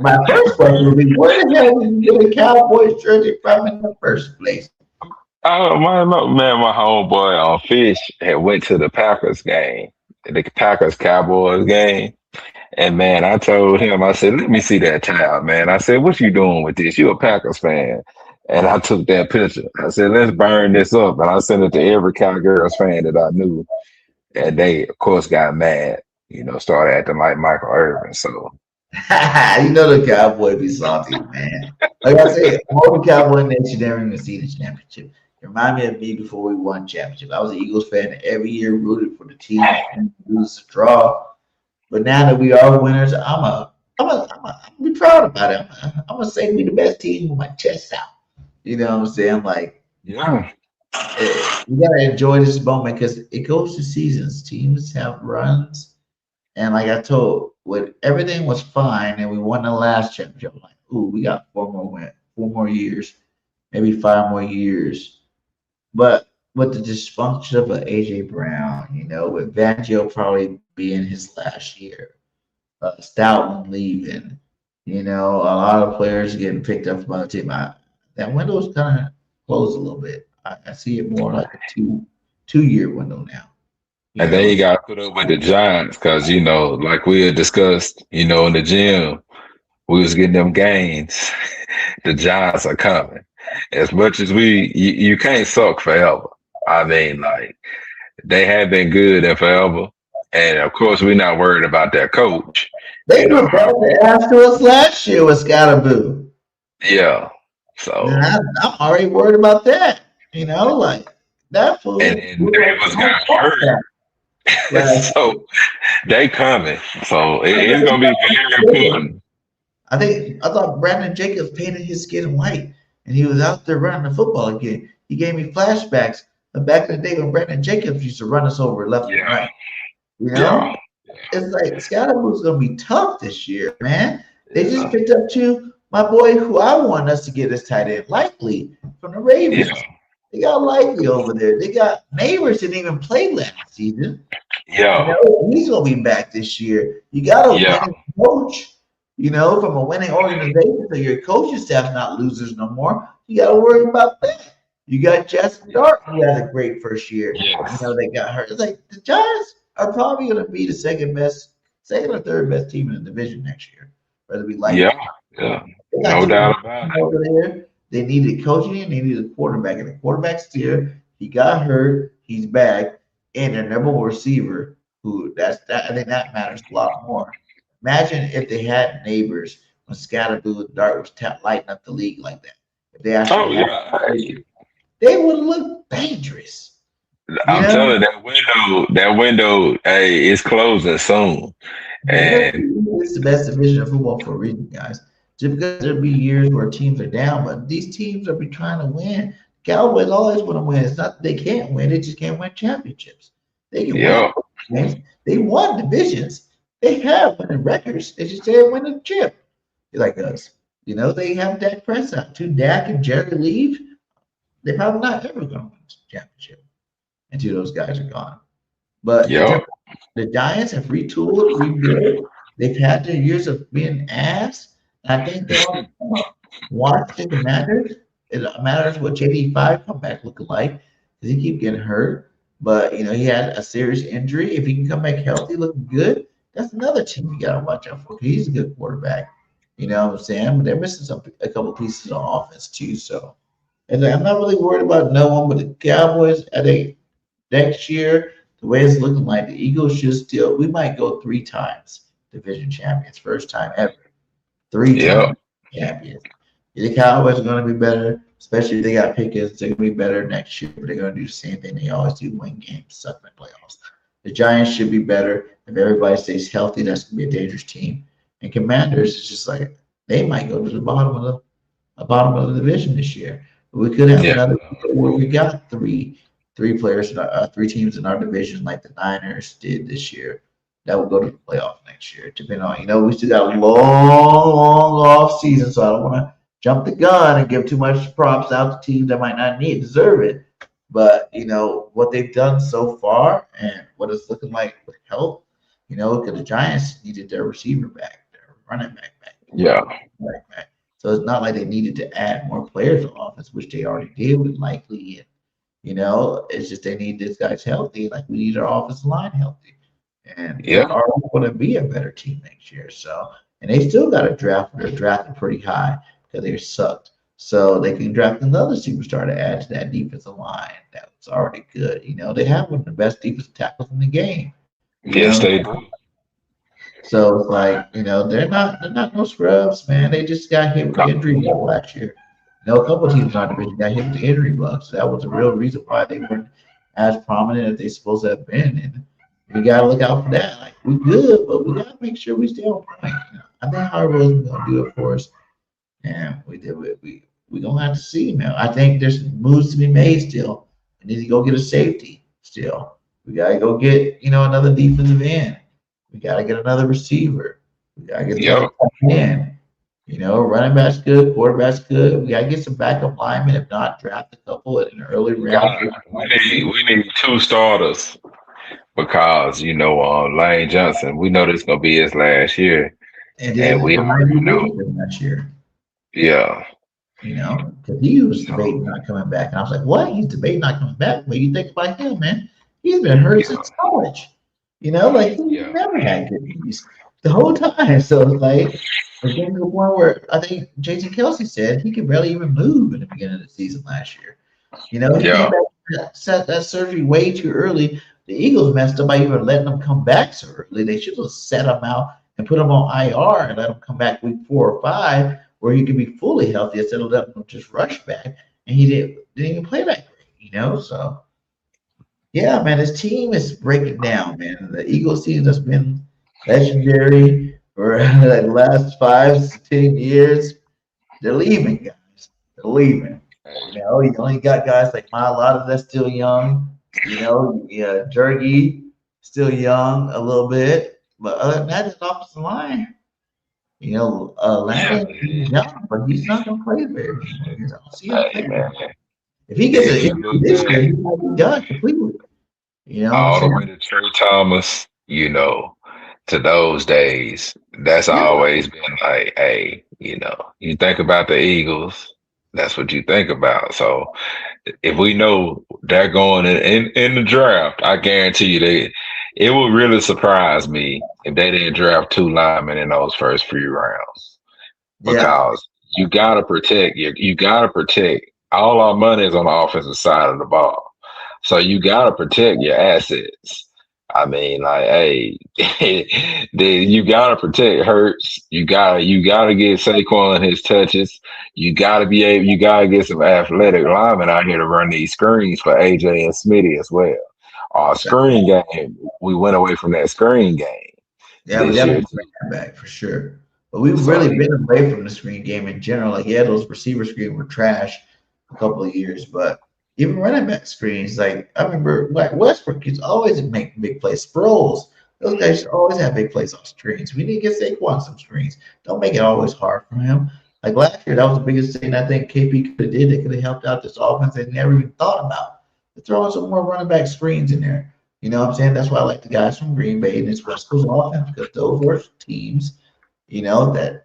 My first question would be, where the hell did you get a Cowboys jersey from in the first place? Oh my homeboy on Fish had went to the Packers game, the Packers Cowboys game. And man, I told him, I said, let me see that towel, man. I said, what you doing with this? You a Packers fan. And I took that picture. I said, let's burn this up. And I sent it to every Cowgirls fan that I knew. And they, of course, got mad, started acting like Michael Irvin. So the Cowboy be salty, man. Like I said, all the Cowboy Nation never even see the championship. It reminded me of me before we won championship. I was an Eagles fan every year, rooted for the team and lose the draw. But now that we are winners, I'm be proud about it. I'm gonna say we the best team with my chest out. You know what I'm saying? Like, yeah, you gotta enjoy this moment because it goes to seasons. Teams have runs, And like I told, when everything was fine and we won the last championship, I'm like, ooh, we got 4 more years, maybe 5 more years. But with the dysfunction of AJ Brown, with Vangio probably being his last year, Stoutland leaving, a lot of players getting picked up from other team. That window's kind of closed a little bit. I see it more like a two-year window now. And then you got to put up with the Giants because, like we had discussed, in the gym, we was getting them gains. The Giants are coming. As much as you can't suck forever. I mean, like, they have been good and forever. And, of course, we're not worried about that coach. They were better after us last year with Scottaboo. Yeah. So I'm already worried about that. Like that fool. And Davis got hurt. So they coming. So it's gonna be very important. I thought Brandon Jacobs painted his skin white and he was out there running the football again. He gave me flashbacks of back in the day when Brandon Jacobs used to run us over left and right. Yeah. It's like Scottaboo's gonna be tough this year, man. They just picked up my boy who I want us to get as tight end, Likely from the Ravens. Yeah. They got Likely over there. They got Neighbors didn't even play last season. Yeah. He's gonna be back this year. You got a winning coach, from a winning organization, so your coaching staff's not losers no more. You gotta worry about that. You got Justin Dart, who had a great first year. Yes. They got hurt. It's like the Giants are probably gonna be the second or third best team in the division next year. Whether we like it. No doubt about it. Over there. They needed coaching and they needed a quarterback. And the quarterback's here. He got hurt. He's back. And their number one receiver, I think that matters a lot more. Imagine if they had Neighbors when Scottaboo and Dart was lighting up the league like that. If they actually they would have looked dangerous. I'm telling you, that window, hey, is closing soon. And it's the best division of football for a reason, guys. Just because there'll be years where teams are down, but these teams will be trying to win. Cowboys always want to win. It's not that they can't win; they just can't win championships. They can win. They won divisions. They have winning records. They just didn't win a chip. Like us, they have Dak Prescott. Too Dak and Jerry leave, they're probably not ever going to win a championship until those guys are gone. But the Giants have retooled, rebuilt. They've had their years of being ass. I think they all watch it matters. It matters what JD5 comeback looking like because he keep getting hurt. But he had a serious injury. If he can come back healthy, looking good, that's another team you gotta watch out for. He's a good quarterback. You know what I'm saying? But they're missing a couple pieces on offense too. So, and I'm not really worried about no one, but the Cowboys. I think next year, the way it's looking like, the Eagles we might go 3 times division champions, first time ever. 3 times champions. The Cowboys are going to be better, especially if they got Pickens. They're going to be better next year, but they're going to do the same thing they always do: win games, suck in the playoffs. The Giants should be better. If everybody stays healthy, that's going to be a dangerous team. And Commanders is just like they might go to the bottom of the division this year. But we could have another where we got three players, 3 teams in our division, like the Niners did this year, that will go to the playoff next year. Depending on, we still got a long off season, so I don't want to jump the gun and give too much props out to teams that might not deserve it. But what they've done so far and what it's looking like with health, because the Giants needed their receiver back, their running back back. Back. So it's not like they needed to add more players on offense, which they already did with Likely. And it's just they need this guy's healthy, like we need our offensive line healthy. And they're going to be a better team next year. So, and they still got a draft. They're drafting pretty high because they sucked. So they can draft another superstar to add to that defensive line that's already good. They have one of the best defensive tackles in the game. Yes, they do. So it's like, they're not no scrubs, man. They just got hit with the injury bug last year. A couple of teams in our division got hit with the injury bug. So that was the real reason why they weren't as prominent as they supposed to have been. And we gotta look out for that. Like, we're good, but we gotta make sure we stay on point. I think Howie Roseman gonna do it for us. And we gonna have to see, man. I think there's moves to be made still. We need to go get a safety still. We gotta go get, another defensive end. We got to get another receiver. We got to get Yep. another tight end. Running back's good, quarterback's good. We got to get some backup linemen. If not, draft a couple in an early round. We need 2 starters because Lane Johnson. We know this gonna be his last year, And and then we already know. last year. Yeah. Because he was debating not coming back. And I was like, what? He's debating not coming back? What do you think about him, man? He's been hurt since college. He never had good knees the whole time. So it's getting to the point where I think Jason Kelsey said he could barely even move in the beginning of the season last year. He came back, set that surgery way too early. The Eagles messed up by even letting him come back so early. They should have set him out and put him on IR and let him come back week 4 or 5 where he could be fully healthy instead of letting him just rush back. And he didn't even play that great, So, yeah, man, his team is breaking down, man. The Eagles team has been legendary for the last 5 to 10 years. They're leaving, guys. They're leaving. You only got guys like Mailata that's still young. Jergy still young a little bit. But other than that, his offensive line. Landon is young, but he's not going to play very much. If he gets an injury this year, he might be done completely. All the way to Trey Thomas, to those days, that's always been like, hey, you think about the Eagles, that's what you think about. So if we know they're going in the draft, I guarantee you it would really surprise me if they didn't draft 2 linemen in those first few rounds. Because you gotta protect all our money is on the offensive side of the ball. So you gotta protect your assets. I mean, you gotta protect Hurts. You gotta get Saquon his touches. You gotta get some athletic linemen out here to run these screens for AJ and Smitty as well. Our screen game, we went away from that screen game. Yeah, we definitely bring that back for sure. But we've really been away from the screen game in general. Those receiver screens were trash a couple of years, but even running back screens, I remember Westbrook used to always make big plays. Sproles, those guys always have big plays on screens. We need to get Saquon some screens. Don't make it always hard for him. Like last year, that was the biggest thing I think KP could have did. They could have helped out this offense they never even thought about. Throwing some more running back screens in there. You know what I'm saying? That's why I like the guys from Green Bay and it's West Coast offense because those were teams, that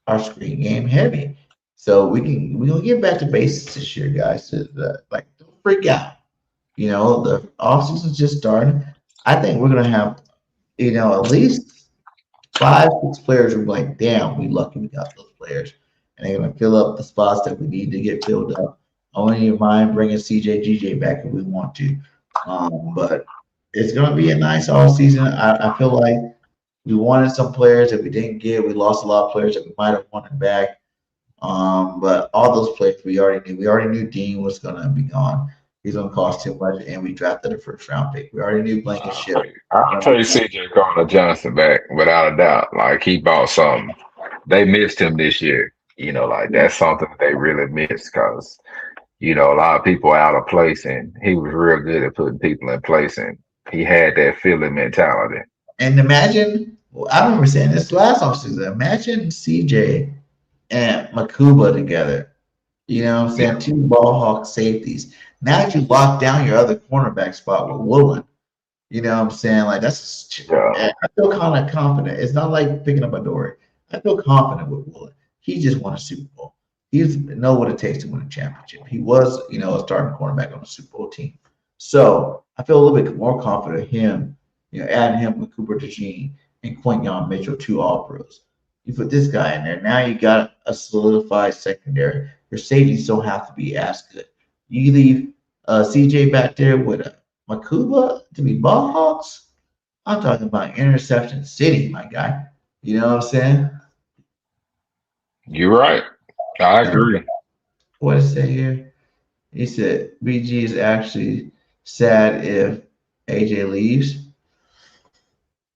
are screen game heavy. So we're gonna get back to basics this year, guys. Don't freak out. The offseason's just starting. I think we're gonna have, at least 5-6 players who are like, damn, we lucky we got those players. And they're gonna fill up the spots that we need to get filled up. I wouldn't mind bringing CJ GJ back if we want to. But it's going to be a nice all season. I feel like we wanted some players that we didn't get. We lost a lot of players that we might have wanted back. But all those players we already knew. We already knew Dean was going to be gone. He's going to cost too much, and we drafted a first-round pick. We already knew Blankenship. I'll tell you CJ Gardner Johnson back without a doubt. He bought something. They missed him this year. That's something that they really missed because – a lot of people out of place, and he was real good at putting people in place, and he had that Philly mentality. And imagine, I remember saying this last offseason, imagine CJ and Makuba together. You know what I'm saying? 2 ball hawk safeties. Now that you lock down your other cornerback spot with Woolen, you know what I'm saying? I feel kind of confident. It's not like picking up a Dory. I feel confident with Woolen. He just won a Super Bowl. He know what it takes to win a championship. He was, a starting cornerback on a Super Bowl team. So I feel a little bit more confident in him, adding him with Cooper DeJean and Quinyon Mitchell, 2 All-Pros. You put this guy in there. Now you got a solidified secondary. Your safeties don't have to be as good. You leave CJ back there with Makuba to be ball hawks. I'm talking about interception city, my guy. You know what I'm saying? You're right. I agree. What does it say here? He said BG is actually sad if AJ leaves.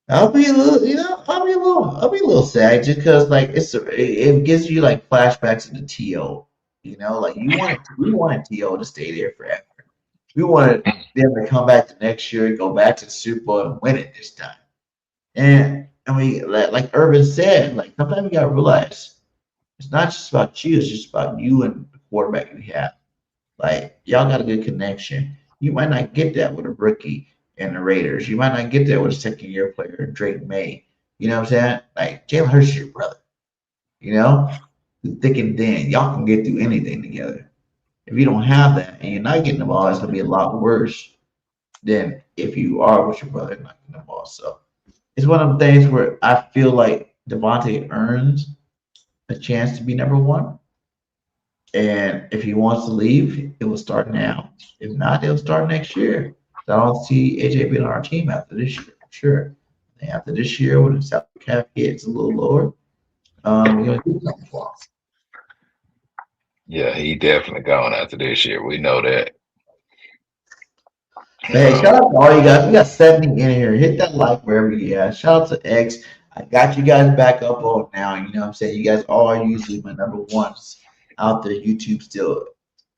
I'll be a little sad just because it gives you flashbacks to the TO. We wanted TO to stay there forever. We wanted them to come back the next year and go back to the Super Bowl and win it this time. And I mean, like Urban said, like sometimes we gotta realize it's not just about you, it's just about you and the quarterback you have. Like y'all got a good connection. You might not get that with a rookie and the Raiders. You might not get that with a second year player, Drake May. You know what I'm saying? Like Jalen Hurts is your brother. You know, through thick and thin, y'all can get through anything together. If you don't have that and you're not getting the ball, it's gonna be a lot worse than if you are with your brother and not getting the ball. So it's one of the things where I feel like Devontae earns a chance to be number one. And if he wants to leave, it will start now. If not, it'll start next year. So I don't see AJ being on our team after this year, for sure. And after this year, when the salary cap gets a little lower, we're gonna do something for us. Yeah, he definitely gone after this year. We know that. Hey, shout out to all you guys. We got 70 in here. Hit that like wherever you at. Shout out to X. I got you guys back up on now. You know what I'm saying? You guys are usually my number ones out there. YouTube still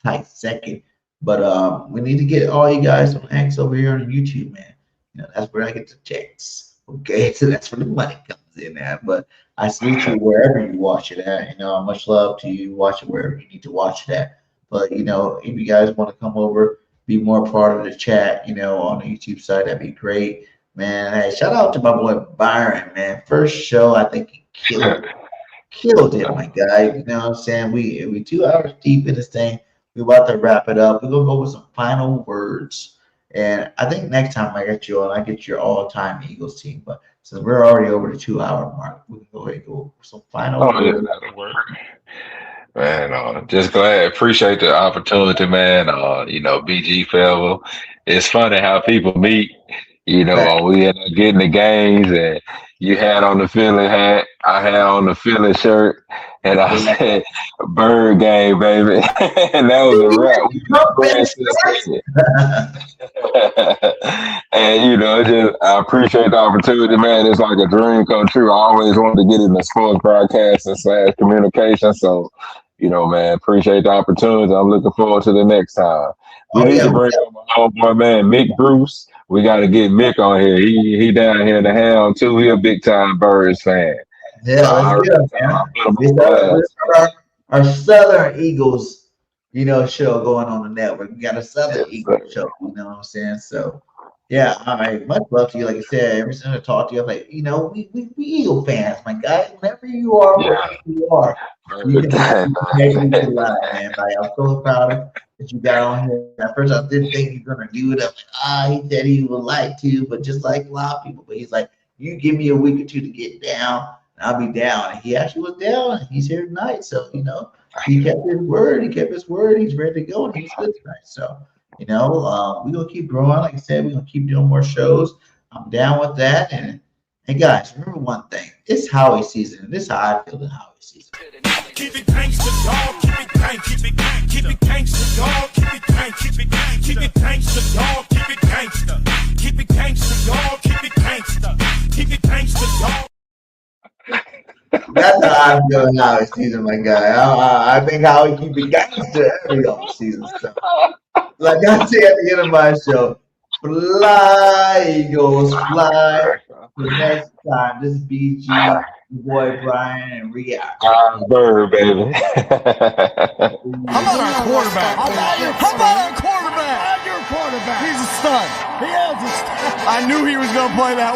tight second. But we need to get all you guys on X over here on YouTube, man. You know, that's where I get the checks. Okay, so that's where the money comes in at. But I salute you wherever you watch it at. You know, much love to you. Watch it wherever you need to watch it at. But you know, if you guys want to come over, be more part of the chat, you know, on the YouTube side, that'd be great, man. Hey, shout out to my boy Byron, man. First show, I think he killed it, my guy. You know what I'm saying? We 2 hours deep in this thing. We're about to wrap it up. We're gonna go with some final words. And I think next time I get you on, I get your all-time Eagles team. But since we're already over the 2 hour mark, we can go ahead and go with some final words. Yeah, that'll work. Man, just glad, appreciate the opportunity, man. You know, BG Fellow. It's funny how people meet. You know, we end up getting the games, and you had on the Philly hat, I had on the Philly shirt, and I said, BirdGang, baby. And that was a wrap. And, you know, just I appreciate the opportunity, man. It's like a dream come true. I always wanted to get into sports broadcasting / communication. So, you know, man, appreciate the opportunity. I'm looking forward to the next time. We need to bring on my homeboy, man, Mick Bruce. We got to get Mick on here. He down here in the Hound, too. He a big-time Birds fan. Yeah, let's get him, man. Our Southern Eagles, you know, show going on the network. We got a Southern Eagles show, you know what I'm saying? So, yeah, all right. Much love to you. Like I said, every time I talk to you, I'm like, you know, we Eagle fans, my guy. Whenever you are, wherever you are, you can make me feel alive, man. Like, I'm so proud of that you got on here. At first, I didn't think you're gonna do it. I'm like, he said he would like to, but just like a lot of people. But he's like, you give me a week or two to get down, and I'll be down. And he actually was down, and he's here tonight. So, you know, he kept his word. He's ready to go, and he's good tonight. So, you know, we're gonna keep growing. Like I said, we're gonna keep doing more shows. I'm down with that. And hey, guys, remember one thing: it's Howie season, and this is how I feel in Howie season. Keep it gangsta, dog. Keep it gang. Keep it gang. Keep it gangsta, dog. Keep it gang. Keep it gang. Keep it gangsta, dog. Keep it gangsta. Keep it gangsta, dog. Keep it gangsta. Keep it gangsta, dog. That's how I'm feeling Howie season, my guy. I think Howie keep it gangsta every off season. So, like I say at the end of my show, fly, Eagles, fly. For the next time, this is BG, your boy Brian, and Rhea. Bird, baby. How about our quarterback? How about our quarterback? I'm your quarterback. He's a stud. He is a stud. I knew he was going to play that